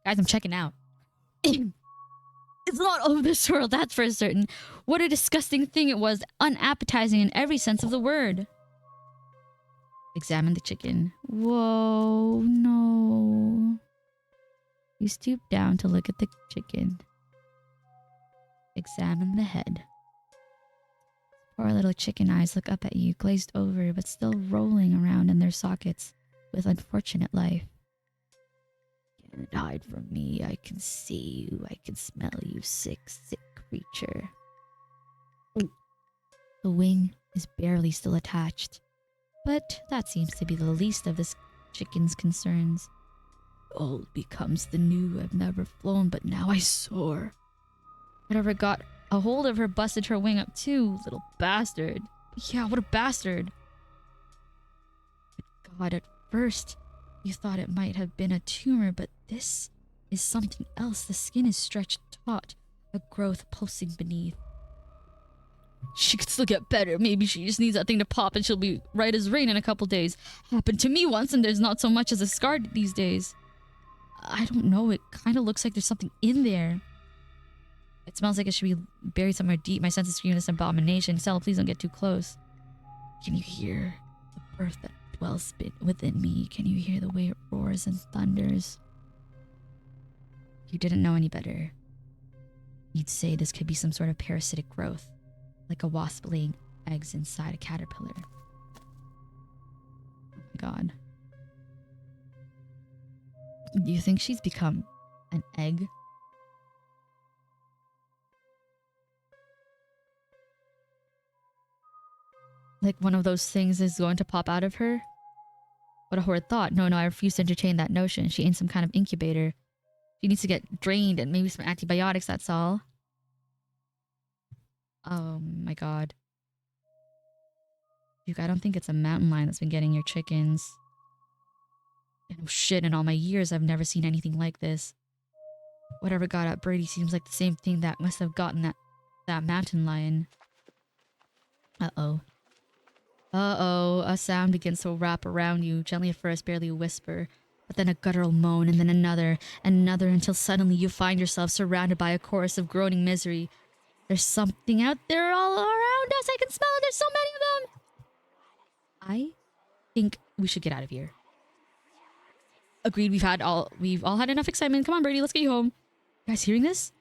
Guys, I'm checking out. It's not of this world, that's for certain. What a disgusting thing it was. Unappetizing in every sense of the word. Examine the chicken. Whoa, no. You stoop down to look at the chicken. Examine the head. Poor little chicken eyes look up at you, glazed over, but still rolling around in their sockets with unfortunate life. Can't hide from me. I can see you. I can smell you, sick, sick creature. The wing is barely still attached, but that seems to be the least of this chicken's concerns. old becomes the new. I've never flown, but now I soar. Whatever got a hold of her busted her wing up too, little bastard. Yeah, what a bastard. God, at first, you thought it might have been a tumor, but this is something else. The skin is stretched taut, a growth pulsing beneath. She could still get better. Maybe she just needs that thing to pop and she'll be right as rain in a couple days. Happened to me once and there's not so much as a scar these days. I don't know. It kind of looks like there's something in there. It smells like it should be buried somewhere deep. My senses scream this abomination. Stella, please don't get too close. Can you hear the birth that dwells within me? Can you hear the way it roars and thunders? If you didn't know any better, you'd say this could be some sort of parasitic growth, like a wasp laying eggs inside a caterpillar. Oh my god. Do you think she's become an egg? Like one of those things is going to pop out of her? What a horrid thought. No, I refuse to entertain that notion. She ain't some kind of incubator. She needs to get drained and maybe some antibiotics, that's all. Oh my god. Duke, I don't think it's a mountain lion that's been getting your chickens. And oh shit, in all my years, I've never seen anything like this. Whatever got at Birdie seems like the same thing that must have gotten that mountain lion. Uh-oh. Uh-oh, a sound begins to wrap around you, gently at first, barely a whisper, but then a guttural moan, and then another, and another, until suddenly you find yourself surrounded by a chorus of groaning misery. There's something out there all around us. I can smell it. There's so many of them. I think we should get out of here. Agreed. We've all had enough excitement. Come on, Birdie. Let's get you home. You guys hearing this?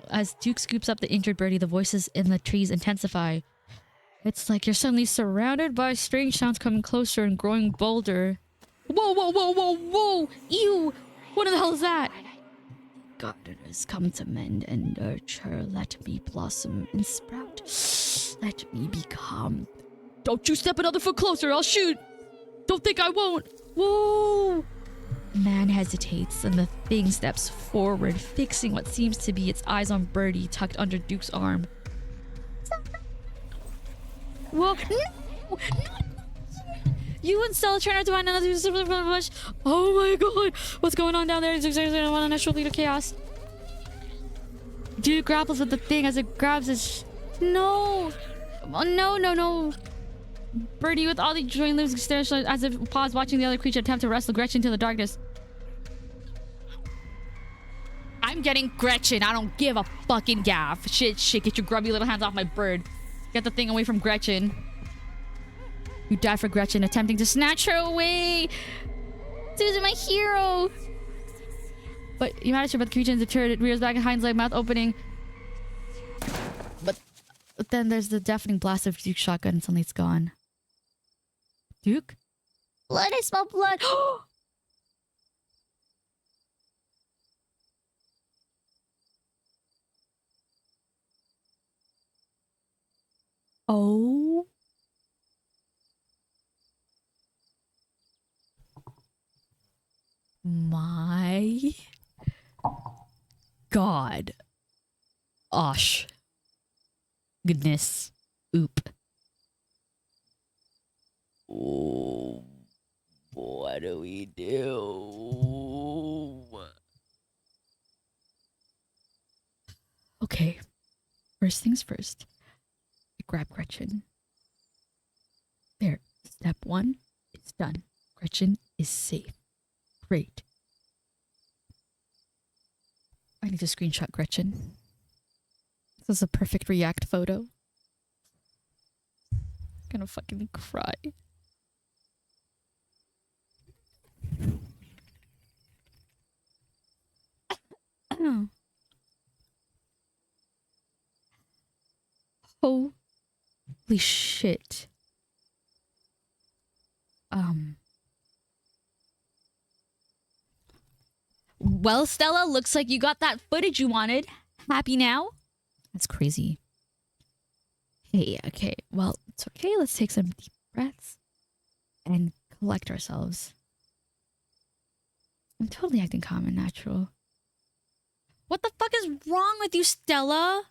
As Duke scoops up the injured Birdie, the voices in the trees intensify. It's like you're suddenly surrounded by strange sounds coming closer and growing bolder. Whoa, whoa, whoa, whoa, whoa! Ew! What in the hell is that? God, it has come to mend and nurture. Let me blossom and sprout. Let me become. Don't you step another foot closer, I'll shoot! Don't think I won't! Whoa! Man hesitates and the thing steps forward, fixing what seems to be its eyes on Birdie tucked under Duke's arm. Whoa! No! You and Stella turn out to find another bush. Oh my god! What's going on down there? It's a natural lead of chaos. Duke grapples with the thing as it grabs his. No! Oh, no! Birdie, with all the joint limbs extended as if paused, watching the other creature attempt to wrestle Gretchen into the darkness. I'm getting Gretchen. I don't give a fucking gaff. Shit, get your grubby little hands off my bird. Get the thing away from Gretchen. You died for Gretchen, attempting to snatch her away. Susan, my hero. But you managed to, but the creature is deterred. It rears back and hides like mouth opening. But then there's the deafening blast of Duke's shotgun and suddenly it's gone. Duke? Blood, I smell blood. Oh. My God. Osh. Goodness. Oop. Oh, what do we do? Okay. First things first. I grab Gretchen. There. Step one is done. Gretchen is safe. Great. I need to screenshot Gretchen. This is a perfect React photo. I'm gonna fucking cry. Holy shit. Well, Stella, looks like you got that footage you wanted. Happy now? That's crazy. Hey, okay. Well, it's okay. Let's take some deep breaths and collect ourselves. I'm totally acting calm and natural. What the fuck is wrong with you, Stella?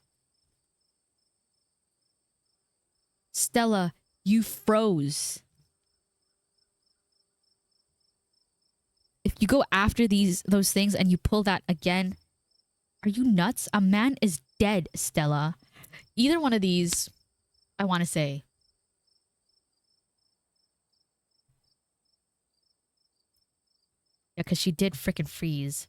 Stella, you froze. If you go after those things and you pull that again, are you nuts? A man is dead, Stella. Either one of these, I want to say. Yeah, because she did frickin' freeze.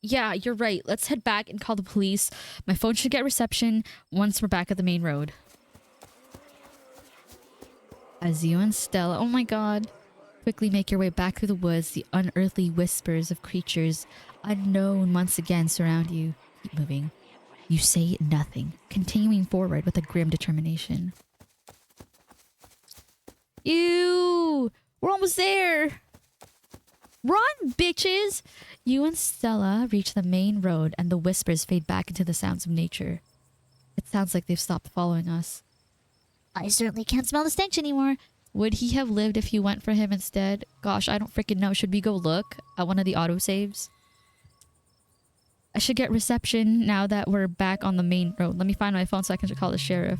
Yeah, you're right. Let's head back and call the police. My phone should get reception once we're back at the main road. As you and Stella, oh my god, quickly make your way back through the woods, the unearthly whispers of creatures unknown once again surround you. Keep moving. You say nothing, continuing forward with a grim determination. Ew! We're almost there! Run, bitches! You and Stella reach the main road and the whispers fade back into the sounds of nature. It sounds like they've stopped following us. I certainly can't smell the stench anymore. Would he have lived if you went for him instead? Gosh, I don't freaking know. Should we go look at one of the autosaves? I should get reception now that we're back on the main road. Let me find my phone so I can call the sheriff.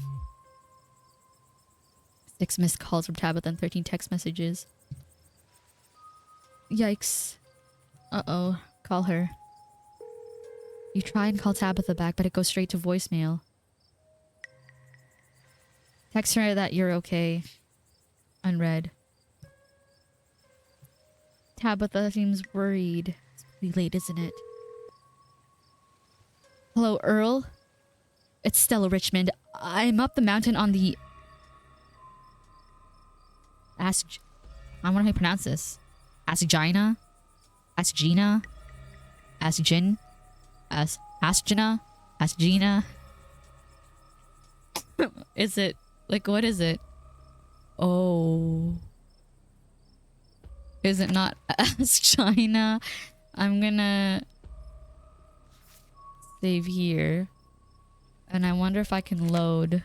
6 missed calls from Tabitha and 13 text messages. Yikes. Uh-oh. Call her. You try and call Tabitha back, but it goes straight to voicemail. Text her that you're okay. Unread. Tabitha seems worried. It's pretty late, isn't it? Hello, Earl? It's Stella Richmond. I'm up the mountain on the... I wonder how you pronounce this. Asgina? Asgina? Asgin? Asgina? Asgina? Is it... Like, what is it? Oh. Is it not Asgina? I'm gonna... save here. And I wonder if I can load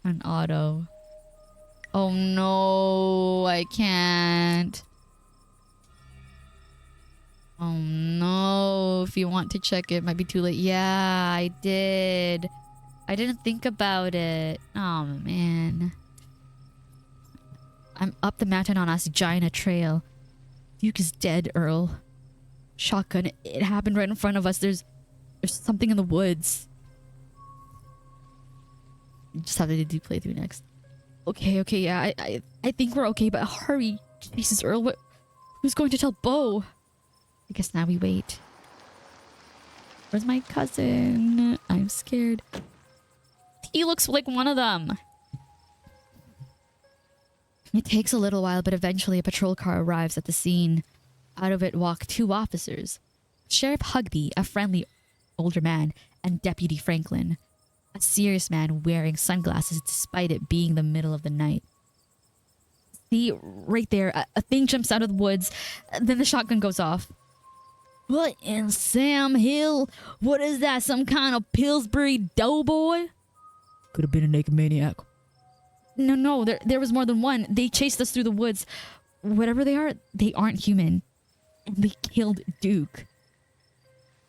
an auto. Oh no, I can't. Oh no, if you want to check it, might be too late. Yeah, I did. I didn't think about it. Oh man. I'm up the mountain on Asgina Trail. Duke is dead, Earl. Shotgun, it happened right in front of us. There's something in the woods. You just have to do playthrough next. Okay, yeah, I think we're okay, but hurry. Jesus, Earl, who's going to tell Bo? I guess now we wait. Where's my cousin? I'm scared. He looks like one of them. It takes a little while, but eventually a patrol car arrives at the scene. Out of it walk 2 officers. Sheriff Hugby, a friendly older man, and Deputy Franklin, a serious man wearing sunglasses despite it being the middle of the night. See, right there, a thing jumps out of the woods, then the shotgun goes off. What in Sam Hill? What is that, some kind of Pillsbury doughboy? Could have been a naked maniac. No, there was more than one. They chased us through the woods. Whatever they are, they aren't human. And they killed Duke.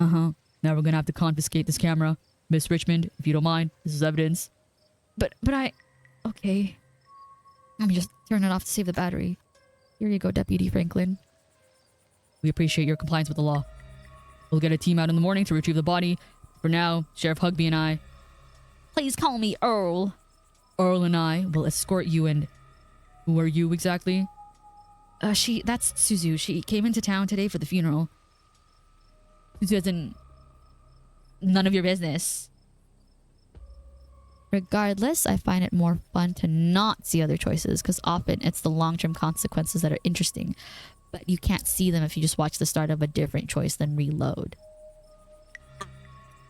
Uh-huh. Now we're gonna have to confiscate this camera. Miss Richmond, if you don't mind, this is evidence. But I... Okay. Let me just turn it off to save the battery. Here you go, Deputy Franklin. We appreciate your compliance with the law. We'll get a team out in the morning to retrieve the body. For now, Sheriff Hugby and I... Please call me Earl. Earl and I will escort you and... Who are you exactly? That's Suzu. She came into town today for the funeral. Suzu as in... None of your business. Regardless, I find it more fun to not see other choices because often it's the long-term consequences that are interesting. But you can't see them if you just watch the start of a different choice then reload.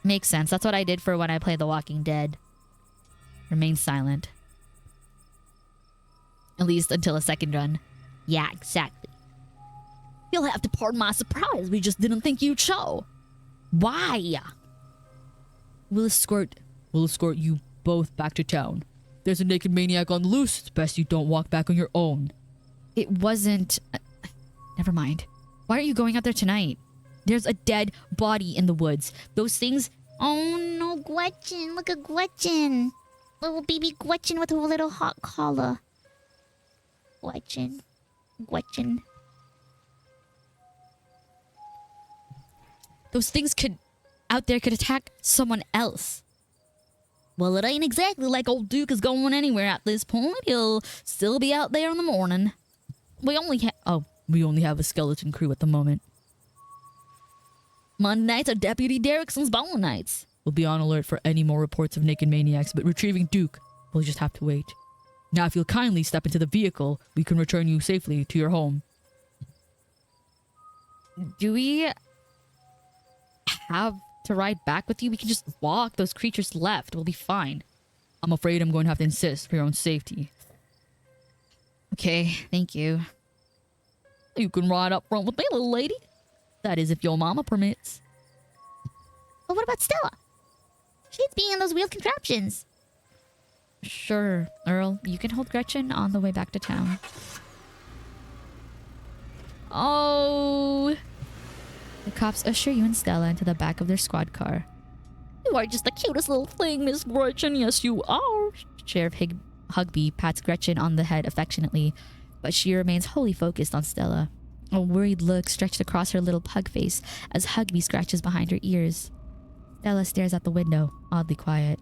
Makes sense. That's what I did for when I played The Walking Dead. Remain silent. At least until a second run. Yeah, exactly. You'll have to pardon my surprise. We just didn't think you'd show. Why? We'll escort you both back to town. There's a naked maniac on the loose. It's best you don't walk back on your own. It wasn't... never mind. Why are you going out there tonight? There's a dead body in the woods. Those things... Oh no, Gretchen. Look at Gretchen. Little baby Gretchen with her little hot collar. Gretchen. Gretchen. Those things out there could attack someone else. Well, it ain't exactly like old Duke is going anywhere at this point. He'll still be out there in the morning. We only have a skeleton crew at the moment. Monday nights are Deputy Derrickson's bowling nights. We'll be on alert for any more reports of naked maniacs, but retrieving Duke, we'll just have to wait. Now, if you'll kindly step into the vehicle, we can return you safely to your home. Do we have to ride back with you? We can just walk. Those creatures left. We'll be fine. I'm afraid I'm going to have to insist for your own safety. Okay, thank you. You can ride up front with me, little lady. That is if your mama permits. But what about Stella? She's being in those wheeled contraptions. Sure, Earl. You can hold Gretchen on the way back to town. Oh! The cops usher you and Stella into the back of their squad car. You are just the cutest little thing, Miss Gretchen. Yes, you are. Sheriff Hugby pats Gretchen on the head affectionately, but she remains wholly focused on Stella. A worried look stretched across her little pug face as Hugby scratches behind her ears. Stella stares out the window, oddly quiet.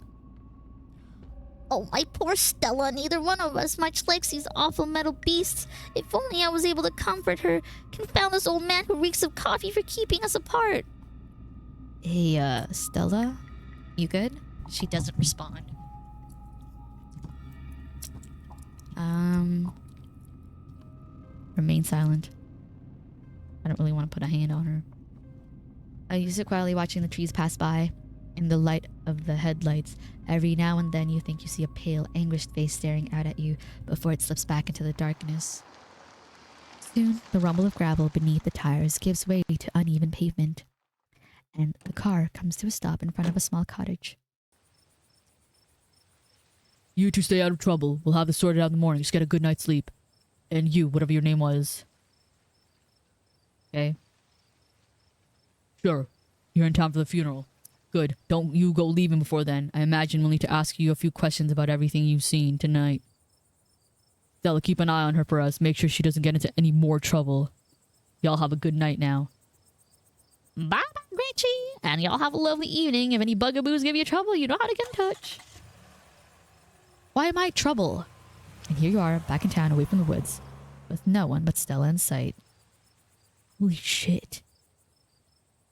Oh, my poor Stella. Neither one of us much likes these awful metal beasts. If only I was able to comfort her. Confound this old man who reeks of coffee for keeping us apart. Hey, Stella? You good? She doesn't respond. Remain silent. I don't really want to put a hand on her. You sit quietly watching the trees pass by. In the light of the headlights, every now and then you think you see a pale, anguished face staring out at you before it slips back into the darkness. Soon, the rumble of gravel beneath the tires gives way to uneven pavement, and the car comes to a stop in front of a small cottage. You two stay out of trouble. We'll have this sorted out in the morning. Just get a good night's sleep. And you, whatever your name was. Okay? Sure. You're in town for the funeral. Good. Don't you go leaving before then. I imagine we'll need to ask you a few questions about everything you've seen tonight. Stella, keep an eye on her for us. Make sure she doesn't get into any more trouble. Y'all have a good night now. Bye-bye, Gretchen. And y'all have a lovely evening. If any bugaboos give you trouble, you know how to get in touch. Why am I trouble? And here you are, back in town, away from the woods, with no one but Stella in sight. Holy shit.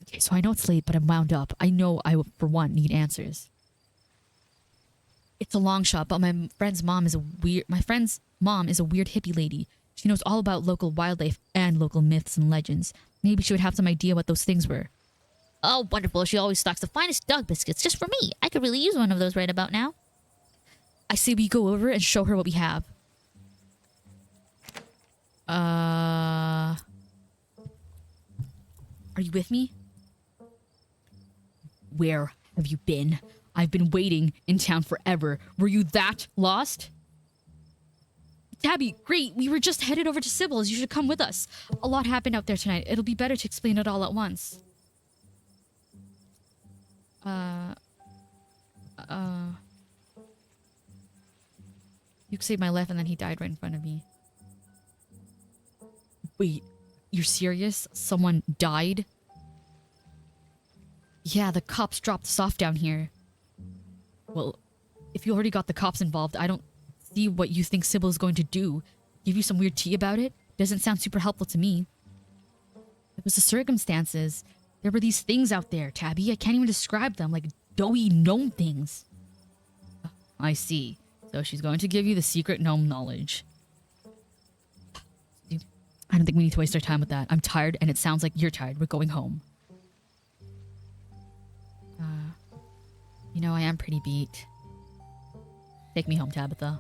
Okay, so I know it's late, but I'm wound up. I know I, for one, need answers. It's a long shot, but my friend's mom is a weird hippie lady. She knows all about local wildlife and local myths and legends. Maybe she would have some idea what those things were. Oh, wonderful. She always stocks the finest dog biscuits just for me. I could really use one of those right about now. I say we go over and show her what we have. Are you with me? Where have you been? I've been waiting in town forever. Were you that lost? Tabby, great. We were just headed over to Sybil's. You should come with us. A lot happened out there tonight. It'll be better to explain it all at once. Duke saved my life and then he died right in front of me. Wait, you're serious? Someone died? Yeah, the cops dropped us off down here. Well, if you already got the cops involved, I don't see what you think Sybil is going to do. Give you some weird tea about it? Doesn't sound super helpful to me. It was the circumstances. There were these things out there, Tabby. I can't even describe them, like doughy gnome things. I see. So she's going to give you the secret gnome knowledge. Dude, I don't think we need to waste our time with that. I'm tired, and it sounds like you're tired. We're going home. You know, I am pretty beat. Take me home, Tabitha.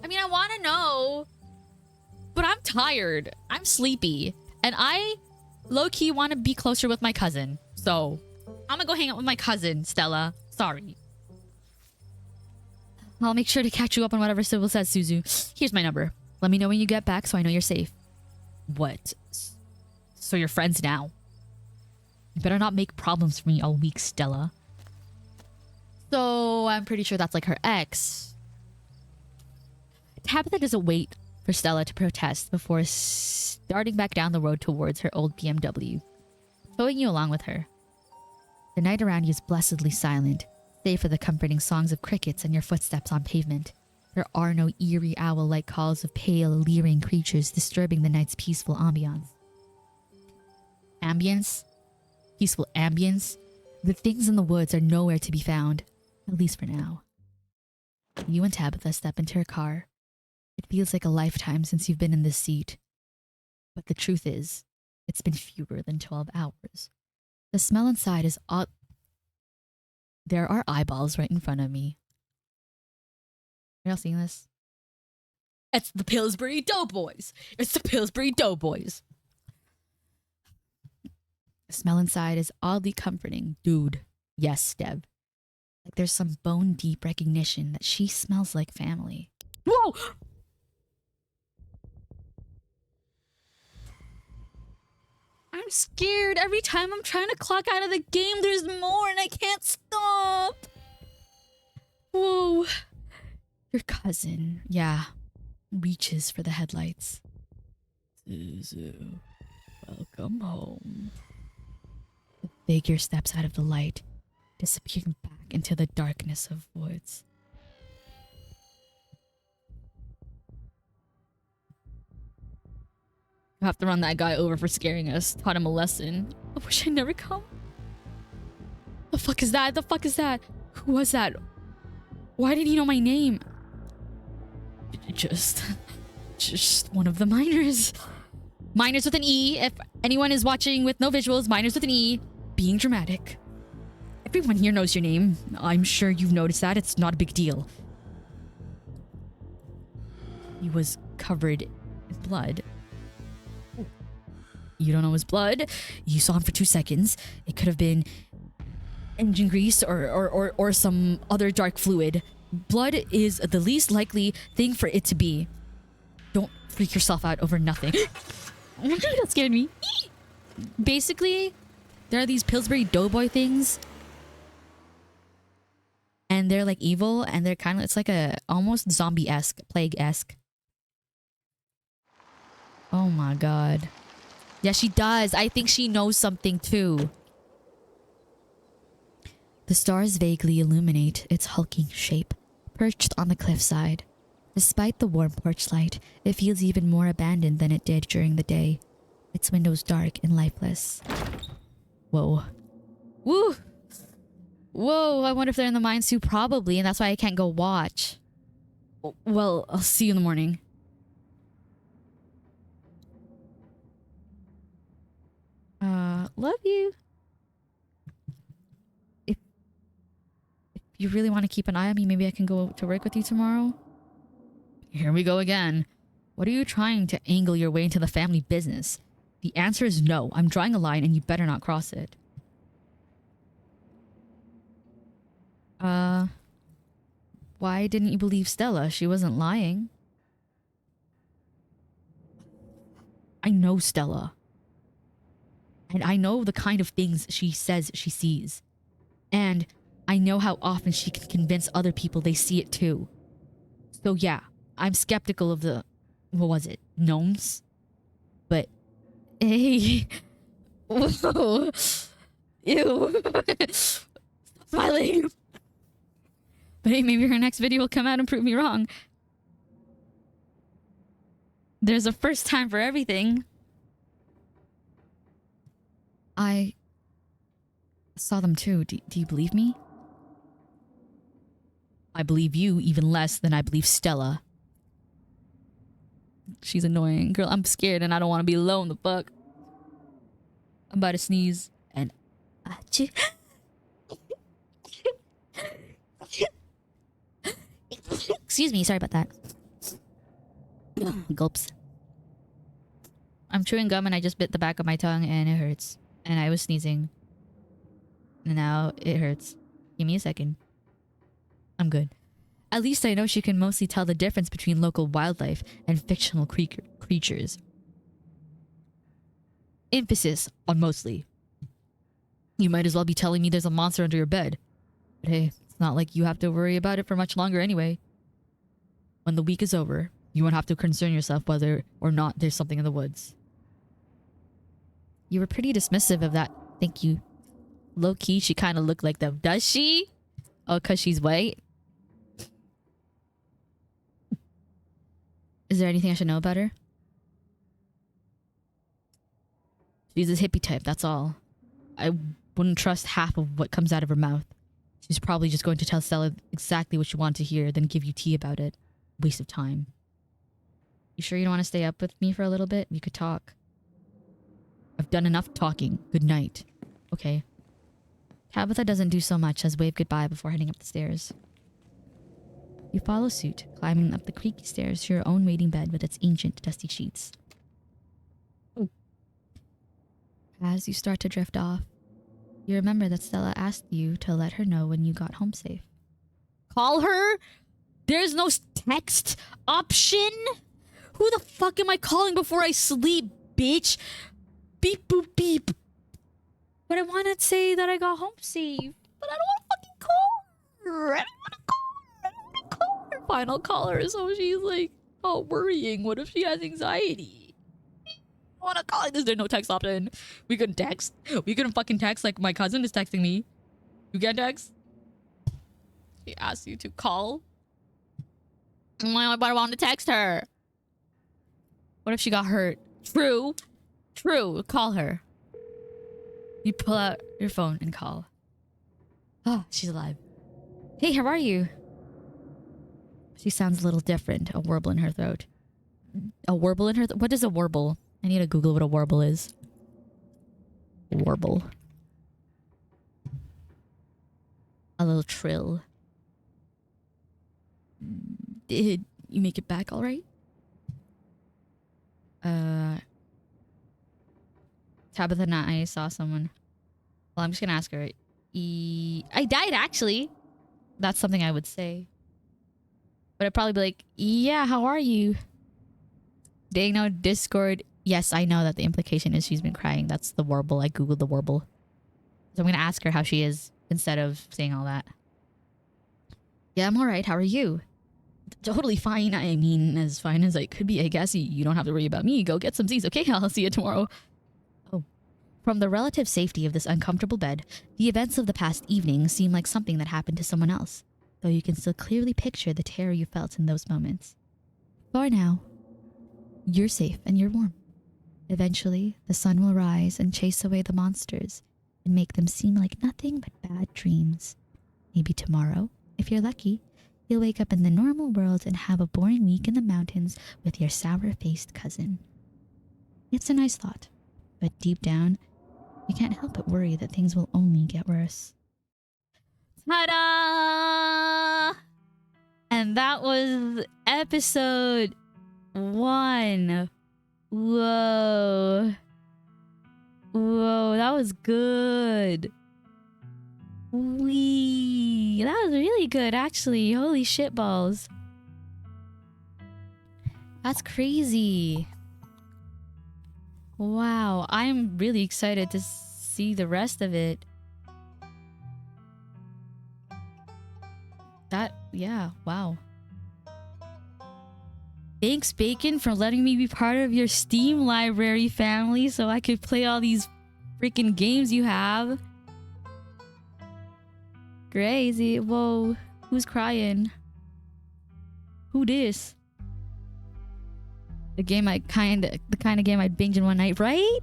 I mean, I want to know, but I'm tired. I'm sleepy. And I low-key want to be closer with my cousin. So, I'm gonna go hang out with my cousin, Stella. Sorry. I'll make sure to catch you up on whatever Sybil says, Suzu. Here's my number. Let me know when you get back so I know you're safe. What? So you're friends now? You better not make problems for me all week, Stella. So I'm pretty sure that's like her ex. Tabitha doesn't wait for Stella to protest before starting back down the road towards her old BMW, towing you along with her. The night around you is blessedly silent, save for the comforting songs of crickets and your footsteps on pavement. There are no eerie owl-like calls of pale, leering creatures disturbing the night's peaceful ambience. Peaceful ambience? The things in the woods are nowhere to be found, at least for now. You and Tabitha step into her car. It feels like a lifetime since you've been in this seat. But the truth is, it's been fewer than 12 hours. The smell inside is odd. There are eyeballs right in front of me. Are y'all seeing this? It's the Pillsbury Doughboys. It's the Pillsbury Doughboys. The smell inside is oddly comforting. Dude. Yes, Dev. Like there's some bone-deep recognition that she smells like family. Whoa! I'm scared. Every time I'm trying to clock out of the game, there's more and I can't stop. Whoa. Your cousin, yeah, reaches for the headlights. Suzu, welcome home. The figure steps out of the light, disappearing back into the darkness of woods. I have to run that guy over for scaring us. Taught him a lesson. I wish I'd never come. The fuck is that? The fuck is that? Who was that? Why did he know my name? Just one of the miners. Miners with an E. If anyone is watching with no visuals, miners with an E. Being dramatic. Everyone here knows your name. I'm sure you've noticed that. It's not a big deal. He was covered in blood. You don't know his blood. You saw him for 2 seconds. It could have been engine grease or some other dark fluid. Blood is the least likely thing for it to be. Don't freak yourself out over nothing. That scared me. Basically, there are these Pillsbury Doughboy things. And they're like evil and they're kind of, it's like a almost zombie-esque, plague-esque. Oh my god. Yeah, she does. I think she knows something too. The stars vaguely illuminate its hulking shape, perched on the cliffside. Despite the warm porch light, it feels even more abandoned than it did during the day. Its windows dark and lifeless. Whoa. Woo! Whoa, I wonder if they're in the mines too. Probably, and that's why I can't go watch. Well, I'll see you in the morning. Love you. If you really want to keep an eye on me, maybe I can go to work with you tomorrow. Here we go again. What are you trying to angle your way into the family business? The answer is no. I'm drawing a line and you better not cross it. Why didn't you believe Stella? She wasn't lying. I know Stella. And I know the kind of things she says she sees. And I know how often she can convince other people they see it too. So yeah, I'm skeptical of the... What was it? Gnomes? But... Hey... Whoa... Ew... Stop smiling! But hey, maybe her next video will come out and prove me wrong. There's a first time for everything. I saw them too. Do you believe me? I believe you even less than I believe Stella. She's annoying. Girl, I'm scared and I don't want to be alone. The fuck? I'm about to sneeze. And... Excuse me, sorry about that. Gulps. I'm chewing gum and I just bit the back of my tongue and it hurts. And I was sneezing. And now it hurts. Give me a second. I'm good. At least I know she can mostly tell the difference between local wildlife and fictional creatures. Emphasis on mostly. You might as well be telling me there's a monster under your bed. But hey, it's not like you have to worry about it for much longer anyway. When the week is over, you won't have to concern yourself whether or not there's something in the woods. You were pretty dismissive of that. Thank you. Low-key, she kind of looked like them. Does she? Oh, because she's white? Is there anything I should know about her? She's a hippie type, that's all. I wouldn't trust half of what comes out of her mouth. She's probably just going to tell Stella exactly what you want to hear, then give you tea about it. Waste of time. You sure you don't want to stay up with me for a little bit? We could talk. I've done enough talking. Good night. Okay. Tabitha doesn't do so much as wave goodbye before heading up the stairs. You follow suit, climbing up the creaky stairs to your own waiting bed with its ancient, dusty sheets. As you start to drift off, you remember that Stella asked you to let her know when you got home safe. Call her? There's no text option? Who the fuck am I calling before I sleep, bitch? Beep boop beep. But I want to say that I got home safe. But I don't want to fucking call her. I don't want to call her. I don't want to call her. Fine, I'll call her so she's like, oh, worrying. What if she has anxiety? I want to call her. There's no text option. We couldn't text. We couldn't fucking text like my cousin is texting me. You get text? She asked you to call. But I want to text her. What if she got hurt? True. True. Call her. You pull out your phone and call. Oh, she's alive. Hey, how are you? She sounds a little different. A warble in her throat. A warble in her throat? What is a warble? I need to Google what a warble is. Warble. A little trill. Did you make it back all right? Tabitha and I saw someone. Well, I'm just gonna ask her. I died, actually. That's something I would say. But I'd probably be like, yeah, how are you? Dang, no, Discord. Yes, I know that the implication is she's been crying. That's the warble. I googled the warble. So I'm gonna ask her how she is instead of saying all that. Yeah, I'm alright. How are you? Totally fine. I mean, as fine as I could be, I guess. You don't have to worry about me. Go get some Z's, okay? I'll see you tomorrow. Oh. From the relative safety of this uncomfortable bed, the events of the past evening seem like something that happened to someone else, though you can still clearly picture the terror you felt in those moments. For now, you're safe and you're warm. Eventually, the sun will rise and chase away the monsters and make them seem like nothing but bad dreams. Maybe tomorrow, if you're lucky, you'll wake up in the normal world and have a boring week in the mountains with your sour-faced cousin. It's a nice thought, but deep down, you can't help but worry that things will only get worse. Ta-da! And that was episode 1. Whoa. Whoa, that was good. Wee. That was really good, actually. Holy shit balls. That's crazy. Wow, I'm really excited to see the rest of it. Yeah, wow. Thanks, Bacon, for letting me be part of your Steam library family so I could play all these freaking games you have. Crazy. Whoa. Who's crying? Who this? The kind of game I'd binge in one night, right?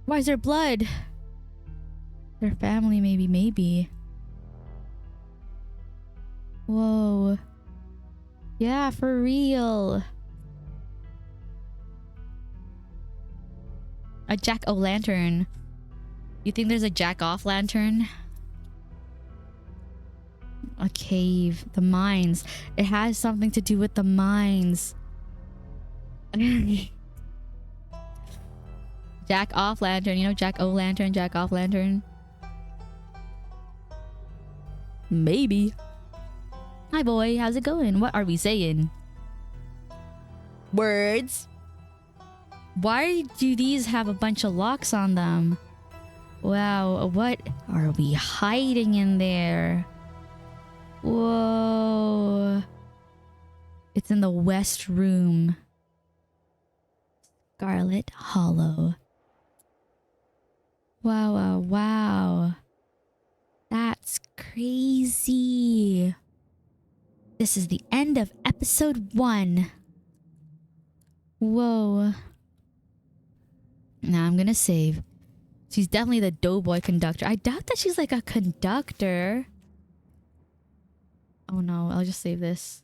Why is there blood? Their family, maybe. Whoa. Yeah, for real. A jack-o'-lantern. You think there's a jack-off-lantern? A cave. The mines. It has something to do with the mines. Jack-off-lantern. You know, jack-o'-lantern, jack-off-lantern. Maybe. Hi, boy. How's it going? What are we saying? Words. Why do these have a bunch of locks on them? Wow, what are we hiding in there? Whoa. It's in the west room. Scarlet Hollow. Wow, wow, wow. That's crazy. This is the end of episode 1. Whoa. Now I'm gonna save. She's definitely the doughboy conductor. I doubt that she's like a conductor. Oh no, I'll just save this.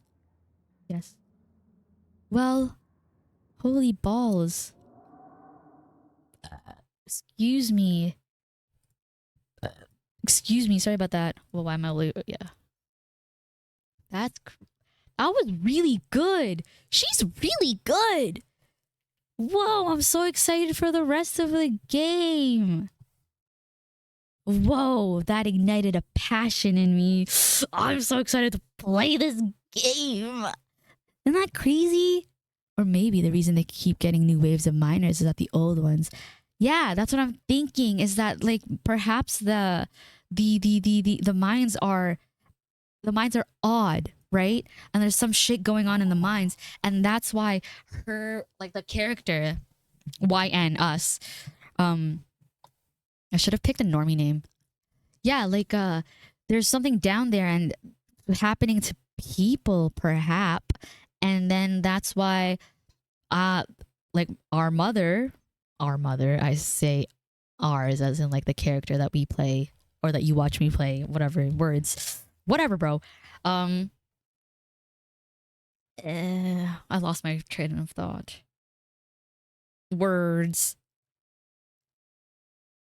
Yes. Well, holy balls. Excuse me. Excuse me, sorry about that. Well, why am I yeah. That was really good. She's really good. Whoa, I'm so excited for the rest of the game. Whoa, that ignited a passion in me. I'm so excited to play this game. Isn't that crazy? Or maybe the reason they keep getting new waves of miners is that the old ones. Yeah, that's what I'm thinking. Is that like perhaps the mines are odd, right? And there's some shit going on in the mines, and that's why her, like, the character YN us, I should have picked a normie name. Yeah, like there's something down there and happening to people perhaps, and then that's why like our mother, I say ours as in like the character that we play or that you watch me play, whatever words, whatever, bro. I lost my train of thought. Words.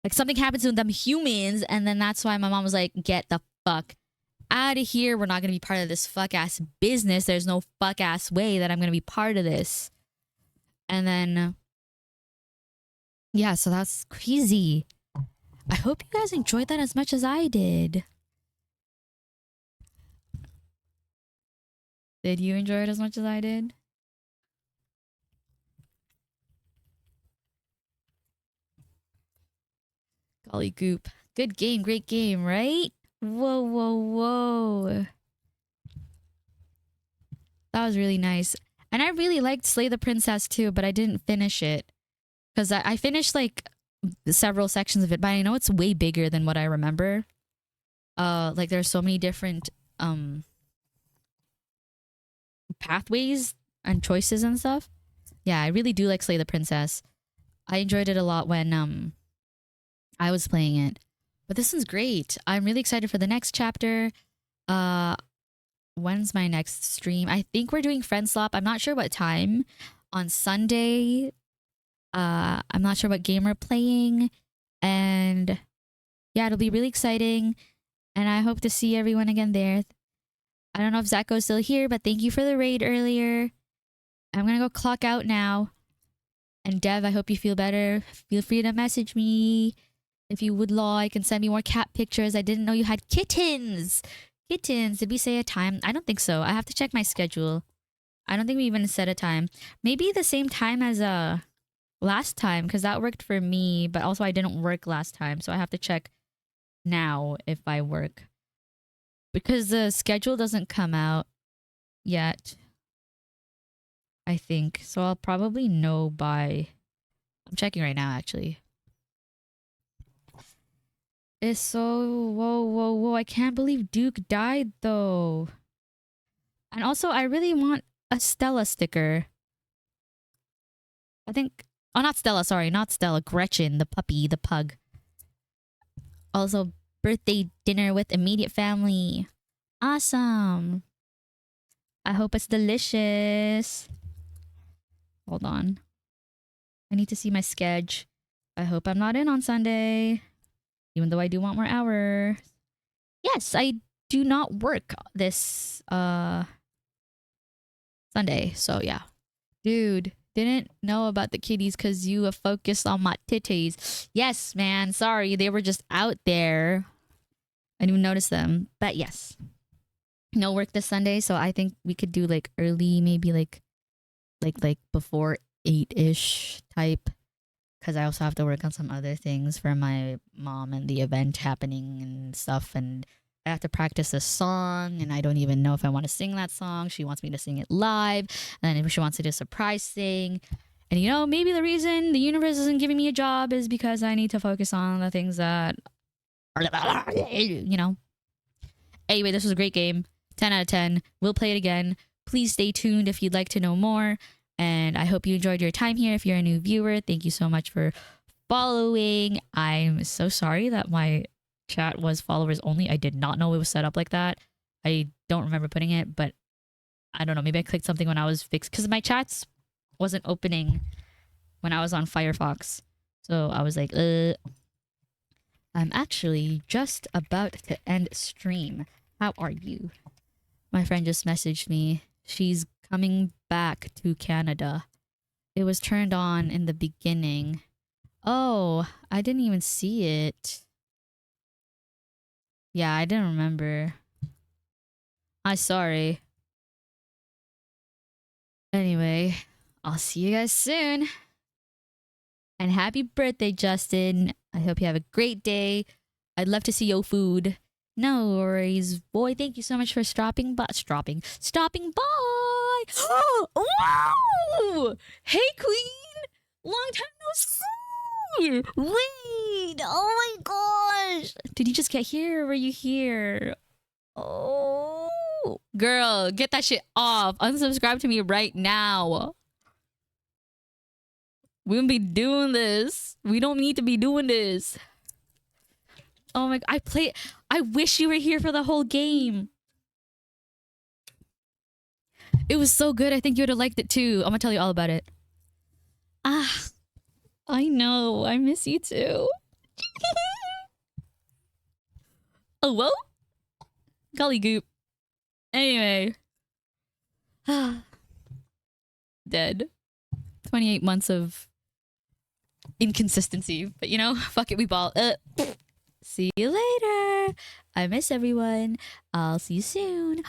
Like something happened to them humans, and then that's why my mom was like, get the fuck out of here. We're not going to be part of this fuck ass business. There's no fuck ass way that I'm going to be part of this. And then, yeah, so that's crazy. I hope you guys enjoyed that as much as I did. Did you enjoy it as much as I did? Golly goop. Good game, great game, right? Whoa, whoa, whoa. That was really nice. And I really liked Slay the Princess too, but I didn't finish it. Because I finished like several sections of it, but I know it's way bigger than what I remember. Like there's so many different pathways and choices and stuff. Yeah, I really do like Slay the Princess. I enjoyed it a lot when I was playing it. But this one's great. I'm really excited for the next chapter. When's my next stream? I think we're doing Friend Slop. I'm not sure what time. On Sunday. I'm not sure what game we're playing. And yeah, it'll be really exciting. And I hope to see everyone again there. I don't know if Zacho's still here, but thank you for the raid earlier. I'm gonna go clock out now. And Dev, I hope you feel better. Feel free to message me if you would like and send me more cat pictures. I didn't know you had kittens. Kittens. Did we say a time? I don't think so. I have to check my schedule. I don't think we even set a time. Maybe the same time as last time, because that worked for me, but also I didn't work last time, so I have to check now if I work. Because the schedule doesn't come out yet, I think. So I'll probably know by... I'm checking right now, actually. It's so... Whoa, whoa, whoa. I can't believe Duke died, though. And also, I really want a Stella sticker. I think... Oh, not Stella, sorry. Not Stella. Gretchen, the puppy, the pug. Also, birthday dinner with immediate family. Awesome. I hope it's delicious. Hold on. I need to see my sketch. I hope I'm not in on Sunday. Even though I do want more hours. Yes, I do not work this Sunday. So yeah. Dude, didn't know about the kitties because you have focused on my titties. Yes, man. Sorry. They were just out there. I didn't even notice them. But yes, no work this Sunday, so I think we could do like early, maybe like before 8-ish type. Because I also have to work on some other things for my mom and the event happening and stuff. And I have to practice a song, and I don't even know if I want to sing that song. She wants me to sing it live, and then if she wants to do a surprise thing. And you know, maybe the reason the universe isn't giving me a job is because I need to focus on the things that are, you know. Anyway, this was a great game. 10 out of 10. We'll play it again. Please stay tuned if you'd like to know more. And I hope you enjoyed your time here. If you're a new viewer, thank you so much for following. I'm so sorry that my chat was followers only. I did not know it was set up like that. I don't remember putting it, but I don't know. Maybe I clicked something when I was fixed because my chats wasn't opening when I was on Firefox. So I was like, I'm actually just about to end stream. How are you? My friend just messaged me. She's coming back to Canada. It was turned on in the beginning. Oh, I didn't even see it. Yeah, I didn't remember. I'm sorry. Anyway, I'll see you guys soon. And happy birthday, Justin. I hope you have a great day. I'd love to see your food. No worries, boy. Thank you so much for stopping by. Stopping by. Wow! Hey, Queen. Long time no see. Wait. Oh my gosh. Did you just get here or were you here? Oh, girl, get that shit off. Unsubscribe to me right now. We wouldn't be doing this. We don't need to be doing this. Oh my, I wish you were here for the whole game. It was so good. I think you would have liked it too. I'm gonna tell you all about it. Ah, I know. I miss you too. Oh, well. Golly goop. Anyway. Dead. 28 months of inconsistency. But you know, fuck it, we ball. See you later. I miss everyone. I'll see you soon.